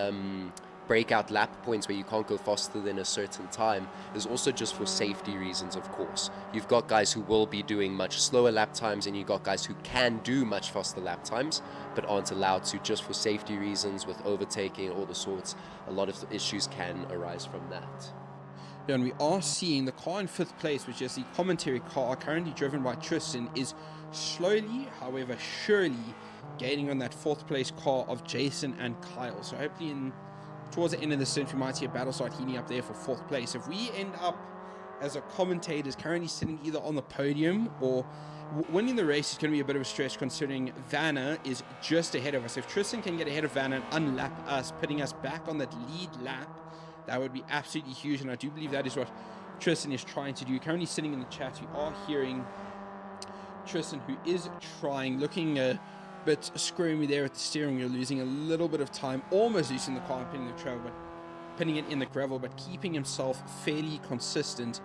breakout lap points where you can't go faster than a certain time is also just for safety reasons, of course. You've got guys who will be doing much slower lap times, and you've got guys who can do much faster lap times but aren't allowed to, just for safety reasons with overtaking, all the sorts. A lot of the issues can arise from that. Yeah, and we are seeing the car in 5th place, which is the commentary car currently driven by Tristan, is slowly, however surely, gaining on that 4th place car of Jason and Kyle. So hopefully towards the end of the stint, we might see a battle start heating up there for 4th place. If we end up as a commentator currently sitting either on the podium or winning the race, is going to be a bit of a stretch considering Vanna is just ahead of us. If Tristan can get ahead of Vanna and unlap us, putting us back on that lead lap, that would be absolutely huge, and I do believe that is what Tristan is trying to do. Currently sitting in the chat, we are hearing Tristan, who is trying, looking a bit squirmy there at the steering wheel, losing a little bit of time, almost losing the car and pinning it in the gravel, but keeping himself fairly consistent,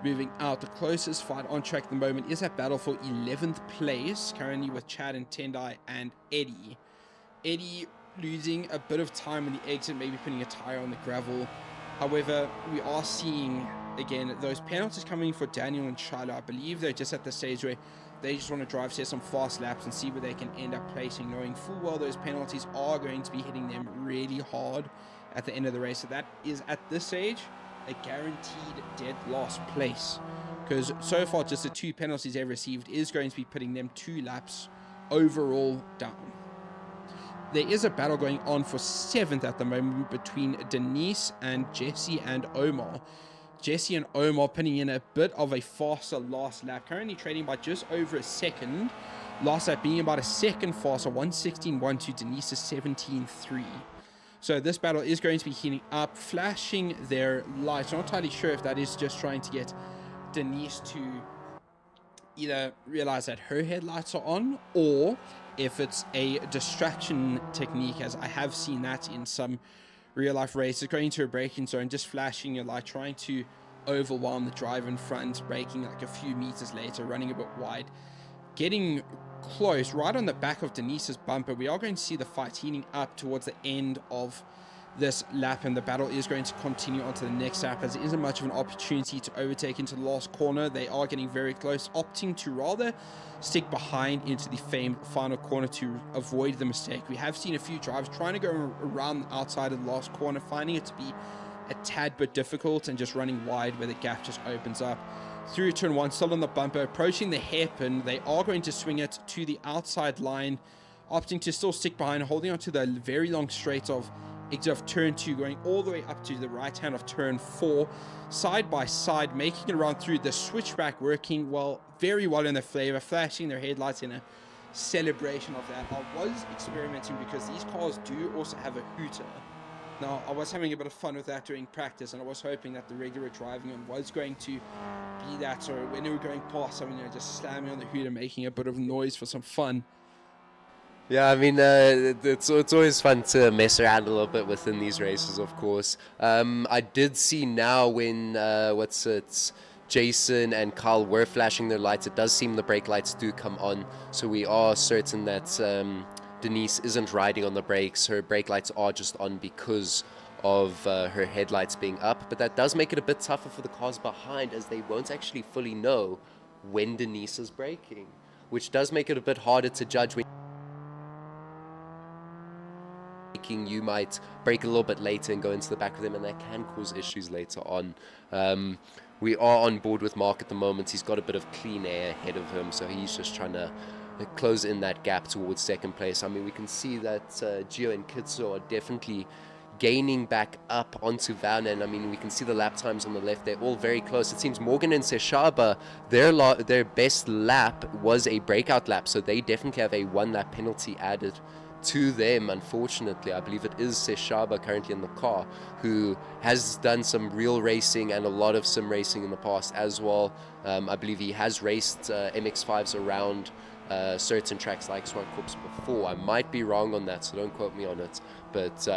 moving out. The closest fight on track at the moment is that battle for 11th place, currently with Chad and Tendai and Eddie. Eddie losing a bit of time in the exit, maybe putting a tire on the gravel. However, we are seeing, again, those penalties coming for Daniel and Shiloh. I believe they're just at the stage where they just want to drive, set some fast laps and see where they can end up placing, knowing full well those penalties are going to be hitting them really hard at the end of the race. So that is, at this stage, a guaranteed dead last place, because so far just the 2 penalties they've received is going to be putting them 2 laps overall down. There is a battle going on for 7th at the moment between Denise and Jesse and Omar. Jesse and Omar pinning in a bit of a faster last lap, currently trading by just over a second. Last lap being about a second faster, 1:16.1 to Denise's 17.3. So this battle is going to be heating up, flashing their lights. I'm not entirely sure if that is just trying to get Denise to either realize that her headlights are on, or if it's a distraction technique, as I have seen that in some real life races, going to a braking zone, just flashing your light, trying to overwhelm the driver in front, braking like a few meters later, running a bit wide, getting close right on the back of Denise's bumper. We are going to see the fight heating up towards the end of this lap, and the battle is going to continue on to the next lap, as it isn't much of an opportunity to overtake into the last corner. They are getting very close, opting to rather stick behind into the famed final corner to avoid the mistake. We have seen a few drivers trying to go around the outside of the last corner, finding it to be a tad bit difficult and just running wide where the gap just opens up. Through turn 1, still on the bumper, approaching the hairpin. They are going to swing it to the outside line, opting to still stick behind, holding on to the very long straight of exit of turn 2, going all the way up to the right hand of turn 4, side by side, making it around through the switchback, working very well in the flavor, flashing their headlights in a celebration of that. I was experimenting because these cars do also have a hooter. Now, I was having a bit of fun with that during practice, and I was hoping that the regular driving on was going to be that, so when we were going past something, just slamming on the hooter, making a bit of noise for some fun. Yeah, I mean, it's always fun to mess around a little bit within these races, of course. I did see now when, Jason and Carl were flashing their lights, it does seem the brake lights do come on, so we are certain that Denise isn't riding on the brakes. Her brake lights are just on because of her headlights being up, but that does make it a bit tougher for the cars behind, as they won't actually fully know when Denise is braking, which does make it a bit harder to judge. When you might brake a little bit later and go into the back of them, and that can cause issues later on. We are on board with Mark at the moment. He's got a bit of clean air ahead of him, so he's just trying to close in that gap towards second place. I mean, we can see that Gio and Kitso are definitely gaining back up onto Vanna, and I mean, we can see the lap times on the left. They're all very close. It seems Morgan and Seshaba, their best lap was a breakout lap, so they definitely have a 1 lap penalty added to them. Unfortunately, I believe it is Seshaba currently in the car, who has done some real racing and a lot of sim racing in the past as well. I believe he has raced MX-5s around certain tracks like Zwartkops before. I might be wrong on that, so don't quote me on it, but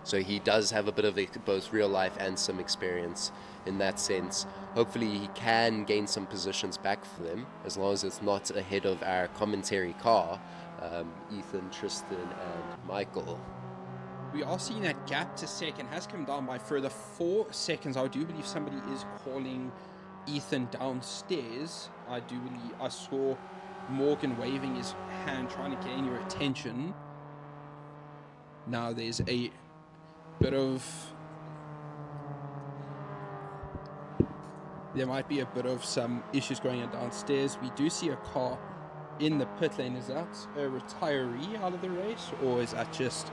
so he does have a bit of both real life and some experience in that sense. Hopefully he can gain some positions back for them, as long as it's not ahead of our commentary car, Ethan, Tristan and Michael. we are seeing that gap to second has come down by further 4 seconds. I do believe somebody is calling Ethan downstairs. I do believe I saw Morgan waving his hand, trying to gain your attention. Now there's a bit of... There might be a bit of some issues going on downstairs. We do see a car in the pit lane. Is that a retiree out of the race, or is that just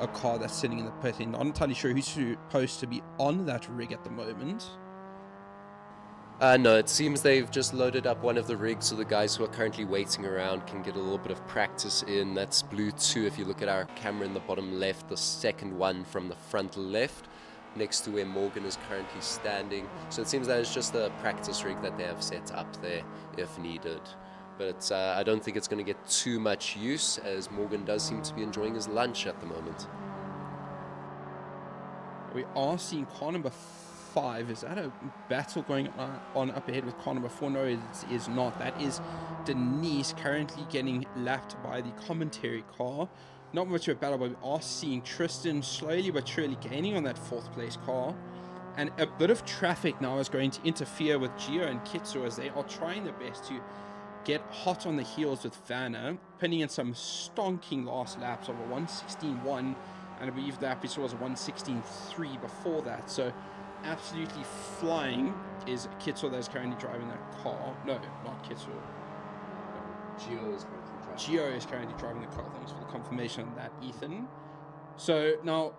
a car that's sitting in the pit lane? Not entirely sure who's supposed to be on that rig at the moment. No, it seems they've just loaded up one of the rigs, so the guys who are currently waiting around can get a little bit of practice in. That's Blue 2 if you look at our camera in the bottom left, the second one from the front left, next to where Morgan is currently standing. So it seems that it's just a practice rig that they have set up there if needed. But I don't think it's going to get too much use, as Morgan does seem to be enjoying his lunch at the moment. We are seeing car number 5. Is that a battle going on up ahead with car number 4? No, it is not. That is Denise currently getting lapped by the commentary car. Not much of a battle, but we are seeing Tristan slowly but surely gaining on that 4th place car. And a bit of traffic now is going to interfere with Gio and Kitsu, as they are trying their best to get hot on the heels with Vanna, pinning in some stonking last laps of a 1:16.1, and I believe that we saw was a 1:16.3 before that. So absolutely flying is Kitsu that is currently driving that car. No, not Kitsu. Gio is currently driving the car. Thanks for the confirmation on that, Ethan. So now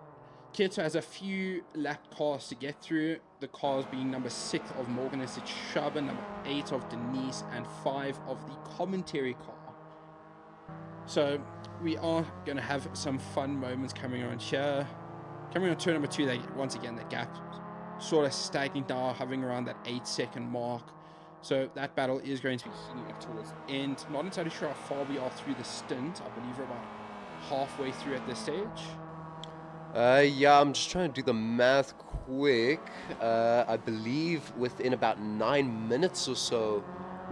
Kitsu has a few lap cars to get through. The cars being number 6 of Morgan Shaba, number 8 of Denise, and 5 of the commentary car. So we are going to have some fun moments coming on here. Coming on turn number 2, once again the gap sort of stagnant now, hovering around that 8-second mark. So that battle is going to be heating up towards the end. Not entirely sure how far we are through the stint. I believe we're about halfway through at this stage. Yeah, I'm just trying to do the math quick. I believe within about 9 minutes or so,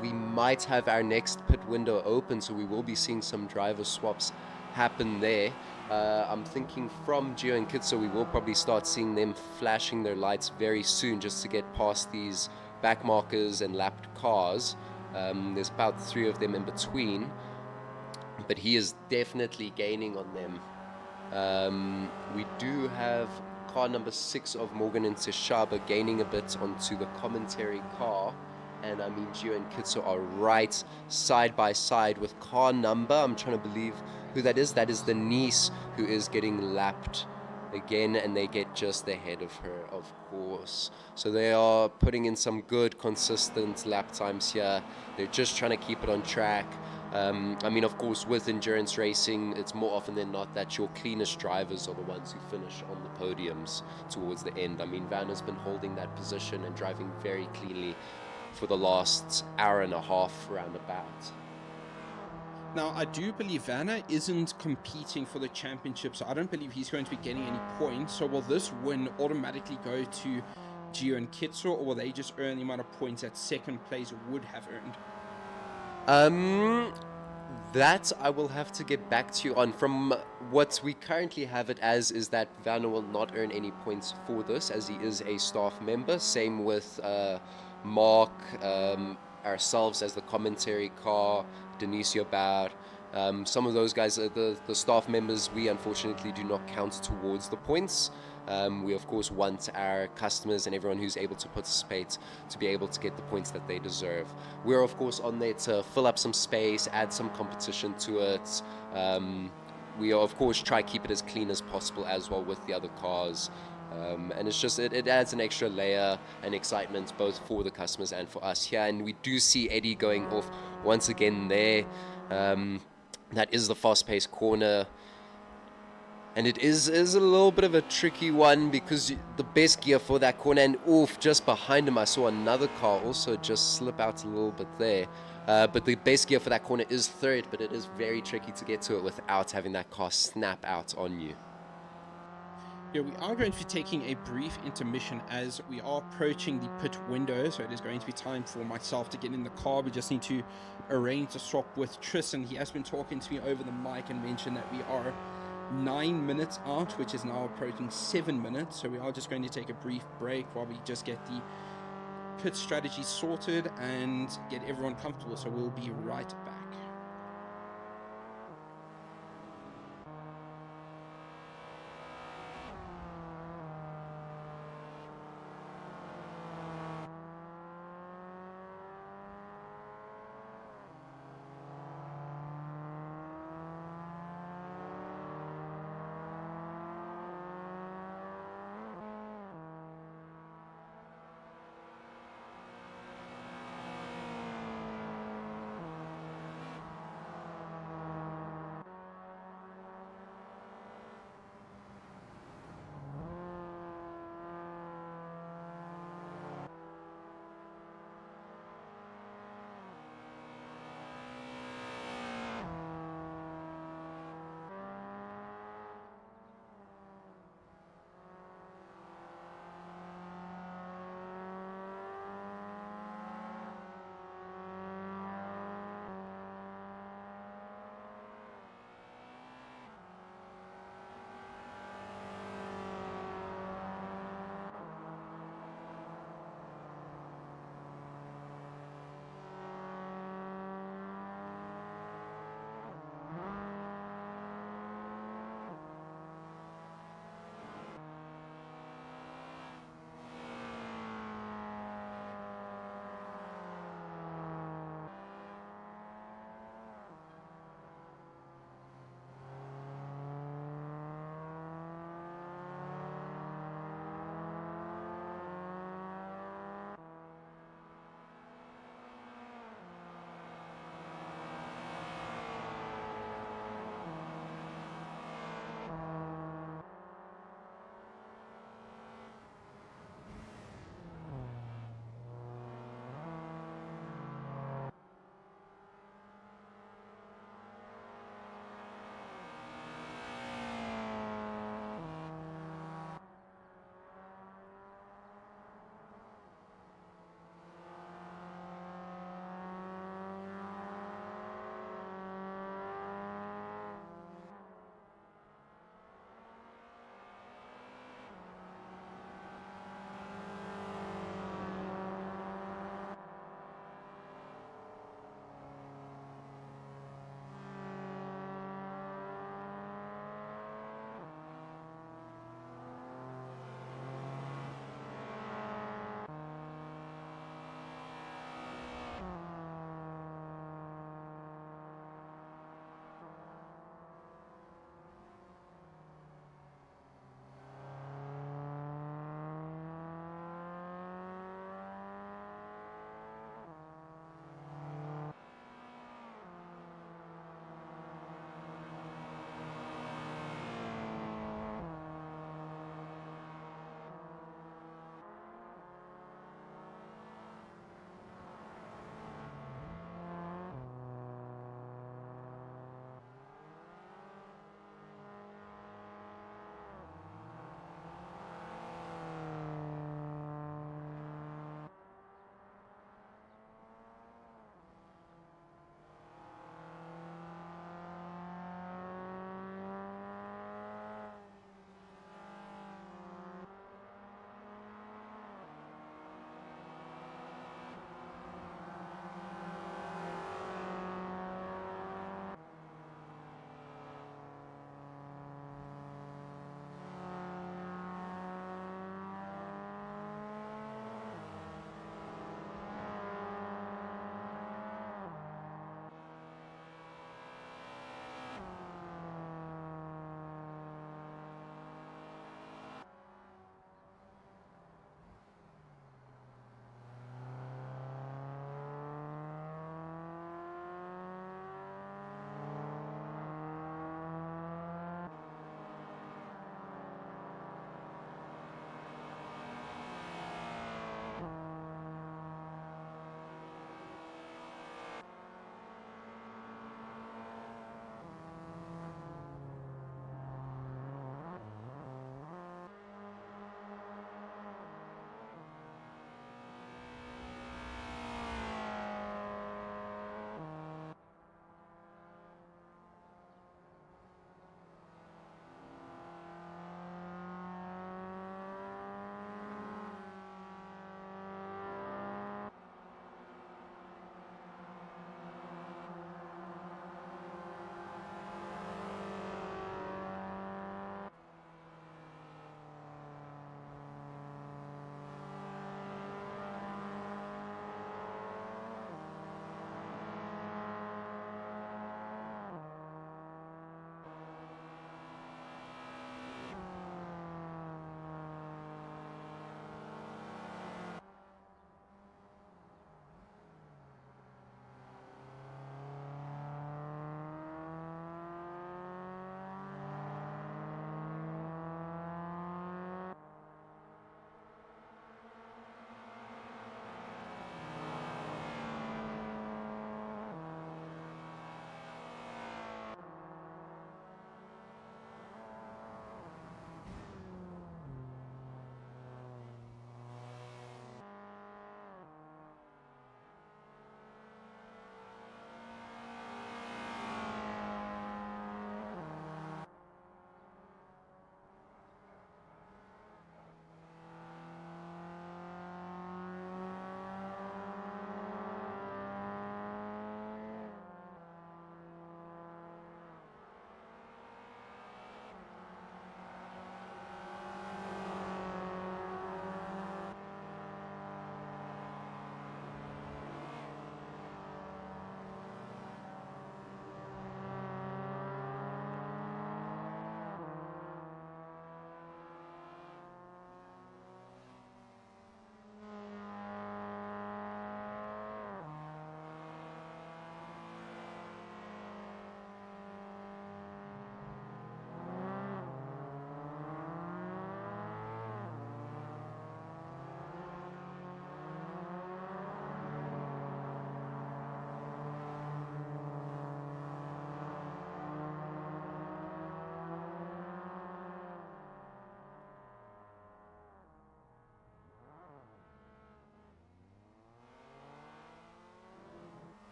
we might have our next pit window open, so we will be seeing some driver swaps happen there. I'm thinking from Gio and Kitsu, we will probably start seeing them flashing their lights very soon, just to get past these back markers and lapped cars. There's about 3 of them in between, but he is definitely gaining on them. We do have car number 6 of Morgan and Teshaba gaining a bit onto the commentary car, and I mean Gio and Kitsu are right side by side with car number, I'm trying to believe who that is. That is the niece who is getting lapped again, and they get just ahead of her, of course. So they are putting in some good consistent lap times here. They're just trying to keep it on track. I mean, of course, with endurance racing, it's more often than not that your cleanest drivers are the ones who finish on the podiums towards the end. I mean, Vanna's been holding that position and driving very cleanly for the last hour and a half roundabout. Now, I do believe Vanna isn't competing for the championship, so I don't believe he's going to be getting any points. So will this win automatically go to Gio and Kitsu, or will they just earn the amount of points that second place would have earned? That I will have to get back to you on. From what we currently have it as is that Vanna will not earn any points for this, as he is a staff member. Same with Mark, ourselves as the commentary car, Denisio Baud. Some of those guys, the staff members, we unfortunately do not count towards the points. We of course want our customers and everyone who's able to participate to be able to get the points that they deserve. We're of course on there to fill up some space, add some competition to it. We of course try to keep it as clean as possible as well with the other cars. And it's just, it adds an extra layer and excitement both for the customers and for us here. And we do see Eddie going off once again there. That is the fast-paced corner. And it is a little bit of a tricky one, because the best gear for that corner, and oof, just behind him I saw another car also just slip out a little bit there. But the best gear for that corner is third, but it is very tricky to get to it without having that car snap out on you. Yeah, we are going to be taking a brief intermission as we are approaching the pit window, so it is going to be time for myself to get in the car. We just need to arrange a swap with Tristan. He has been talking to me over the mic and mentioned that we are 9 minutes out, which is now approaching 7 minutes. So we are just going to take a brief break while we just get the pit strategy sorted and get everyone comfortable. So we'll be right back.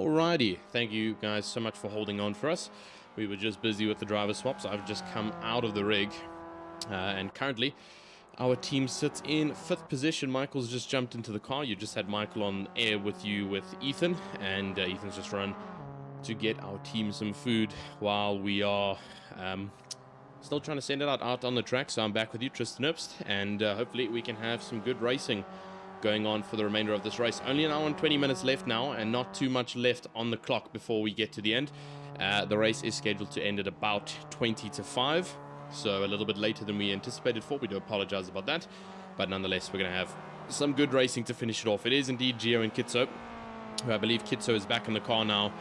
Alrighty, thank you guys so much for holding on for us. We were just busy with the driver swaps. I've just come out of the rig, and currently our team sits in 5th position. Michael's just jumped into the car. You just had Michael on air with you with Ethan, and Ethan's just run to get our team some food while we are still trying to send it out on the track. So I'm back with you, Tristan Herbst, and hopefully we can have some good racing going on for the remainder of this race. Only an hour and 20 minutes left now, and not too much left on the clock before we get to the end. The race is scheduled to end at about 20 to 5, so a little bit later than we anticipated for. We do apologize about that, but nonetheless, we're going to have some good racing to finish it off. It is indeed Gio and Kitso, who I believe Kitso is back in the car now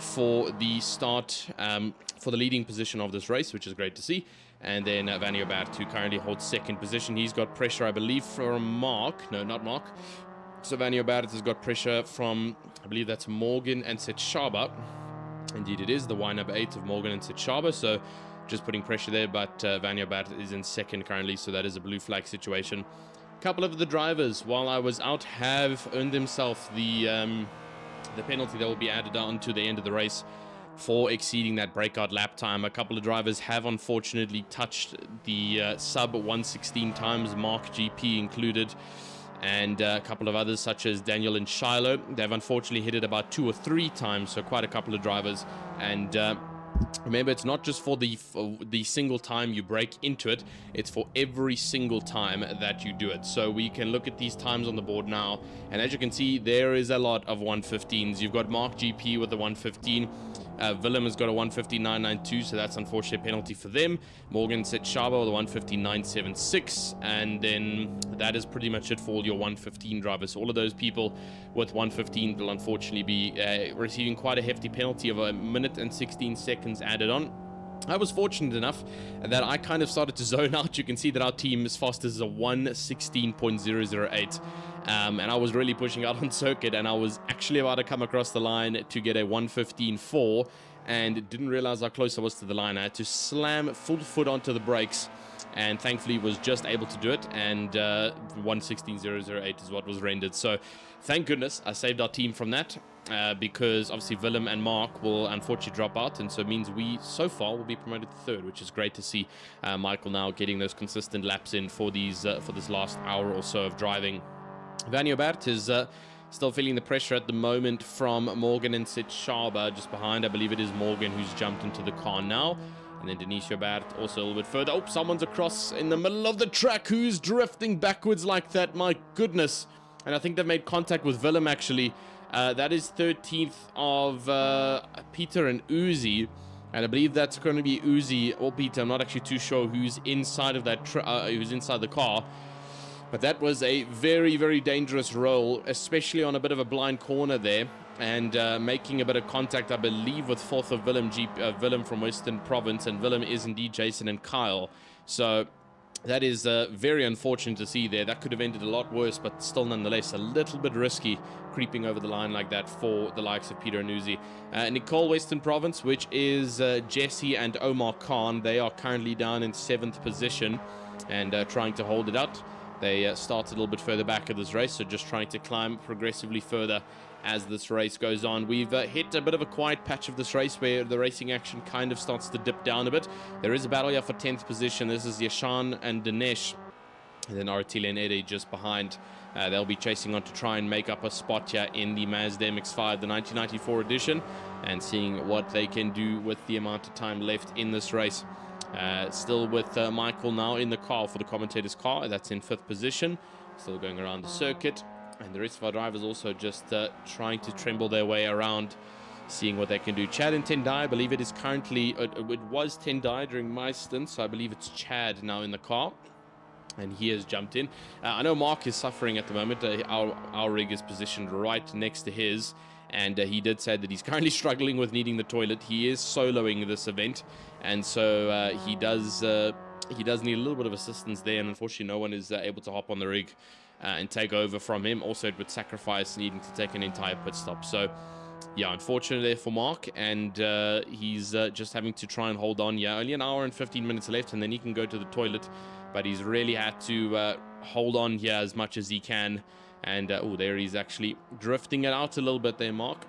for the start, for the leading position of this race, which is great to see. And then Vanio Bart, who currently holds 2nd position. He's got pressure, I believe, from Mark. No, not Mark. So Vanio Bart has got pressure from, I believe that's Morgan and Setshaba. Indeed, it is the Y number 8 of Morgan and Setshaba. So just putting pressure there, but Vanio Bart is in 2nd currently, so that is a blue flag situation. A couple of the drivers, while I was out, have earned themselves the penalty that will be added on to the end of the race for exceeding that breakout lap time. A couple of drivers have unfortunately touched the sub 116 times, Mark GP included, and a couple of others such as Daniel and Shiloh. They've unfortunately hit it about 2 or 3 times, so quite a couple of drivers. And remember, it's not just for the single time you break into it, it's for every single time that you do it. So we can look at these times on the board now, and as you can see, there is a lot of 115s. You've got Mark GP with the 115. Willem has got a 159.92, so that's unfortunately a penalty for them. Morgan Setshaba with a 159.76, and then that is pretty much it for all your 115 drivers. So all of those people with 115 will unfortunately be receiving quite a hefty penalty of 1 minute and 16 seconds added on. I was fortunate enough that I kind of started to zone out. You can see that our team is fast as a 1:16.008. And I was really pushing out on circuit, and I was actually about to come across the line to get a 1:15.4, and didn't realize how close I was to the line. I had to slam full foot onto the brakes, and thankfully was just able to do it, and 1:16.008 is what was rendered. So thank goodness I saved our team from that, because obviously Willem and Mark will unfortunately drop out, and so it means we so far will be promoted to 3rd, which is great to see. Michael now getting those consistent laps in for these for this last hour or so of driving. Vanio Bart is still feeling the pressure at the moment from Morgan and Setshaba just behind. I believe it is Morgan who's jumped into the car now. And then Denisio Bart also a little bit further. Oh, someone's across in the middle of the track. Who's drifting backwards like that? My goodness. And I think they've made contact with Willem, actually. That is 13th of Peter and Uzi. And I believe that's going to be Uzi or Peter. I'm not actually too sure who's inside of that, who's inside the car. But that was a very, very dangerous roll, especially on a bit of a blind corner there, and making a bit of contact, I believe, with 4th of Willem from Western Province, and Willem is indeed Jason and Kyle. So that is very unfortunate to see there. That could have ended a lot worse, but still nonetheless a little bit risky creeping over the line like that for the likes of Peter and Uzi. Nicole, Western Province, which is Jesse and Omar Khan. They are currently down in 7th position and trying to hold it out. They started a little bit further back of this race, so just trying to climb progressively further as this race goes on. We've hit a bit of a quiet patch of this race where the racing action kind of starts to dip down a bit. There is a battle here for 10th position. This is Yashan and Dinesh, and then Artil and Ede just behind. They'll be chasing on to try and make up a spot here in the Mazda MX-5, the 1994 edition, and seeing what they can do with the amount of time left in this race. Still with Michael now in the car for the commentator's car. That's in 5th position. Still going around the circuit. And the rest of our drivers also just trying to tremble their way around, seeing what they can do. Chad and Tendai, I believe it is currently, it was Tendai during my stint, so I believe it's Chad now in the car. And he has jumped in. I know Mark is suffering at the moment. Our rig is positioned right next to his. And he did say that he's currently struggling with needing the toilet. He is soloing this event, and so he does need a little bit of assistance there, and unfortunately no one is able to hop on the rig and take over from him. Also, it would sacrifice needing to take an entire pit stop. So yeah, unfortunate there for Mark, and he's just having to try and hold on. Yeah, only an hour and 15 minutes left, and then he can go to the toilet, but he's really had to hold on here as much as he can. And oh, there he's actually drifting it out a little bit there, Mark.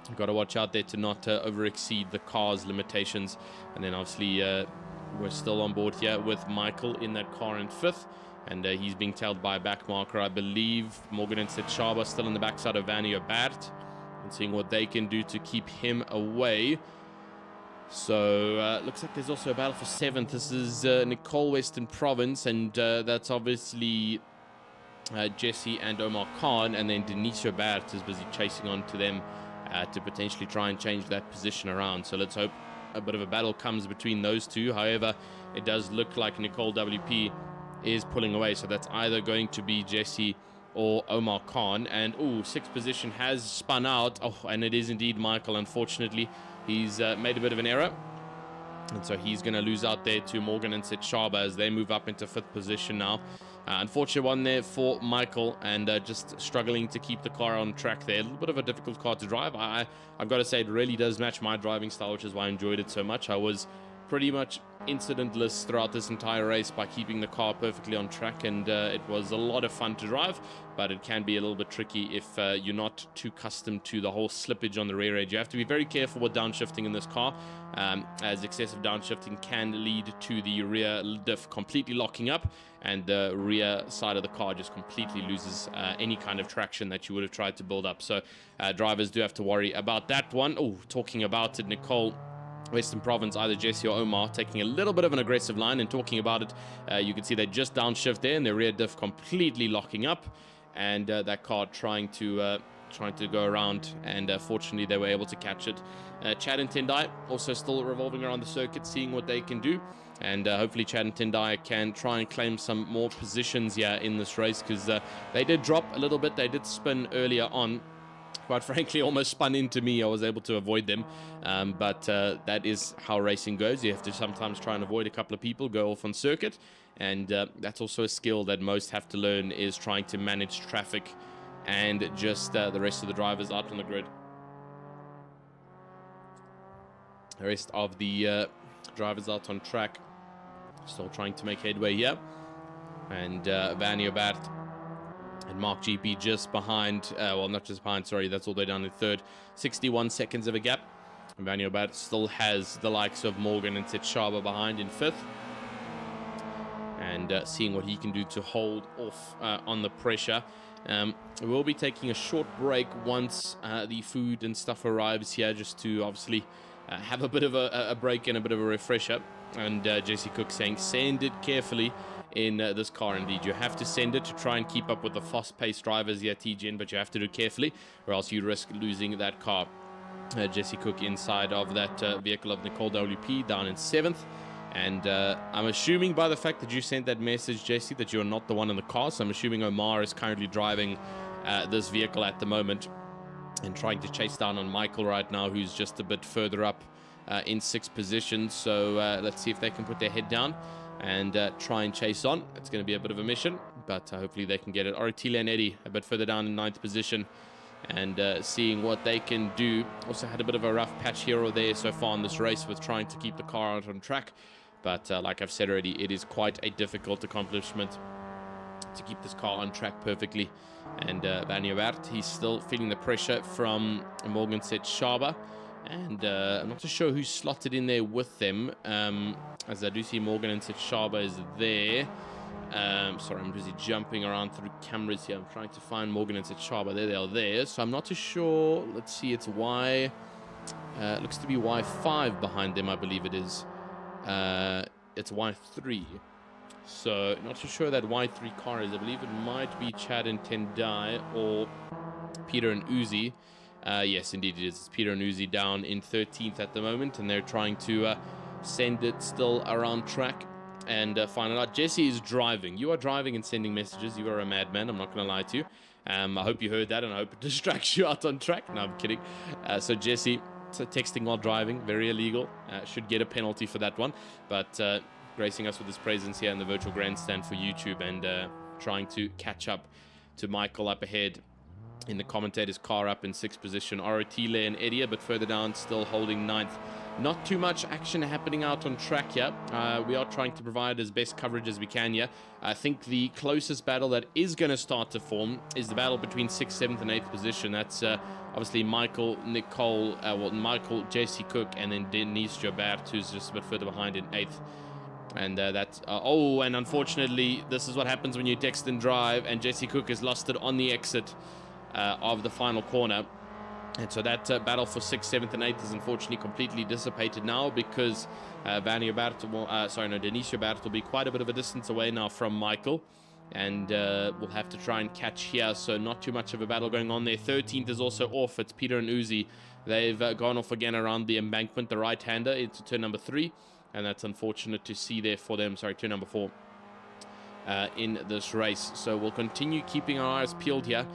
You've got to watch out there to not over-exceed the car's limitations. And then obviously we're still on board here with Michael in that car in 5th. And he's being tailed by a back marker, I believe. Morgan and Sechaba still in the backside of Vanio Bart. And seeing what they can do to keep him away. So looks like there's also a battle for 7th. This is Nicole Western Province. And that's obviously Jesse and Omar Khan. And then Denisha Bart is busy chasing on to them to potentially try and change that position around. So let's hope a bit of a battle comes between those two. However, it does look like Nicole WP is pulling away. So that's either going to be Jesse or Omar Khan. And, 6th position has spun out. Oh, and it is indeed Michael, unfortunately. He's made a bit of an error. And so he's going to lose out there to Morgan and Sechaba as they move up into 5th position now. Unfortunate one there for Michael, and just struggling to keep the car on track there. A little bit of a difficult car to drive. I've got to say, it really does match my driving style, which is why I enjoyed it so much. I was pretty much incidentless throughout this entire race by keeping the car perfectly on track, and it was a lot of fun to drive, but it can be a little bit tricky if you're not too accustomed to the whole slippage on the rear edge. You have to be very careful with downshifting in this car, as excessive downshifting can lead to the rear diff completely locking up, and the rear side of the car just completely loses any kind of traction that you would have tried to build up. So drivers do have to worry about that one. Talking about it, Nicole Western Province, either Jesse or Omar, taking a little bit of an aggressive line, and talking about it, you can see they just downshift there and their rear diff completely locking up, and that car trying to go around, and fortunately they were able to catch it. Chad and Tendai also still revolving around the circuit, seeing what they can do, and hopefully Chad and Tendai can try and claim some more positions here in this race, because they did drop a little bit. They did spin earlier on. Quite frankly, almost spun into me. I was able to avoid them, but that is how racing goes. You have to sometimes try and avoid a couple of people, go off on circuit, and that's also a skill that most have to learn, is trying to manage traffic and just the rest of the drivers out on the grid. The rest of the drivers out on track still trying to make headway here, and Vanio Bart and Mark GP just behind, well, not just behind, sorry, that's all the way down in 3rd. 61 seconds of a gap. And Vanio Bart still has the likes of Morgan and Sechaba behind in 5th. And seeing what he can do to hold off on the pressure. We'll be taking a short break once the food and stuff arrives here, just to obviously have a bit of a break and a bit of a refresher. And Jesse Cook saying, send it carefully in this car. Indeed, you have to send it to try and keep up with the fast-paced drivers here at TGN, but you have to do it carefully, or else you risk losing that car. Jesse Cook inside of that vehicle of Nicole WP down in 7th. And I'm assuming by the fact that you sent that message, Jesse, that you're not the one in the car. So I'm assuming Omar is currently driving this vehicle at the moment and trying to chase down on Michael right now, who's just a bit further up in 6th position. So let's see if they can put their head down and try and chase on. It's going to be a bit of a mission, but hopefully they can get it. Oratila and Eddie a bit further down in 9th position, and seeing what they can do. Also had a bit of a rough patch here or there so far in this race with trying to keep the car out on track. But like I've said already, it is quite a difficult accomplishment to keep this car on track perfectly. And Vanio Bart, he's still feeling the pressure from Morgan Sechaba. And I'm not too sure who's slotted in there with them. As I do see Morgan and Sechaba is there. Sorry, I'm busy jumping around through cameras here. I'm trying to find Morgan and Sechaba. There they are there. So I'm not too sure. Let's see, it's Y. Looks to be Y5 behind them, I believe it is. It's Y3. So not too sure that Y3 car is. I believe it might be Chad and Tendai or Peter and Uzi. Yes, indeed it is. It's Peter and Uzi down in 13th at the moment, and they're trying to send it still around track and find it out. Jesse is driving. You are driving and sending messages. You are a madman. I'm not going to lie to you. I hope you heard that, and I hope it distracts you out on track. No, I'm kidding. So Jesse, texting while driving, very illegal. Should get a penalty for that one. But gracing us with his presence here in the virtual grandstand for YouTube, and trying to catch up to Michael up ahead in the commentator's car up in 6th position. Orotile and Edia, but further down, still holding 9th. Not too much action happening out on track here. We are trying to provide as best coverage as we can here. I think the closest battle that is going to start to form is the battle between 6th, 7th, and 8th position. That's obviously Michael, Michael, Jesse Cook, and then Denise Jobert, who's just a bit further behind in 8th. And that's and unfortunately, this is what happens when you text and drive, and Jesse Cook has lost it on the exit of the final corner. And so that battle for 6th, 7th, and 8th is unfortunately completely dissipated now, because Denise Jobert will be quite a bit of a distance away now from Michael, and we'll have to try and catch here. So not too much of a battle going on there. 13th is also off. It's Peter and Uzi. They've gone off again around the embankment, the right-hander, into turn number 3. And that's unfortunate to see there for them. Sorry, turn number 4 in this race. So we'll continue keeping our eyes peeled here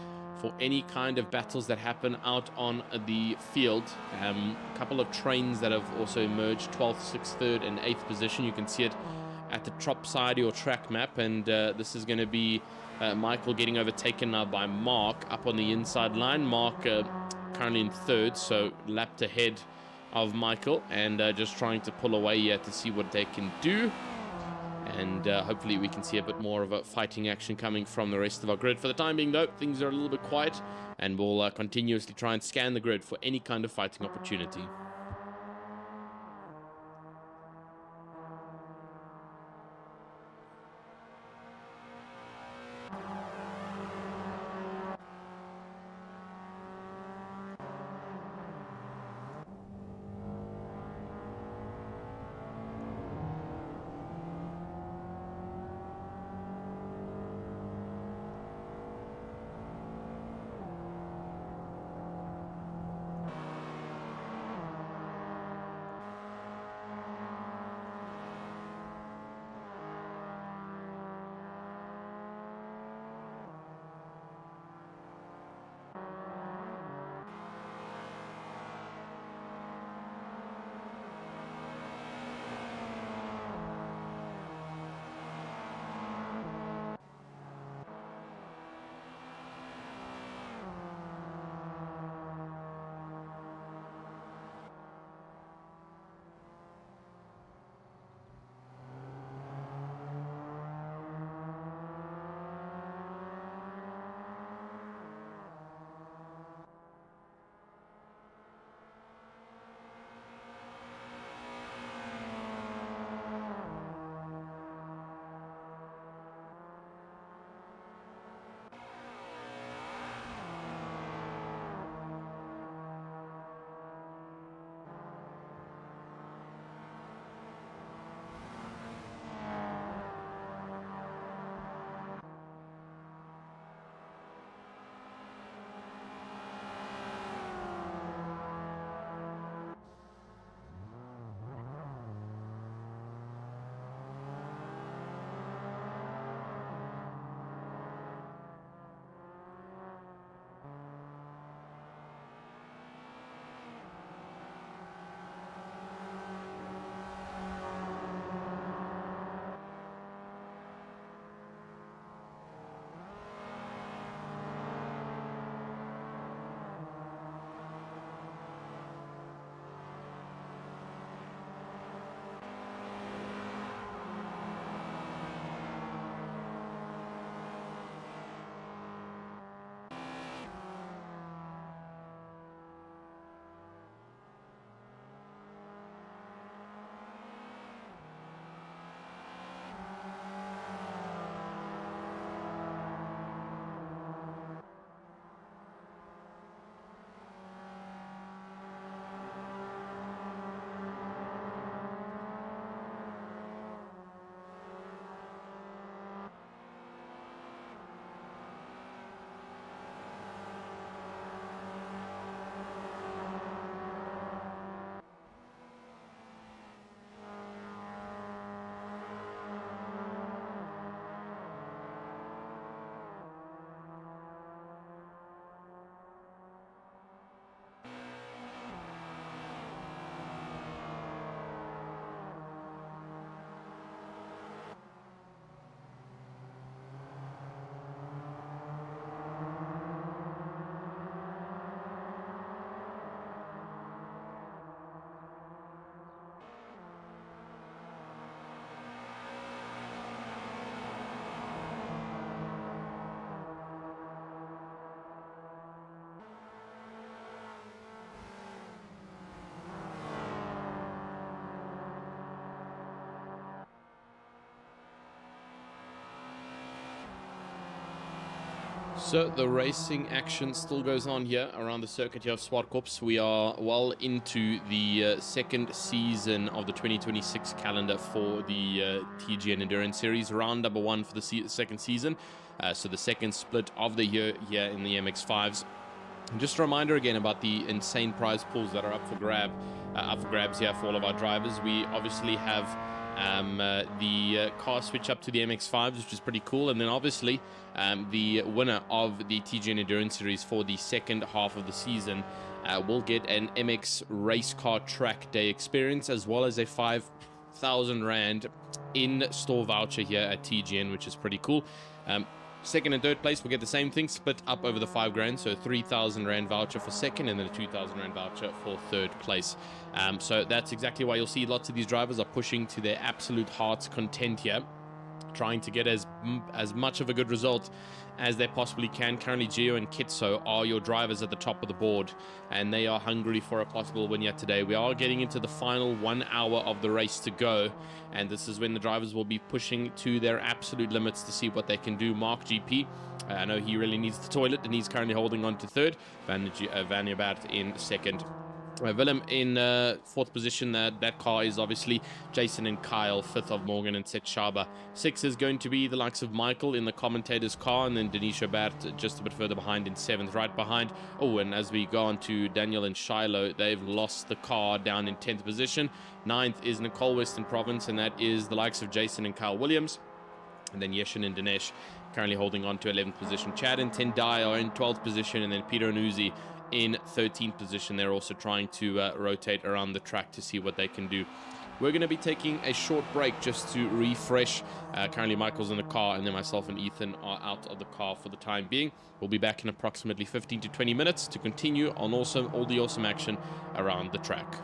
for any kind of battles that happen out on the field. A couple of trains that have also emerged, 12th, 6th, 3rd, and 8th position. You can see it at the top side of your track map. And this is going to be Michael getting overtaken now by Mark up on the inside line. Mark currently in 3rd, so lapped ahead of Michael, and just trying to pull away here to see what they can do. And hopefully we can see a bit more of a fighting action coming from the rest of our grid. For the time being, though, things are a little bit quiet, and we'll continuously try and scan the grid for any kind of fighting opportunity. So the racing action still goes on here around the circuit here of Zwartkops. We are well into the second season of the 2026 calendar for the TGN Endurance Series, round number 1 for the second season. So the second split of the year here in the MX-5s. And just a reminder again about the insane prize pools that are up for grabs here for all of our drivers. We obviously have the car switch up to the MX-5s, which is pretty cool, and then obviously the winner of the TGN Endurance Series for the second half of the season will get an MX race car track day experience, as well as a 5,000 Rand in-store voucher here at TGN, which is pretty cool. Second and third place will get the same thing, split up over the 5 grand, so 3,000 Rand voucher for second and then a 2,000 Rand voucher for third place. So that's exactly why you'll see lots of these drivers are pushing to their absolute heart's content here, trying to get as much of a good result as they possibly can. Currently, Gio and Kitso are your drivers at the top of the board, and they are hungry for a possible win yet today. We are getting into the final 1 hour of the race to go, and this is when the drivers will be pushing to their absolute limits to see what they can do. Mark GP, I know he really needs the toilet, and he's currently holding on to third. Van Bart in second. Willem in fourth position. That car is obviously Jason and Kyle. Fifth of Morgan and Set Shaba. Sixth is going to be the likes of Michael in the commentator's car, and then Denisha Bart just a bit further behind in seventh, right behind. Oh, and as we go on to Daniel and Shiloh, they've lost the car down in 10th position. Ninth is Nicole Western Province, and that is the likes of Jason and Kyle Williams. And then Yeshin and Dinesh currently holding on to 11th position. Chad and Tendai are in 12th position, and then Peter and Uzi in 13th position. They're also trying to rotate around the track to see what they can do. We're going to be taking a short break just to refresh. Currently Michael's in the car, and then myself and Ethan are out of the car for the time being. We'll be back in approximately 15 to 20 minutes to continue on all the awesome action around the track.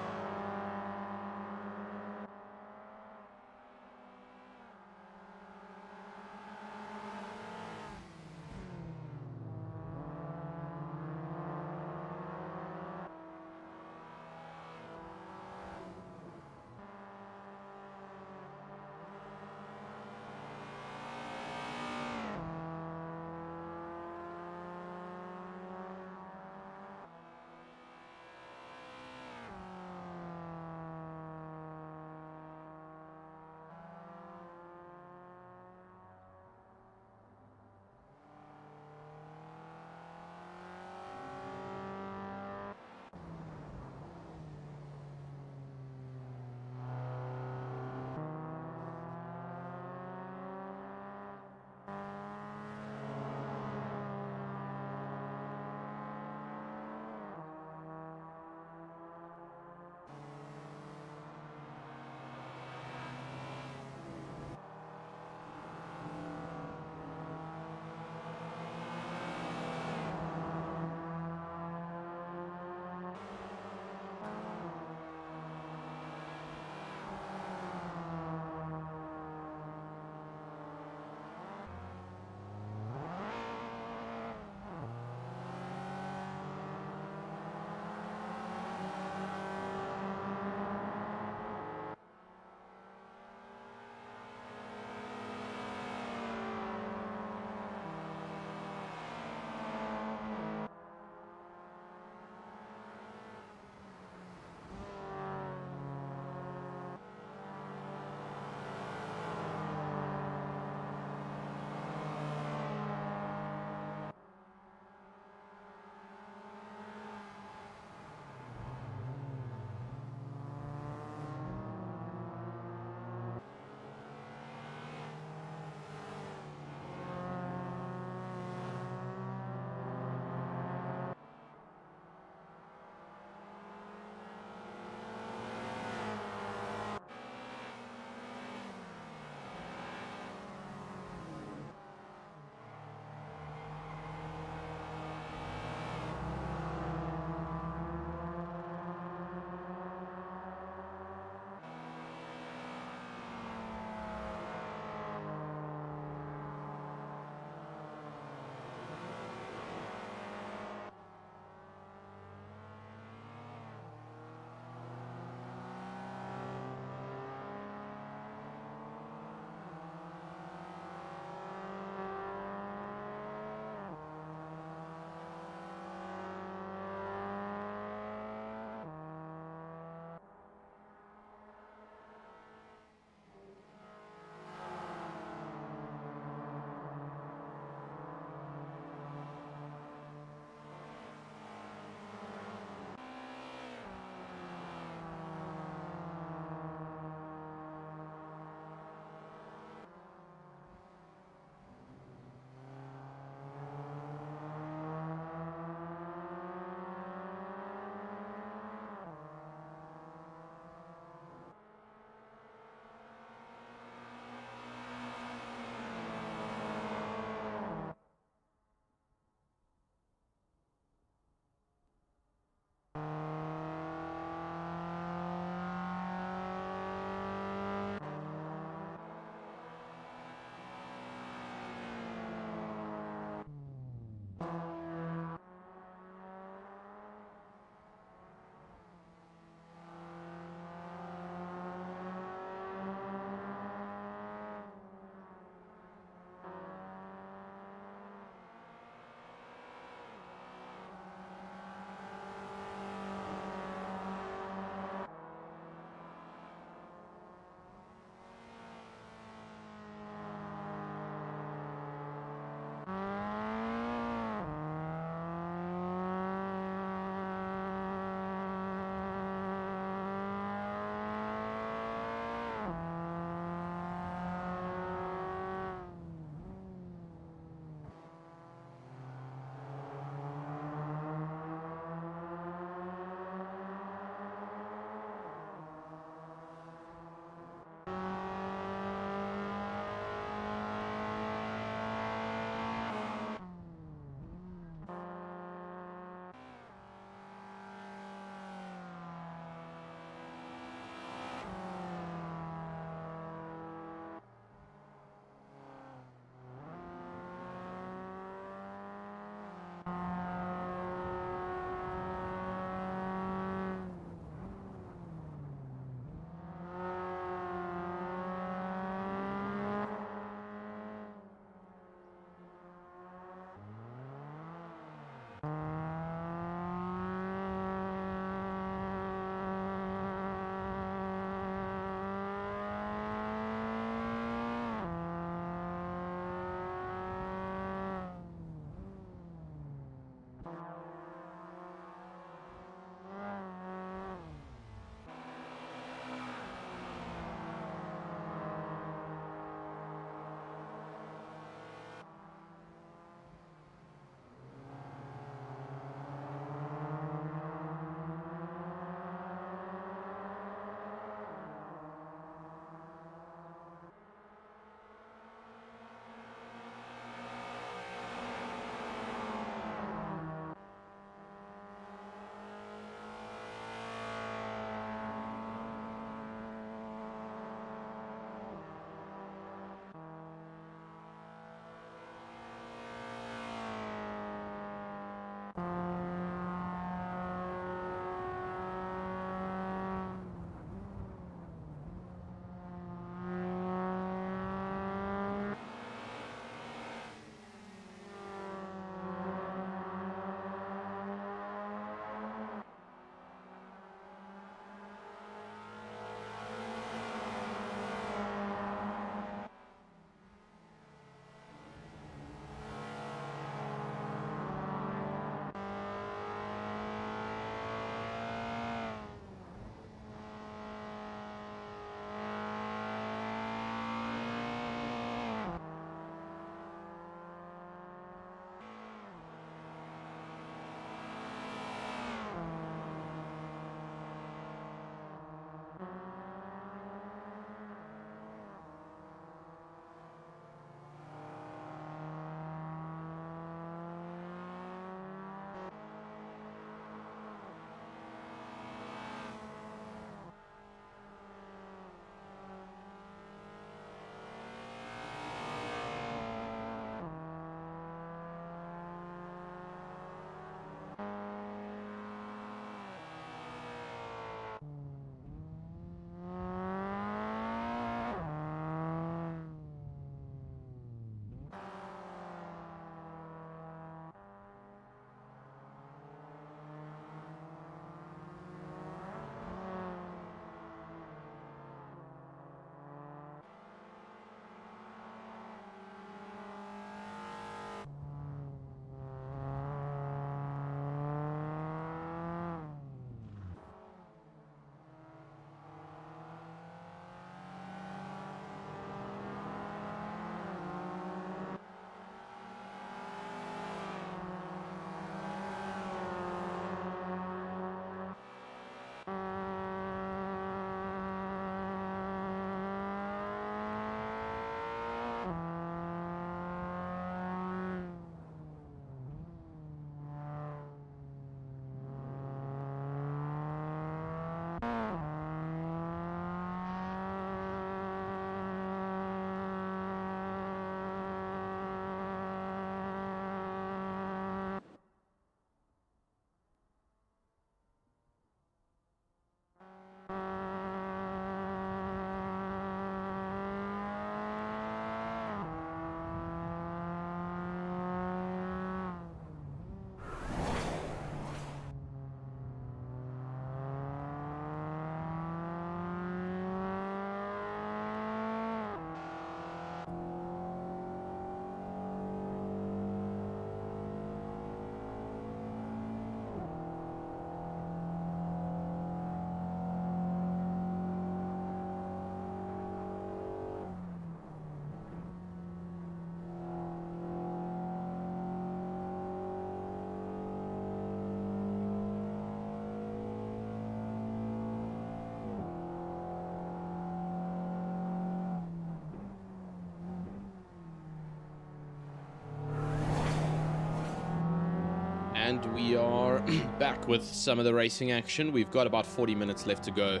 and we are back with some of the racing action. We've got about 40 minutes left to go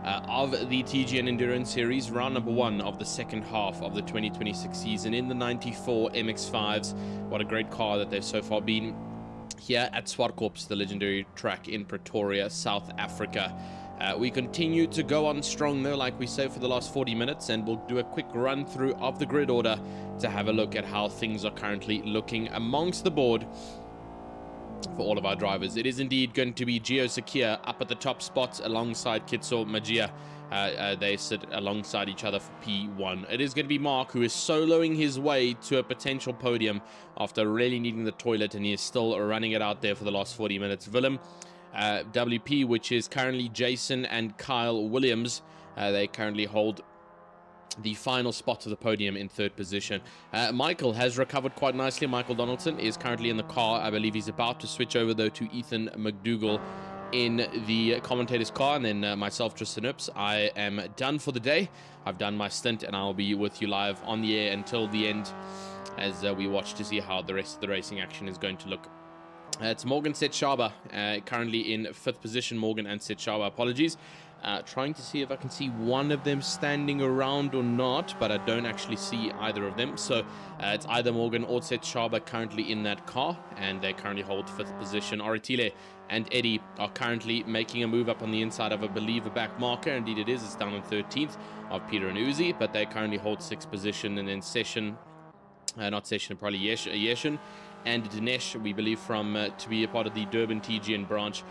of the TGN Endurance Series, round number 1 of the second half of the 2026 season in the 94 MX-5s. What a great car that they've so far been here at Zwartkops, the legendary track in Pretoria, South Africa. We continue to go on strong though, like we say, for the last 40 minutes, and we'll do a quick run through of the grid order to have a look at how things are currently looking amongst the board for all of our drivers. It is indeed going to be Gio Sakia up at the top spots alongside Kitso Magia. They sit alongside each other for P1. It is going to be Mark, who is soloing his way to a potential podium after really needing the toilet, and he is still running it out there for the last 40 minutes. Willem, WP, which is currently Jason and Kyle Williams, they currently hold the final spot of the podium in 3rd position. Michael has recovered quite nicely. Michael Donaldson is currently in the car. I believe he's about to switch over though to Ethan McDougall in the commentator's car, and then myself, Tristan Ups. I am done for the day. I've done my stint, and I'll be with you live on the air until the end as we watch to see how the rest of the racing action is going to look. It's Morgan Setshaba, currently in 5th position. Morgan and Setshaba, apologies. Trying to see if I can see one of them standing around or not, but I don't actually see either of them. So it's either Morgan or Setshaba currently in that car, and they currently hold 5th position. Oritile and Eddie are currently making a move up on the inside of, I believe, a back marker. Indeed it is. It's down on 13th of Peter and Uzi, but they currently hold 6th position. And then Session, not Session, probably Yeshin, and Dinesh, we believe, from to be a part of the Durban TGN branch,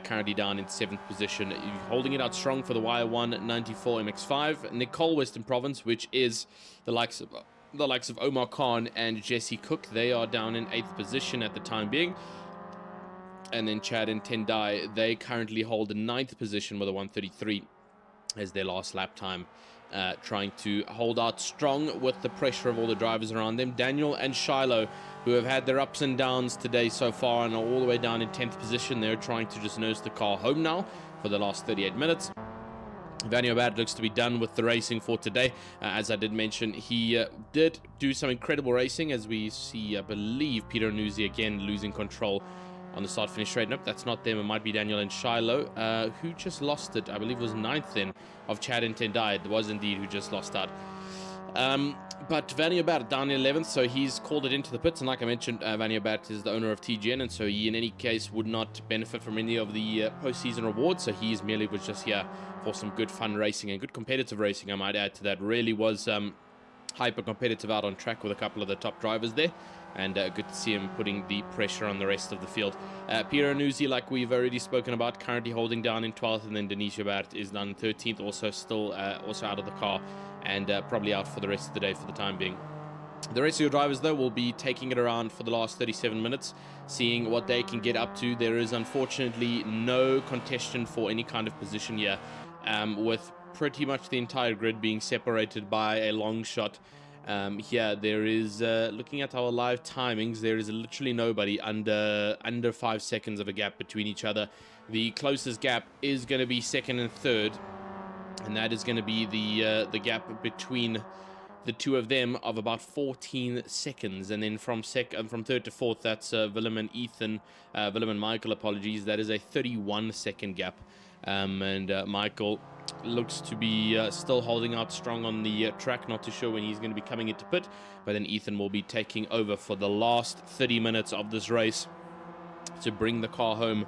currently down in 7th position, holding it out strong for the Y1 94 MX-5. Nicole Western Province, which is the likes of Omar Khan and Jesse Cook, they are down in 8th position at the time being. And then Chad and Tendai, they currently hold the 9th position with a 133 as their last lap time, trying to hold out strong with the pressure of all the drivers around them. Daniel and Shiloh, who have had their ups and downs today so far and are all the way down in 10th position, they're trying to just nurse the car home now for the last 38 minutes. Vanio Bad looks to be done with the racing for today. As I did mention, he did do some incredible racing, as we see, I believe, Peter Nuzi again losing control on the start-finish straight. Nope, that's not them. It might be Daniel and Shiloh, who just lost it. I believe it was 9th then of Chad and Tendai. It was indeed who just lost out. But Vanio Bat down in 11th, so he's called it into the pits. And like I mentioned, Vanio Bat is the owner of TGN, and so he in any case would not benefit from any of the postseason rewards. So he merely was just here for some good fun racing and good competitive racing, I might add to that. Really was hyper competitive out on track with a couple of the top drivers there. And good to see him putting the pressure on the rest of the field. Pierre Nuzzi, like we've already spoken about, currently holding down in 12th, and then Denise Jabart is down in 13th, also still also out of the car, and probably out for the rest of the day for the time being. The rest of your drivers, though, will be taking it around for the last 37 minutes, seeing what they can get up to. There is unfortunately no contention for any kind of position here, with pretty much the entire grid being separated by a long shot. Here there is, looking at our live timings, there is literally nobody under 5 seconds of a gap between each other. The closest gap is going to be 2nd and 3rd, and that is going to be the gap between the two of them of about 14 seconds. And then from 3rd to 4th, that's Willem and Ethan, Willem and Michael, apologies, that is a 31-second gap. And Michael looks to be still holding out strong on the track, not too sure when he's going to be coming into pit, but then Ethan will be taking over for the last 30 minutes of this race to bring the car home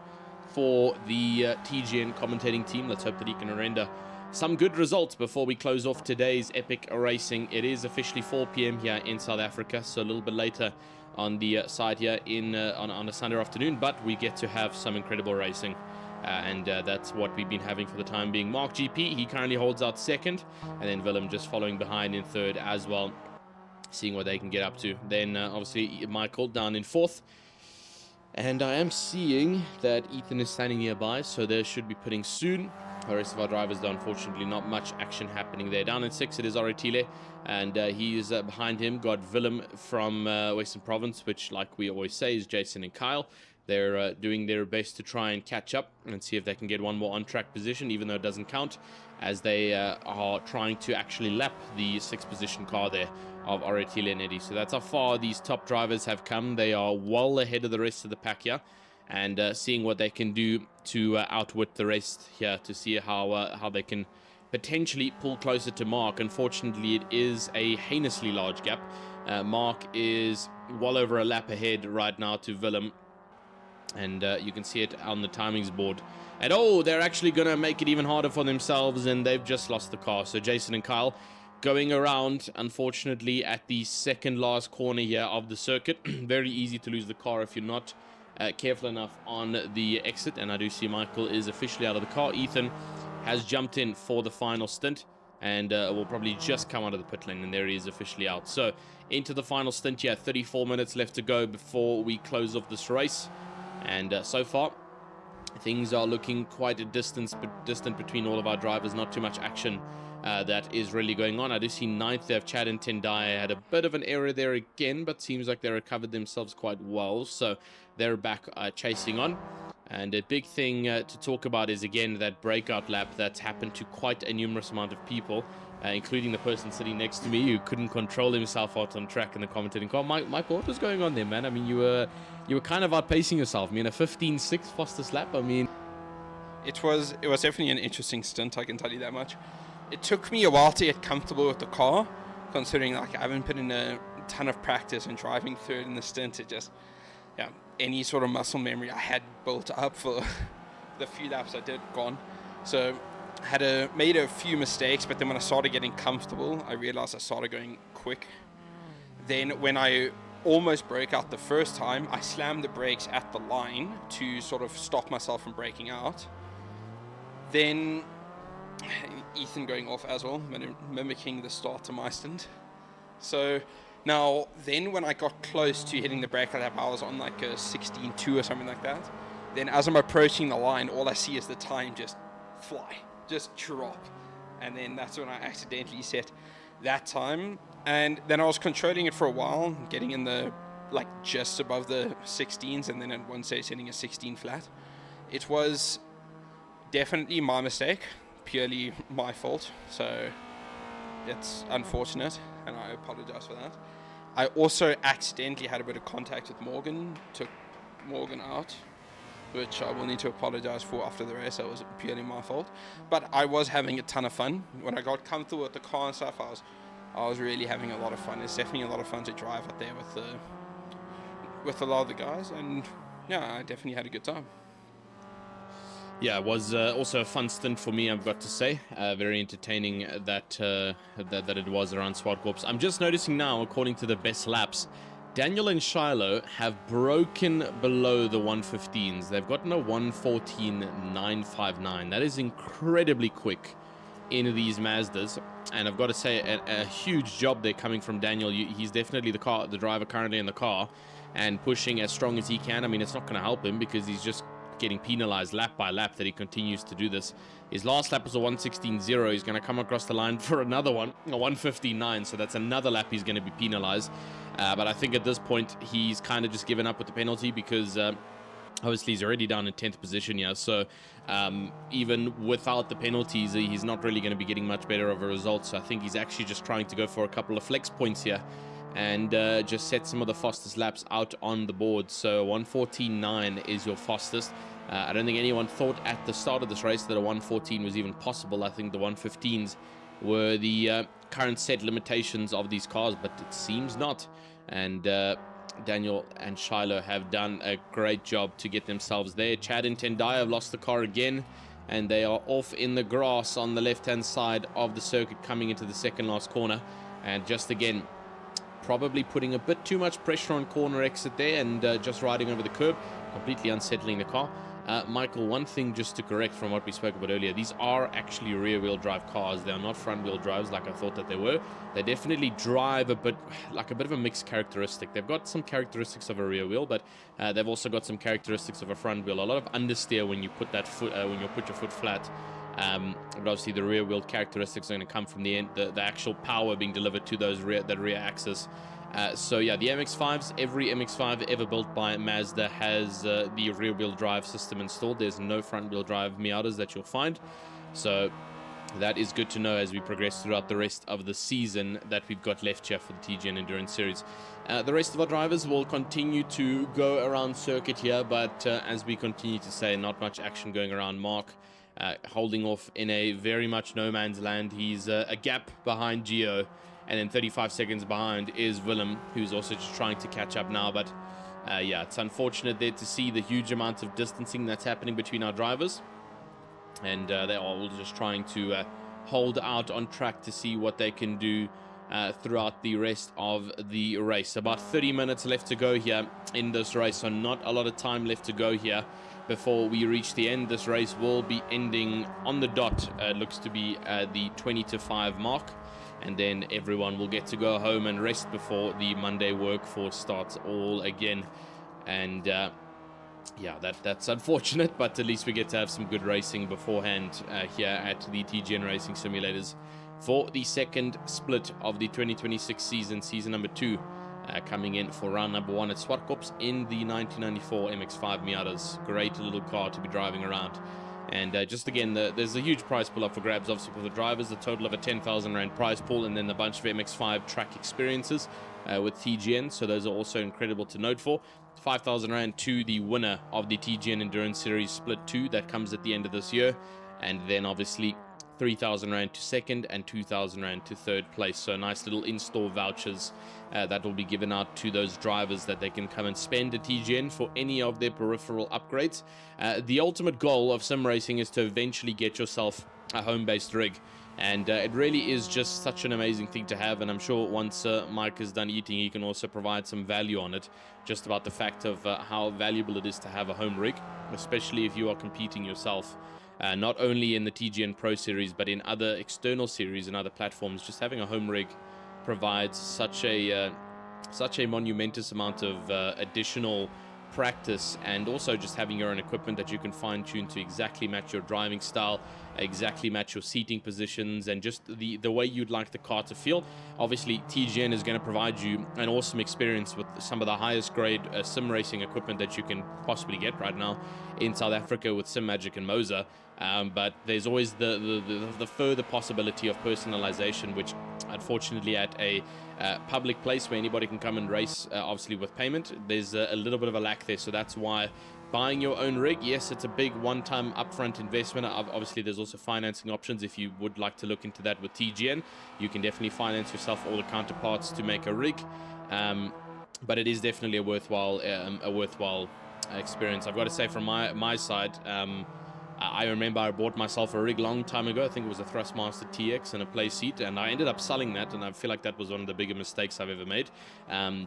for the TGN commentating team. Let's hope that he can render some good results before we close off today's epic racing. It is officially 4 p.m. here in South Africa, so a little bit later on the side here on a Sunday afternoon, but we get to have some incredible racing. And that's what we've been having for the time being. Mark GP, he currently holds out 2nd, and then Willem just following behind in 3rd as well, seeing what they can get up to. Then obviously Michael down in 4th, and I am seeing that Ethan is standing nearby, so they should be pitting soon. The rest of our drivers, though, unfortunately not much action happening there. Down in 6th it is Oritile, and he is behind him got Willem from Western Province, which, like we always say, is Jason and Kyle. They're doing their best to try and catch up and see if they can get one more on-track position, even though it doesn't count, as they are trying to actually lap the 6th position car there of Oretile and Eddie. So that's how far these top drivers have come. They are well ahead of the rest of the pack here. and seeing what they can do to outwit the rest here, to see how they can potentially pull closer to Mark. Unfortunately, it is a heinously large gap. Mark is well over a lap ahead right now to Willem, and you can see it on the timings board. And oh, they're actually going to make it even harder for themselves, and they've just lost the car. So Jason and Kyle going around, unfortunately, at the second last corner here of the circuit. Very easy to lose the car if you're not careful enough on the exit. And I do see Michael is officially out of the car. Ethan has jumped in for the final stint, and will probably just come out of the pit lane, and there he is officially out. So into the final stint here, 34 minutes left to go before we close off this race. And so far, things are looking quite a distant between all of our drivers. Not too much action that is really going on. I do see ninth there of Chad and Tendai had a bit of an error there again, but seems like they recovered themselves quite well. So they're back chasing on. And a big thing to talk about is, again, that breakout lap that's happened to quite a numerous amount of people, including the person sitting next to me who couldn't control himself out on track in the commentating car. Michael, what was going on there, man? I mean, you were kind of outpacing yourself. I mean, a 15.6 fastest lap. I mean, it was definitely an interesting stint, I can tell you that much. It took me a while to get comfortable with the car, considering like I haven't put in a ton of practice and driving third in the stint. It just, yeah, any sort of muscle memory I had built up for the few laps I did gone. So I made a few mistakes, but then when I started getting comfortable, I realized I started going quick. Then when I almost broke out the first time, I slammed the brakes at the line to sort of stop myself from breaking out. Then Ethan going off as well, mimicking the start to my stint. So now, then when I got close to hitting the brake lap, I was on like a 16.2 or something like that. Then as I'm approaching the line, all I see is the time just fly, just drop. And then that's when I accidentally set that time. And then I was controlling it for a while, getting in the, like, just above the 16s, and then at one stage hitting a 16 flat. It was definitely my mistake, purely my fault. So it's unfortunate, and I apologize for that. I also accidentally had a bit of contact with Morgan, took Morgan out, which I will need to apologize for after the race. That was purely my fault. But I was having a ton of fun. When I got comfortable with the car and stuff, I was really having a lot of fun. It's definitely a lot of fun to drive out there with a lot of the guys, and yeah, I definitely had a good time. Yeah, it was also a fun stint for me, I've got to say. Very entertaining that it was around Zwartkops. I'm just noticing now, according to the best laps, Daniel and Shiloh have broken below the 115s. They've gotten a 114.959. That is incredibly quick in these Mazdas. And I've got to say, a huge job there coming from Daniel. He's definitely the driver currently in the car and pushing as strong as he can. I mean, it's not going to help him because he's just getting penalized lap by lap that he continues to do this. His last lap was a 116.0. He's going to come across the line for another one, a 115.9. So that's another lap he's going to be penalized. But I think at this point, he's kind of just given up with the penalty because obviously he's already down in 10th position here. So even without the penalties, he's not really going to be getting much better of a result. So I think he's actually just trying to go for a couple of flex points here and just set some of the fastest laps out on the board. So 114.9 is your fastest. I don't think anyone thought at the start of this race that a 114 was even possible. I think the 115s were the current set limitations of these cars, but it seems not. And Daniel and Shiloh have done a great job to get themselves there. Chad and Tendai have lost the car again, and they are off in the grass on the left-hand side of the circuit coming into the second last corner. And just again, probably putting a bit too much pressure on corner exit there and just riding over the curb, completely unsettling the car. Michael, one thing just to correct from what we spoke about earlier, these are actually rear-wheel drive cars. They are not front-wheel drives like I thought that they were. They definitely drive a bit of a mixed characteristic. They've got some characteristics of a rear wheel, but they've also got some characteristics of a front wheel. A lot of understeer when you put that foot, when you put your foot flat. But obviously the rear wheel characteristics are going to come from the actual power being delivered to that rear axis. So yeah, the MX-5s, every MX-5 ever built by Mazda has the rear-wheel drive system installed. There's no front-wheel drive Miatas that you'll find. So that is good to know as we progress throughout the rest of the season that we've got left here for the TGN Endurance Series. The rest of our drivers will continue to go around circuit here, but as we continue to say, not much action going around. Mark holding off in a very much no man's land. He's a gap behind Gio, and then 35 seconds behind is Willem, who's also just trying to catch up now. But yeah, it's unfortunate there to see the huge amount of distancing that's happening between our drivers. And they are all just trying to hold out on track to see what they can do throughout the rest of the race. About 30 minutes left to go here in this race, so not a lot of time left to go here before we reach the end. This race will be ending on the dot. Looks to be the 20-5 mark, and then everyone will get to go home and rest before the Monday workforce starts all again. And yeah, that's unfortunate, but at least we get to have some good racing beforehand here at the TGN Racing Simulators for the second split of the 2026 season number 2, coming in for round number 1 at Zwartkops in the 1994 MX-5 Miatas. Great little car to be driving around. And just again, there's a huge prize pool up for grabs, obviously, for the drivers, a total of a 10,000 Rand prize pool, and then a bunch of MX-5 track experiences with TGN, so those are also incredible to note for. 5,000 Rand to the winner of the TGN Endurance Series Split 2 that comes at the end of this year, and then obviously 3,000 Rand to second and 2,000 Rand to third place. So nice little in-store vouchers that will be given out to those drivers that they can come and spend at TGN for any of their peripheral upgrades. The ultimate goal of sim racing is to eventually get yourself a home-based rig. And it really is just such an amazing thing to have, and I'm sure once Mike is done eating, he can also provide some value on it, just about the fact of how valuable it is to have a home rig, especially if you are competing yourself, not only in the TGN Pro Series, but in other external series and other platforms. Just having a home rig provides such a monumentous amount of additional practice, and also just having your own equipment that you can fine-tune to exactly match your driving style, exactly match your seating positions, and just the way you'd like the car to feel. Obviously, TGN is going to provide you an awesome experience with some of the highest grade sim racing equipment that you can possibly get right now in South Africa with Sim Magic and Moza. But there's always the further possibility of personalization, which unfortunately at a public place where anybody can come and race, obviously with payment, there's a little bit of a lack there. So that's why buying your own rig, yes, it's a big one-time upfront investment. Obviously there's also financing options if you would like to look into that with TGN. You can definitely finance yourself all the counterparts to make a rig, but it is definitely a worthwhile experience. I've got to say, from my side, I remember I bought myself a rig long time ago. I think it was a Thrustmaster TX and a play seat, and I ended up selling that, and I feel like that was one of the bigger mistakes I've ever made.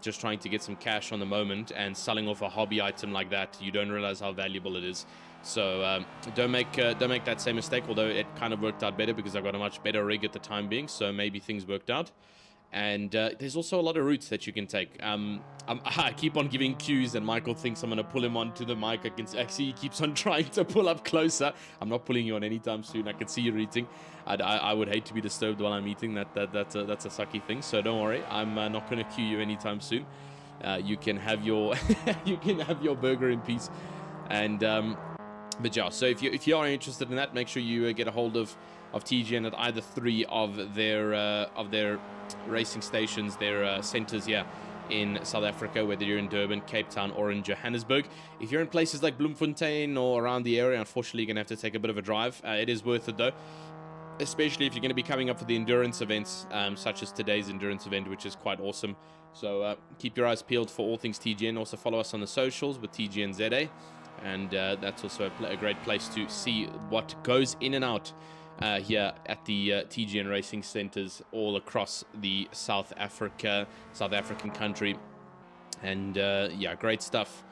Just trying to get some cash on the moment and selling off a hobby item like that, you don't realize how valuable it is. So don't make that same mistake, although it kind of worked out better because I got a much better rig at the time being, so maybe things worked out. And there's also a lot of routes that you can take. I keep on giving cues, and Michael thinks I'm going to pull him onto the mic. I can actually, he keeps on trying to pull up closer. I'm not pulling you on anytime soon. I can see you eating. I would hate to be disturbed while I'm eating. That's a sucky thing. So don't worry. I'm not going to cue you anytime soon. You can have your you can have your burger in peace. And but yeah, so if you are interested in that, make sure you get a hold of TGN at either 3 of their racing stations, their centers here in South Africa, whether you're in Durban, Cape Town, or in Johannesburg. If you're in places like Bloemfontein or around the area, unfortunately you're going to have to take a bit of a drive. It is worth it though, especially if you're going to be coming up for the endurance events, such as today's endurance event, which is quite awesome. So keep your eyes peeled for all things TGN. Also follow us on the socials with TGN ZA, and that's also a great place to see what goes in and out here at the TGN racing centers all across the South African country. And yeah, great stuff.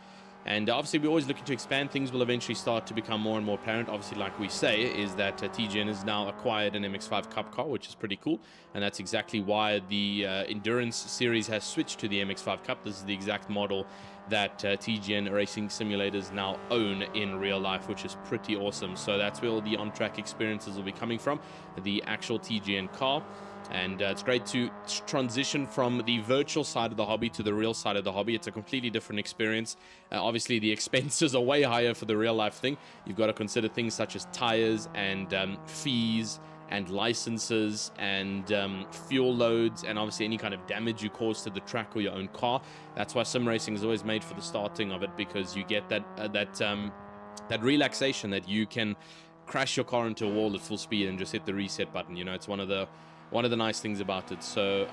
And obviously we're always looking to expand. Things will eventually start to become more and more apparent. Obviously, like we say, is that TGN has now acquired an MX-5 Cup car, which is pretty cool. And that's exactly why the Endurance Series has switched to the MX-5 Cup. This is the exact model that TGN Racing Simulators now own in real life, which is pretty awesome. So that's where all the on-track experiences will be coming from, the actual TGN car. And it's great to transition from the virtual side of the hobby to the real side of the hobby. It's a completely different experience. Obviously, the expenses are way higher for the real life thing. You've got to consider things such as tires and fees and licenses and fuel loads, and obviously any kind of damage you cause to the track or your own car. That's why sim racing is always made for the starting of it, because you get that relaxation that you can crash your car into a wall at full speed and just hit the reset button. It's one of the nice things about it. So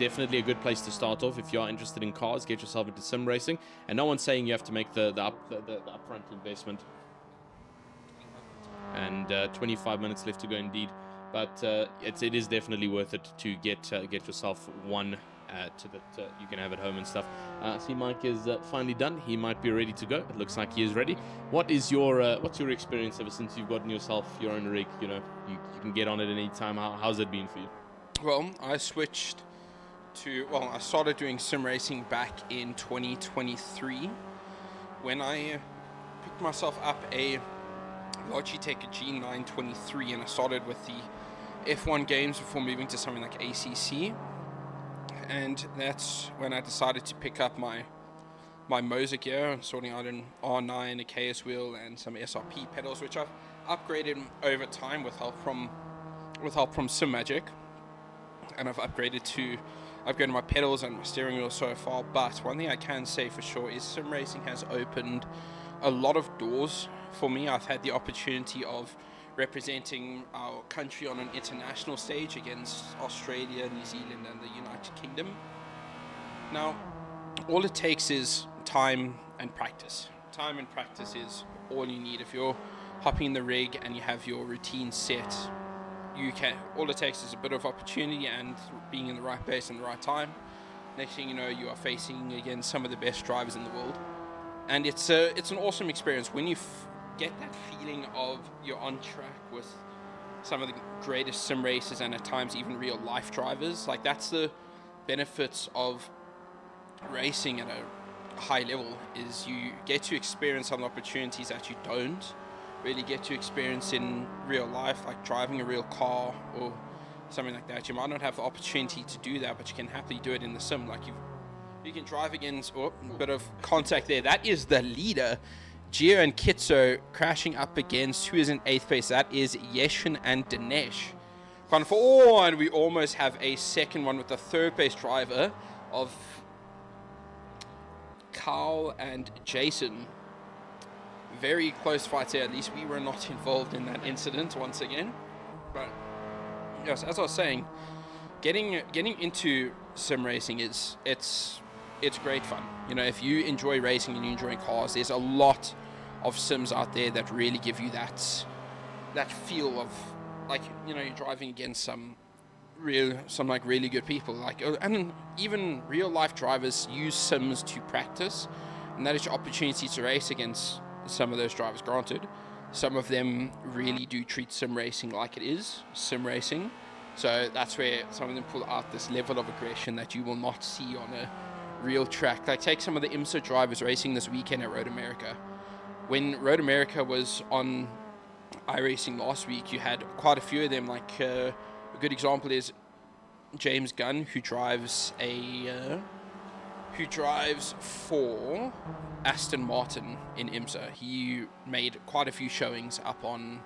definitely a good place to start off if you are interested in cars. Get yourself into sim racing, and no one's saying you have to make the upfront investment. And 25 minutes left to go indeed, but it is definitely worth it to get yourself one that you can have at home and stuff. See, Mike is finally done. He might be ready to go. It looks like he is ready. What's your experience ever since you've gotten yourself your own rig? You can get on it at any time. How's it been for you? Well, I started doing sim racing back in 2023 when I picked myself up a Logitech G923, and I started with the F1 games before moving to something like ACC. And that's when I decided to pick up my Moser gear, sorting out an R9, a KS wheel, and some SRP pedals, which I've upgraded over time with help from SimMagic. And I've upgraded my pedals and my steering wheel so far. But one thing I can say for sure is sim racing has opened a lot of doors for me. I've had the opportunity of representing our country on an international stage against Australia, New Zealand, and the United Kingdom. Now, all it takes is time and practice. Time and practice is all you need. If you're hopping in the rig and you have your routine set, all it takes is a bit of opportunity and being in the right place and the right time. Next thing you know, you are facing against some of the best drivers in the world. And it's an awesome experience when you get that feeling of you're on track with some of the greatest sim racers and at times even real life drivers. Like, that's the benefits of racing at a high level, is you get to experience some opportunities that you don't really get to experience in real life, like driving a real car or something like that. You might not have the opportunity to do that, but you can happily do it in the sim. Like, you can drive against, a bit of contact there. That is the leader, Gio and Kitso, crashing up against who is in 8th place. That is Yeshin and Dinesh. And we almost have a second one with the 3rd place driver of Carl and Jason. Very close fight there. At least we were not involved in that incident once again. But yes, as I was saying, getting into sim racing it's great fun. If you enjoy racing and you enjoy cars, there's a lot of sims out there that really give you that feel of, like, you're driving against some really good people. And even real life drivers use sims to practice, and that is your opportunity to race against some of those drivers. Granted, some of them really do treat sim racing like it is sim racing, so that's where some of them pull out this level of aggression that you will not see on a real track. Like, take some of the IMSA drivers racing this weekend at Road America. When Road America was on iRacing last week, you had quite a few of them. Like, a good example is James Gunn, who drives for Aston Martin in IMSA. He made quite a few showings up on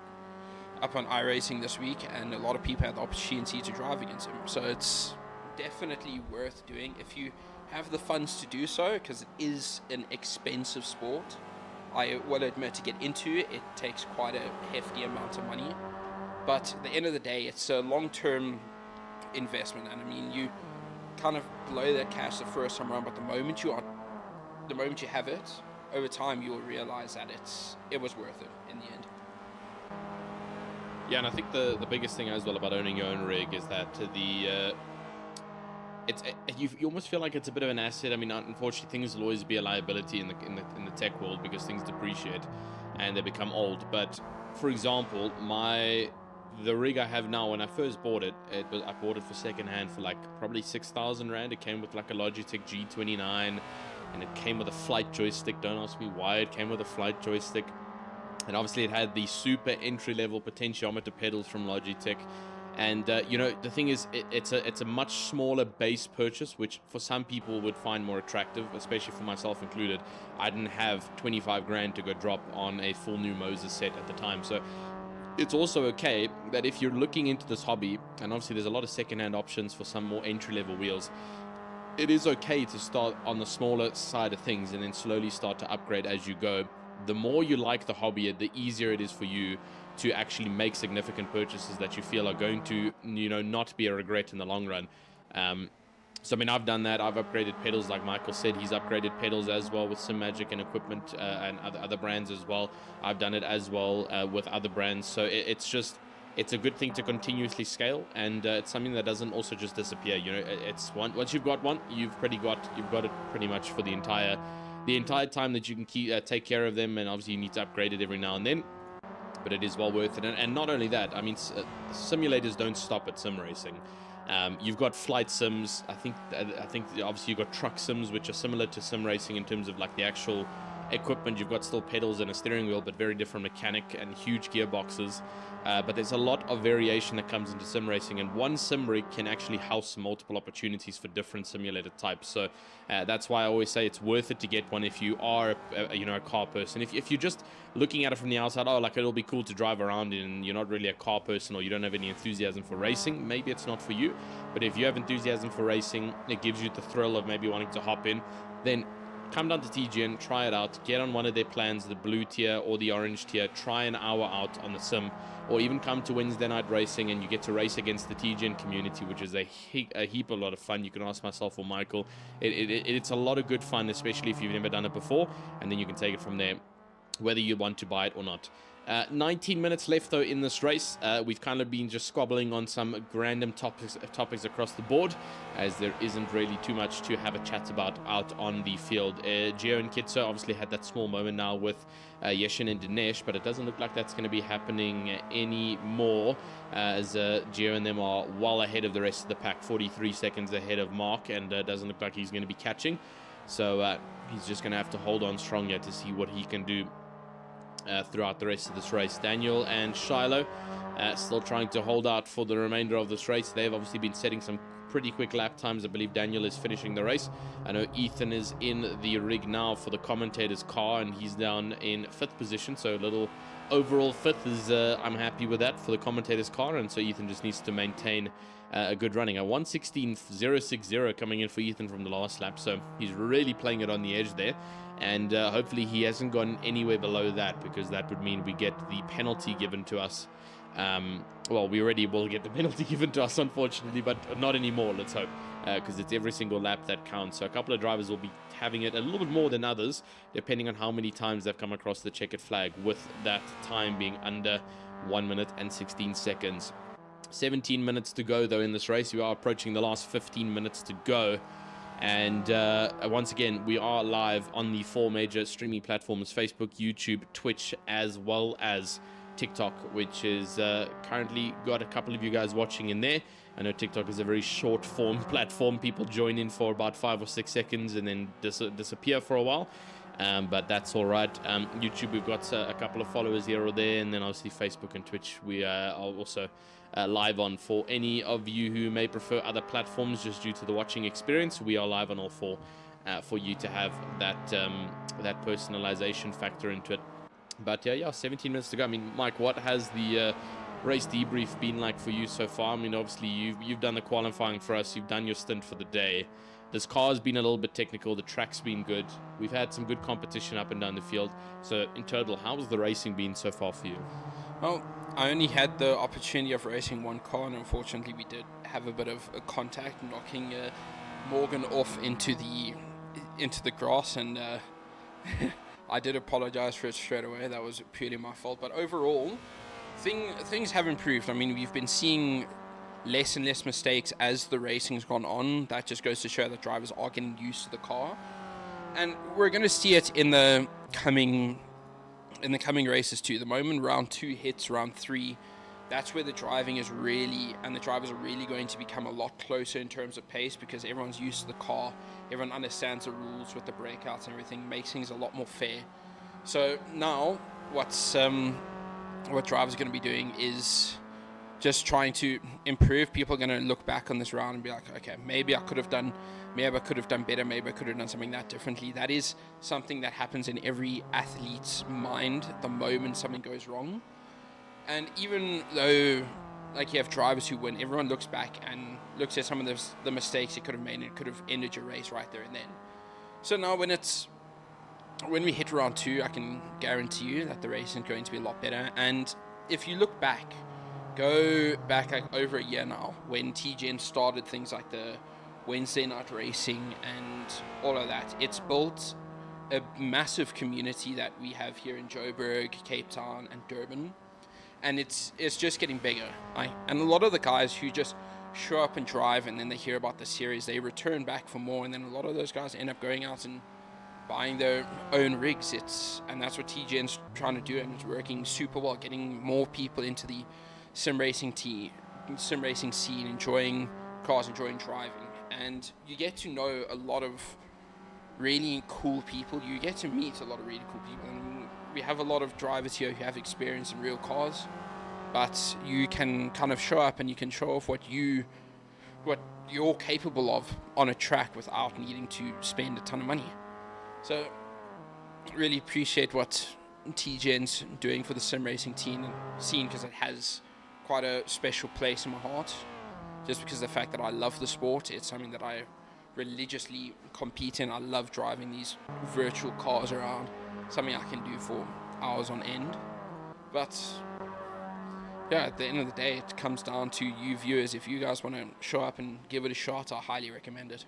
iRacing this week, and a lot of people had the opportunity to drive against him. So it's definitely worth doing if you have the funds to do so, because it is an expensive sport. I will admit, to get into it, it takes quite a hefty amount of money. But at the end of the day, it's a long-term investment, and I mean, you kind of blow that cash the first time around, but the moment you have it, over time you'll realize that it was worth it in the end. Yeah, and I think the biggest thing as well about owning your own rig is that you almost feel like it's a bit of an asset. I mean, unfortunately, things will always be a liability in the tech world, because things depreciate and they become old. But for example, the rig I have now, when I first bought it, I bought it for secondhand for like probably 6,000 Rand. It came with like a Logitech G29, and it came with a flight joystick. Don't ask me why it came with a flight joystick. And obviously it had the super entry-level potentiometer pedals from Logitech. And the thing is, it's a much smaller base purchase, which for some people would find more attractive, especially for myself included. I didn't have 25 grand to go drop on a full new Moses set at the time. So it's also okay that if you're looking into this hobby, and obviously there's a lot of second-hand options for some more entry-level wheels, it is okay to start on the smaller side of things and then slowly start to upgrade as you go. The more you like the hobby, the easier it is for you to actually make significant purchases that you feel are going to, not be a regret in the long run. So, I mean, I've done that. I've upgraded pedals, like Michael said. He's upgraded pedals as well with Sim Magic and equipment and other brands as well. I've done it as well with other brands. So it's a good thing to continuously scale, and it's something that doesn't also just disappear. It's once you've got one, you've got it pretty much for the entire time that you can take care of them. And obviously, you need to upgrade it every now and then. But it is well worth it. And not only that, I mean, simulators don't stop at sim racing. You've got flight sims. I think obviously you've got truck sims, which are similar to sim racing in terms of like the actual equipment. You've got still pedals and a steering wheel, but very different mechanic and huge gearboxes. But there's a lot of variation that comes into sim racing, and one sim rig can actually house multiple opportunities for different simulator types. So that's why I always say it's worth it to get one if you are a car person. If you're just looking at it from the outside, like it'll be cool to drive around in, and you're not really a car person or you don't have any enthusiasm for racing, maybe it's not for you. But if you have enthusiasm for racing, it gives you the thrill of maybe wanting to hop in, then come down to TGN, try it out, get on one of their plans, the blue tier or the orange tier, try an hour out on the sim, or even come to Wednesday night racing and you get to race against the TGN community, which is a heap a lot of fun. You can ask myself or Michael. It's a lot of good fun, especially if you've never done it before, and then you can take it from there, whether you want to buy it or not. 19 minutes left, though, in this race. We've kind of been just squabbling on some random topics across the board, as there isn't really too much to have a chat about out on the field. Gio and Kitso obviously had that small moment now with Yeshin and Dinesh, but it doesn't look like that's going to be happening anymore, as Gio and them are well ahead of the rest of the pack, 43 seconds ahead of Mark, and doesn't look like he's going to be catching. So he's just going to have to hold on strong here to see what he can do throughout the rest of this race. Daniel and Shiloh still trying to hold out for the remainder of this race. They've obviously been setting some pretty quick lap times. I believe Daniel is finishing the race. I know Ethan is in the rig now for the commentator's car, and he's down in 5th position, so a little overall 5th is I'm happy with that for the commentator's car, and so Ethan just needs to maintain a good running. A 1:16.060 coming in for Ethan from the last lap, so he's really playing it on the edge there. And hopefully he hasn't gone anywhere below that, because that would mean we get the penalty given to us. Well, we already will get the penalty given to us, unfortunately, but not anymore, let's hope, because it's every single lap that counts. So a couple of drivers will be having it a little bit more than others, depending on how many times they've come across the checkered flag, with that time being under 1 minute and 16 seconds. 17 minutes to go, though, in this race. We are approaching the last 15 minutes to go. And once again, we are live on the 4 major streaming platforms: Facebook, YouTube, Twitch, as well as TikTok, which is currently got a couple of you guys watching in there. I know TikTok is a very short form platform. People join in for about 5 or 6 seconds and then disappear for a while. But that's all right. YouTube, we've got a couple of followers here or there, and then obviously Facebook and Twitch we are also live on. For any of you who may prefer other platforms just due to the watching experience, we are live on all 4 for you to have that that personalization factor into it. But yeah, 17 minutes to go. I mean, Mike, what has the race debrief been like for you so far? I mean, obviously you've done the qualifying for us, you've done your stint for the day. This car's been a little bit technical, the track's been good, we've had some good competition up and down the field. So in total, how's the racing been so far for you? Well, I only had the opportunity of racing one car, and unfortunately we did have a bit of a contact, knocking Morgan off into the grass, and I did apologize for it straight away. That was purely my fault. But overall, things have improved. I mean, we've been seeing less and less mistakes as the racing's gone on. That just goes to show that drivers are getting used to the car, and we're going to see it in the coming races too. The moment round 2 hits round 3, that's where the drivers are really going to become a lot closer in terms of pace, because everyone's used to the car, everyone understands the rules with the breakouts and everything, makes things a lot more fair. So now what drivers are going to be doing is just trying to improve. People are going to look back on this round and be like, okay, maybe I could have done better, maybe I could have done something that differently. That is something that happens in every athlete's mind the moment something goes wrong. And even though, like, you have drivers who win, everyone looks back and looks at some of the mistakes it could have made, and it could have ended your race right there and then. So now when we hit round 2, I can guarantee you that the race is going to be a lot better. And if you look back, go back like over a year now, when TGN started things like the Wednesday night racing and all of that, it's built a massive community that we have here in Joburg, Cape Town, and Durban. And it's just getting bigger. And a lot of the guys who just show up and drive and then they hear about the series, they return back for more, and then a lot of those guys end up going out and buying their own rigs. And that's what TGN's trying to do, and it's working super well, getting more people into the sim racing scene, enjoying cars, enjoying driving. And you get to know a lot of really cool people. You get to meet a lot of really cool people, and we have a lot of drivers here who have experience in real cars, but you can kind of show up and you can show off what you're capable of on a track without needing to spend a ton of money. So really appreciate what TGN's doing for the sim racing scene, because it has quite a special place in my heart, just because of the fact that I love the sport. It's something that I religiously compete in. I love driving these virtual cars around, something I can do for hours on end. But yeah, at the end of the day, it comes down to you viewers. If you guys want to show up and give it a shot, I highly recommend it.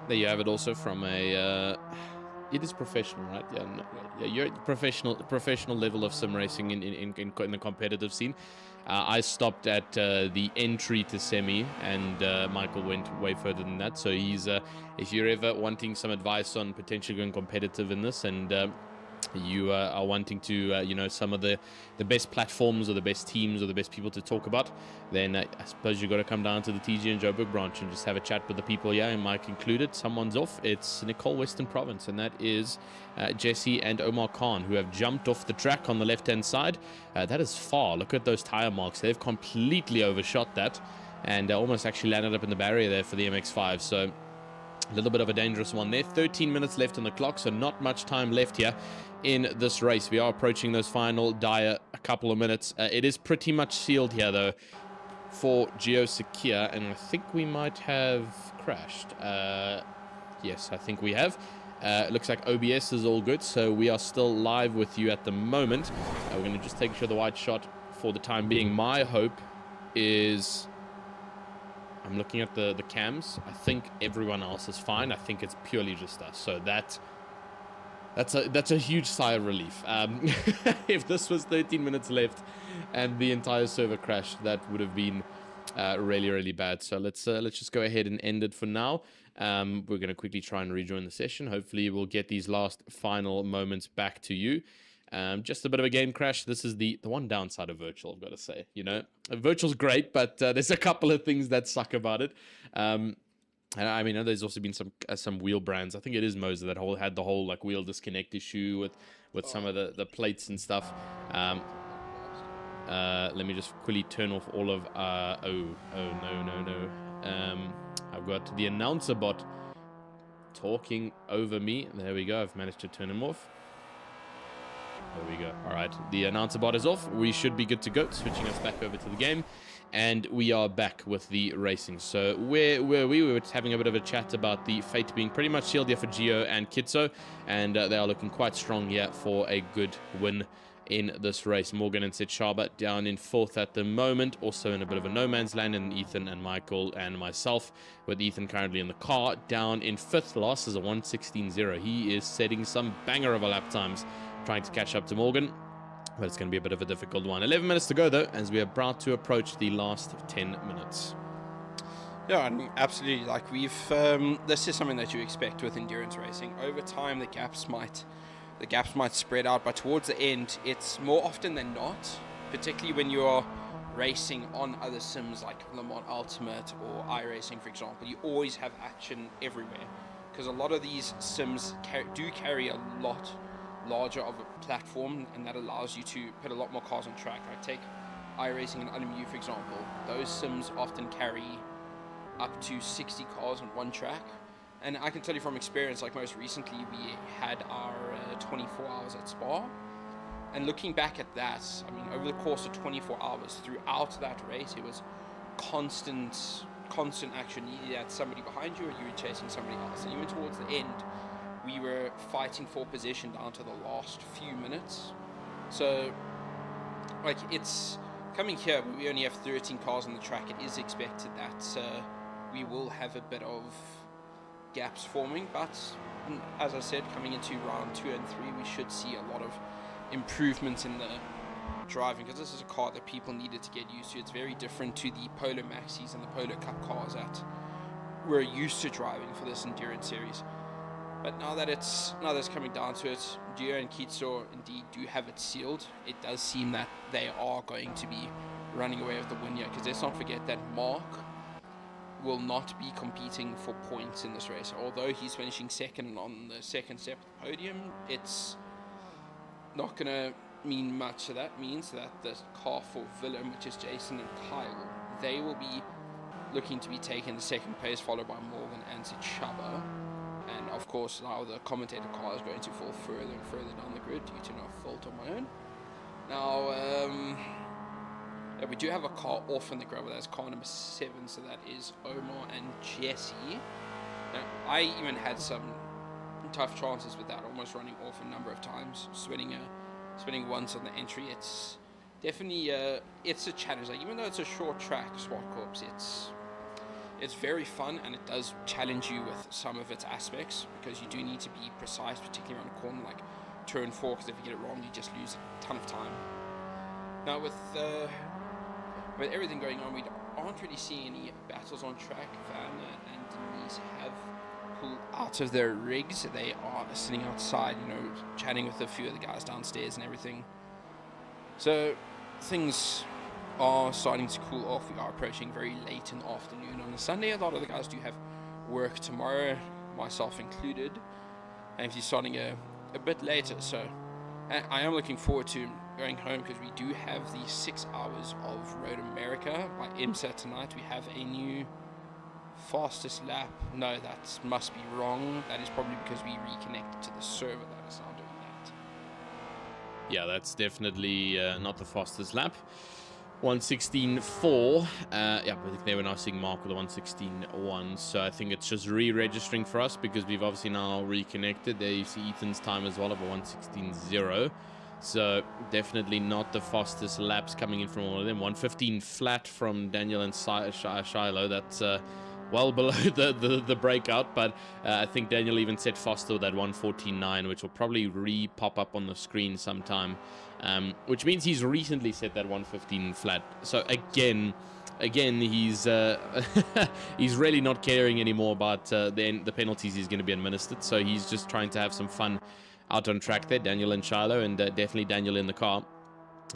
There you have it. Also from a it is professional, right? Yeah, no, yeah, you're professional level of sim racing in the competitive scene. I stopped at the entry to semi, and Michael went way further than that. So he's if you're ever wanting some advice on potentially going competitive in this, and you are wanting to some of the best platforms or the best teams or the best people to talk about, then I suppose you've got to come down to the TGN Joburg branch and just have a chat with the people here, and Mike included. Someone's off. It's Nicole Western Province, and that is Jesse and Omar Khan, who have jumped off the track on the left-hand side. That is far. Look at those tire marks. They've completely overshot that and almost actually landed up in the barrier there for the MX-5. So a little bit of a dangerous one there. 13 minutes left on the clock, so not much time left here in this race. We are approaching those final dire a couple of minutes. It is pretty much sealed here, though, for Gio Sakia, and I think we might have crashed. Yes, I think we have. It looks like OBS is all good, so we are still live with you at the moment. We're going to just take the wide shot for the time being. My hope is... I'm looking at the cams. I think everyone else is fine. I think it's purely just us. So that's a huge sigh of relief. If this was 13 minutes left and the entire server crashed, that would have been really, really bad. So let's just go ahead and end it for now. We're going to quickly try and rejoin the session. Hopefully we'll get these last final moments back to you. Just a bit of a game crash. This is the one downside of virtual, I've got to say. Virtual's great, but there's a couple of things that suck about it. And I mean, there's also been some wheel brands. I think it is Mazda that had the whole like wheel disconnect issue with some of the plates and stuff. Let me just quickly turn off all of no. I've got the announcer bot talking over me. There we go. I've managed to turn him off. There we go. All right, the announcer bot is off. We should be good to go. Switching us back over to the game, and we are back with the racing. So we were having a bit of a chat about the fate being pretty much sealed here for Gio and Kitso, and they are looking quite strong here for a good win in this race. Morgan and Sid Sharba down in 4th at the moment, also in a bit of a no man's land, and Ethan and Michael and myself, with Ethan currently in the car down in 5th. Last is a 1:16.0. He is setting some banger of a lap times, trying to catch up to Morgan, but it's going to be a bit of a difficult one. 11 minutes to go, though, as we are about to approach the last 10 minutes. Yeah, absolutely. Like this is something that you expect with endurance racing. Over time, the gaps might spread out, but towards the end, it's more often than not, particularly when you're racing on other sims like Le Mans Ultimate or iRacing, for example, you always have action everywhere, because a lot of these sims do carry a lot larger of a platform, and that allows you to put a lot more cars on track. Like take iRacing and LMU, for example. Those sims often carry up to 60 cars on one track. And I can tell you from experience, like most recently we had our 24 hours at Spa, And looking back at that, I mean, over the course of 24 hours, throughout that race, it was constant action. You had somebody behind you or you were chasing somebody else. And even towards the end, we were fighting for position down to the last few minutes. So, like, it's coming here, we only have 13 cars on the track. It is expected that we will have a bit of gaps forming, but as I said, coming into round 2 and 3, we should see a lot of improvements in the driving, because this is a car that people needed to get used to. It's very different to the Polo Maxis and the Polo Cup cars that we're used to driving for this Endurance Series. But now that's coming down to it, Gio and Kitso indeed do have it sealed. It does seem that they are going to be running away with the win here, because let's not forget that Mark will not be competing for points in this race. Although he's finishing second on the second step of the podium, it's not going to mean much. So that means that the car for Willem, which is Jason and Kyle, they will be looking to be taking the second place, followed by Morgan and Chubba. And of course now the commentator car is going to fall further and further down the grid due to no fault of my own. Now yeah, we do have a car off in the grid, that's car number 7, so that is Omar and Jesse. Now, I even had some tough chances with that, almost running off a number of times, spinning once on the entry. It's definitely it's a challenge. Like, even though it's a short track, Zwartkops, it's very fun, and it does challenge you with some of its aspects, because you do need to be precise, particularly around a corner like turn 4, because if you get it wrong, you just lose a ton of time. Now with everything going on, we aren't really seeing any battles on track. Vanna and Denise have pulled out of their rigs. They are sitting outside, chatting with a few of the guys downstairs and everything. So things are starting to cool off. We are approaching very late in the afternoon on a Sunday. A lot of the guys do have work tomorrow, myself included, and he's starting a bit later. So I am looking forward to going home, because we do have the 6 hours of Road America by IMSA tonight. We have a new fastest lap. No, that must be wrong. That is probably because we reconnected to the server that is now doing that. Yeah, that's definitely not the fastest lap. 1:16.4. Yeah, I think they were now seeing Mark with a 1:16.1. So I think it's just re-registering for us, because we've obviously now reconnected. There you see Ethan's time as well of a 1:16.0. So definitely not the fastest laps coming in from all of them. 1:15 flat from Daniel and Shiloh. That's well below the breakout, but I think Daniel even set faster with that 1:14.9, which will probably re-pop up on the screen sometime, which means he's recently set that 1:15 flat. So again, he's he's really not caring anymore about the penalties he's going to be administered. So he's just trying to have some fun out on track there, Daniel and Shiloh, and definitely Daniel in the car.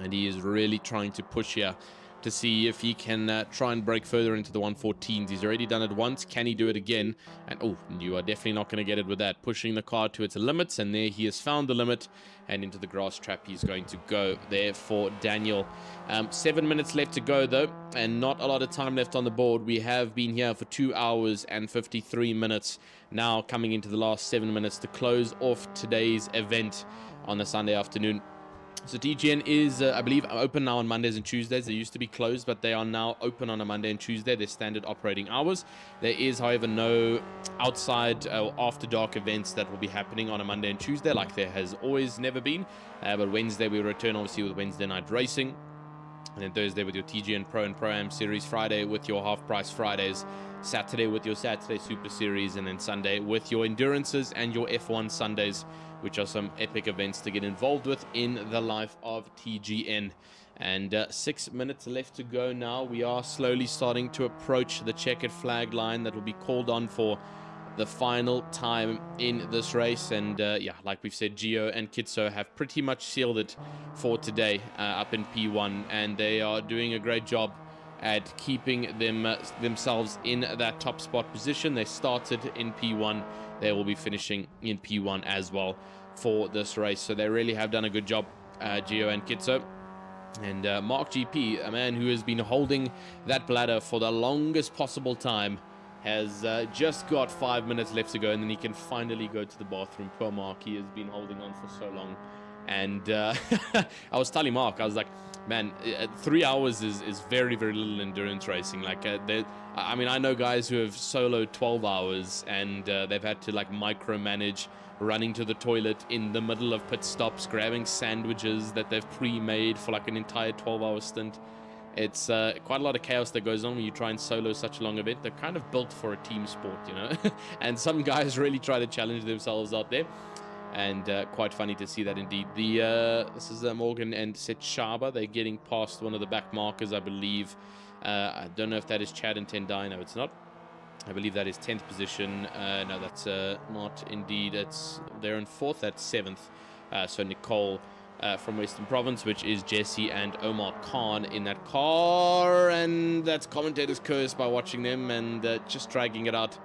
And he is really trying to push here to see if he can try and break further into the 1:14s. He's already done it once. Can he do it again? And oh, you are definitely not going to get it with that. Pushing the car to its limits, and there he has found the limit, and into the grass trap he's going to go there for Daniel. 7 minutes left to go though, and not a lot of time left on the board. We have been here for 2 hours and 53 minutes. Now coming into the last 7 minutes to close off today's event on the Sunday afternoon. So TGN is, I believe, open now on Mondays and Tuesdays. They used to be closed, but they are now open on a Monday and Tuesday. Their standard operating hours. There is, however, no outside or after dark events that will be happening on a Monday and Tuesday, like there has always never been. But Wednesday we return, obviously, with Wednesday night racing. And then Thursday with your TGN Pro and Pro-Am Series. Friday with your half-price Fridays. Saturday with your Saturday Super Series. And then Sunday with your Endurances and your F1 Sundays, which are some epic events to get involved with in the life of TGN. And 6 minutes left to go now. We are slowly starting to approach the checkered flag line that will be called on for the final time in this race. And yeah, like we've said, Gio and Kitso have pretty much sealed it for today up in P1, and they are doing a great job at keeping themselves in that top spot position. They started in P1. They will be finishing in P1 as well for this race. So they really have done a good job, Gio and Kitso. And Mark GP, a man who has been holding that bladder for the longest possible time, has just got 5 minutes left to go, and then he can finally go to the bathroom. Poor Mark, he has been holding on for so long. And I was telling Mark, I was like, man, 3 hours is very, very little endurance racing. Like, I mean, I know guys who have soloed 12 hours and they've had to like micromanage running to the toilet in the middle of pit stops, grabbing sandwiches that they've pre-made for like an entire 12-hour stint. It's quite a lot of chaos that goes on when you try and solo such a long event. They're kind of built for a team sport, you know. And some guys really try to challenge themselves out there. And quite funny to see that indeed. This is Morgan and Setshaba. They're getting past one of the back markers, I believe. I don't know if that is Chad and Tendai. No, it's not. I believe that is 10th position. No, that's not indeed. They're in 4th. That's 7th. So Nicole from Western Province, which is Jesse and Omar Khan in that car. And that's commentator's curse by watching them and just dragging it out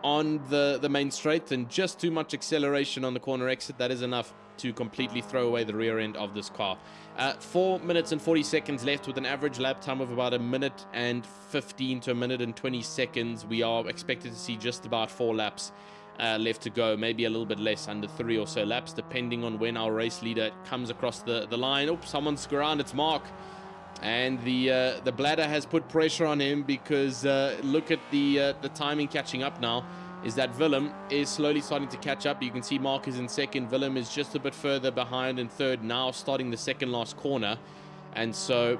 on the main straight, and just too much acceleration on the corner exit. That is enough to completely throw away the rear end of this car. 4 minutes and 40 seconds left with an average lap time of about 1 minute and 15 to 1 minute and 20 seconds. We are expected to see just about 4 laps left to go, maybe a little bit less, under 3 or so laps, depending on when our race leader comes across the line. Oh, someone's around, it's Mark. And the bladder has put pressure on him, because look at the timing catching up now. Is that Willem is slowly starting to catch up. You can see Mark is in second. Willem is just a bit further behind in third, now starting the second last corner. And so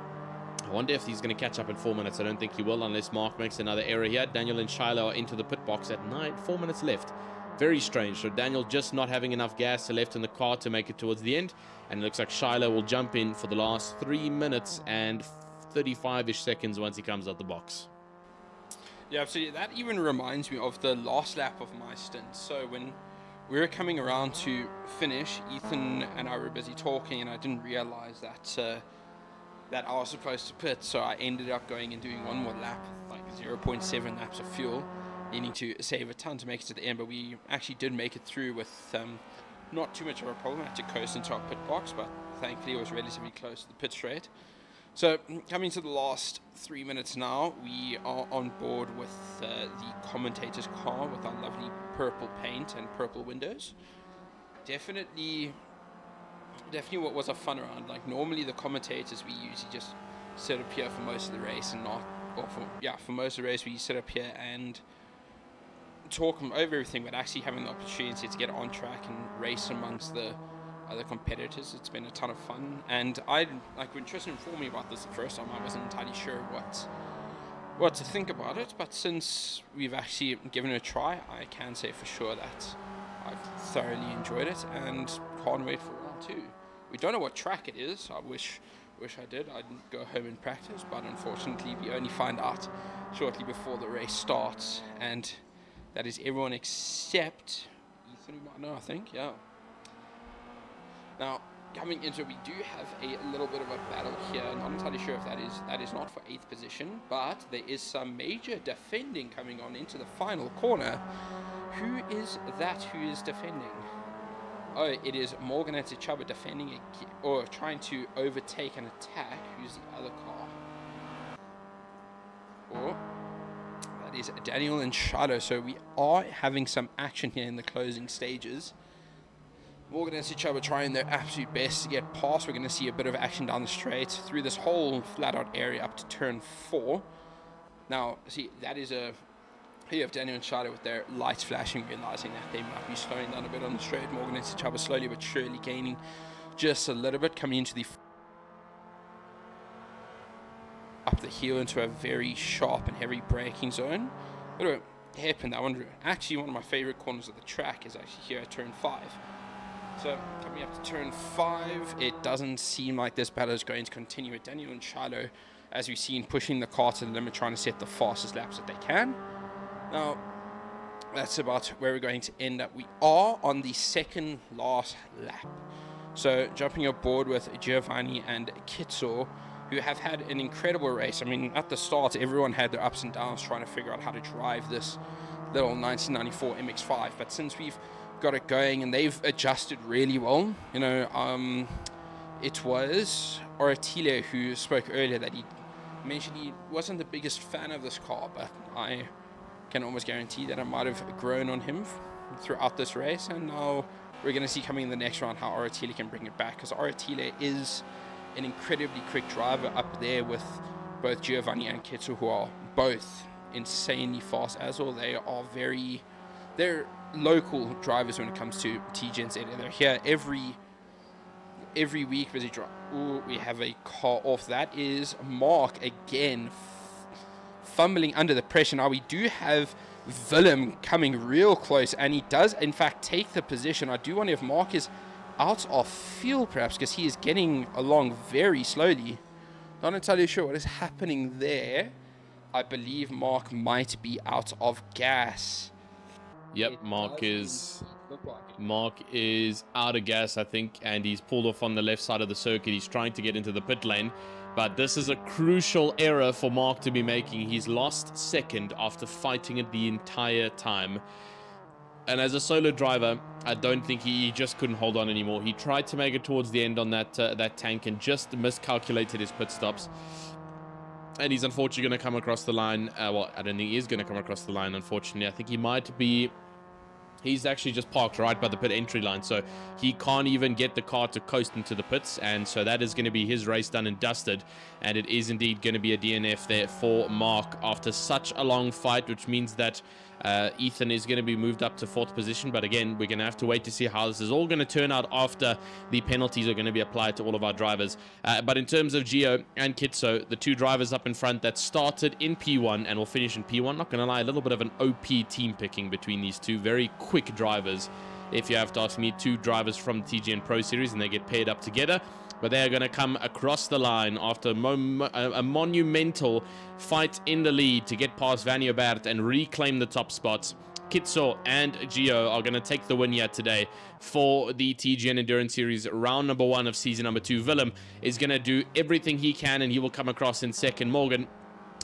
I wonder if he's going to catch up in 4 minutes. I don't think he will, unless Mark makes another error here. Daniel and Shiloh are into the pit box at 4 minutes left. Very strange. So Daniel just not having enough gas left in the car to make it towards the end. And it looks like Shiloh will jump in for the last 3 minutes and 35-ish seconds once he comes out the box. Yeah, absolutely. That even reminds me of the last lap of my stint. So when we were coming around to finish, Ethan and I were busy talking, and I didn't realize that I was supposed to pit. So I ended up going and doing one more lap, like 0.7 laps of fuel, needing to save a ton to make it to the end. But we actually did make it through with not too much of a problem. I had to coast into our pit box, but thankfully it was relatively close to the pit straight. So coming to the last 3 minutes now, we are on board with the commentator's car with our lovely purple paint and purple windows. Definitely what was a fun round. Like, normally the commentators, we usually just sit up here for most of the race and for most of the race we sit up here and talk over everything, but actually having the opportunity to get on track and race amongst the other competitors, it's been a ton of fun. And when Tristan informed me about this the first time, I wasn't entirely sure what to think about it, but since we've actually given it a try, I can say for sure that I've thoroughly enjoyed it and can't wait for round 2. We don't know what track it is. I wish I did. I'd go home and practice, but unfortunately we only find out shortly before the race starts, and that is everyone except Ethan, who might know, I think. Yeah. Now, coming into it, we do have a little bit of a battle here. Not entirely sure if that is not for 8th position, but there is some major defending coming on into the final corner. Who is that who is defending? Oh, it is Morgan and Setshaba defending or trying to overtake and attack. Who's the other car? Or that is Daniel and Shiloh. So we are having some action here in the closing stages. Morgan and Setshaba trying their absolute best to get past. We're going to see a bit of action down the straight through this whole flat-out area up to turn 4. Now, see, that is here you have Daniel and Shiloh with their lights flashing, realizing that they might be slowing down a bit on the straight. Morgan and Setshaba slowly but surely gaining just a little bit, coming into up the hill into a very sharp and heavy braking zone. Bit of a hairpin, that one. Actually, one of my favorite corners of the track is actually here at turn 5. So coming up to turn 5, it doesn't seem like this battle is going to continue with Daniel and Shiloh, as we've seen, pushing the car to the limit, trying to set the fastest laps that they can. Now, that's about where we're going to end up. We are on the second last lap. So jumping aboard with Giovanni and Kitso, who have had an incredible race. I mean, at the start, everyone had their ups and downs trying to figure out how to drive this little 1994 MX-5. But since we've got it going and they've adjusted really well, you know, it was Oratile who spoke earlier that he mentioned he wasn't the biggest fan of this car, but I can almost guarantee that I might have grown on him throughout this race, and now we're going to see coming in the next round how Oratile can bring it back, because Oratile is an incredibly quick driver up there with both Giovanni and Kitsu, who are both insanely fast as well. They're local drivers when it comes to TGN's area. They're here every week. Busy drive. Ooh, we have a car off. That is Mark again, fumbling under the pressure. Now we do have Willem coming real close, and he does in fact take the position. I do wonder if Mark is out of fuel perhaps, because he is getting along very slowly. Not entirely sure what is happening there. I believe Mark might be out of gas. Yep, Mark is out of gas, I think, and he's pulled off on the left side of the circuit. He's trying to get into the pit lane, but this is a crucial error for Mark to be making. He's lost second after fighting it the entire time. And as a solo driver, I don't think he just couldn't hold on anymore. He tried to make it towards the end on that tank and just miscalculated his pit stops. And he's unfortunately going to come across the line. Well, I don't think he is going to come across the line, unfortunately. I think he might be... He's actually just parked right by the pit entry line, so he can't even get the car to coast into the pits, and so that is going to be his race done and dusted, and it is indeed going to be a DNF there for Mark after such a long fight, which means that Ethan is going to be moved up to 4th position. But again, we're going to have to wait to see how this is all going to turn out after the penalties are going to be applied to all of our drivers. But in terms of Gio and Kitso, the two drivers up in front that started in P1 and will finish in P1, not going to lie, a little bit of an OP team picking between these two very quick drivers. If you have to ask me, two drivers from the TGN Pro Series, and they get paired up together. But they are going to come across the line after a monumental fight in the lead to get past Vanjobert and reclaim the top spots. Kitso and Gio are going to take the win here today for the TGN Endurance Series round number 1 of season number 2. Willem is going to do everything he can, and he will come across in second. Morgan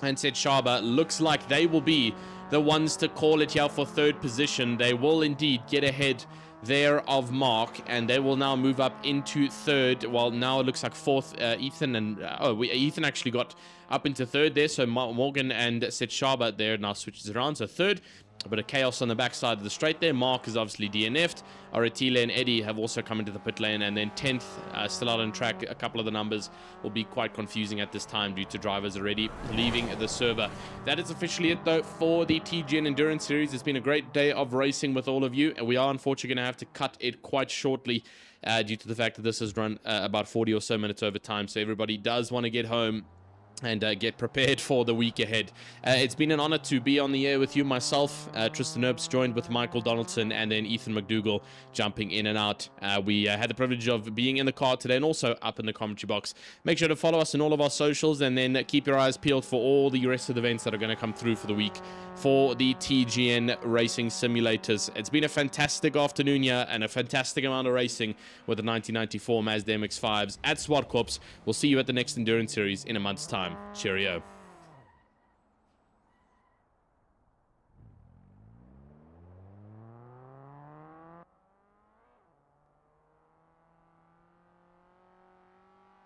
and Seth Schaber looks like they will be the ones to call it here for 3rd position. They will indeed get ahead there of Mark, and they will now move up into 3rd. Well, now it looks like 4th. Ethan and Ethan actually got up into 3rd there, so Morgan and Seth Schaber there now switches around, so 3rd. A bit of chaos on the backside of the straight there. Mark is obviously DNF'd. Oratile and Eddie have also come into the pit lane, and then 10th still out on track. A couple of the numbers will be quite confusing at this time due to drivers already leaving the server. That is officially it though for the TGN Endurance Series. It's been a great day of racing with all of you, and we are unfortunately going to have to cut it quite shortly due to the fact that this has run about 40 or so minutes over time, so everybody does want to get home and get prepared for the week ahead. It's been an honor to be on the air with you, myself, Tristan Earps, joined with Michael Donaldson, and then Ethan McDougall jumping in and out. We had the privilege of being in the car today and also up in the commentary box. Make sure to follow us on all of our socials, and then keep your eyes peeled for all the rest of the events that are going to come through for the week for the TGN Racing Simulators. It's been a fantastic afternoon here and a fantastic amount of racing with the 1994 Mazda MX-5s at Zwartkops. We'll see you at the next Endurance Series in a month's time. Cheerio.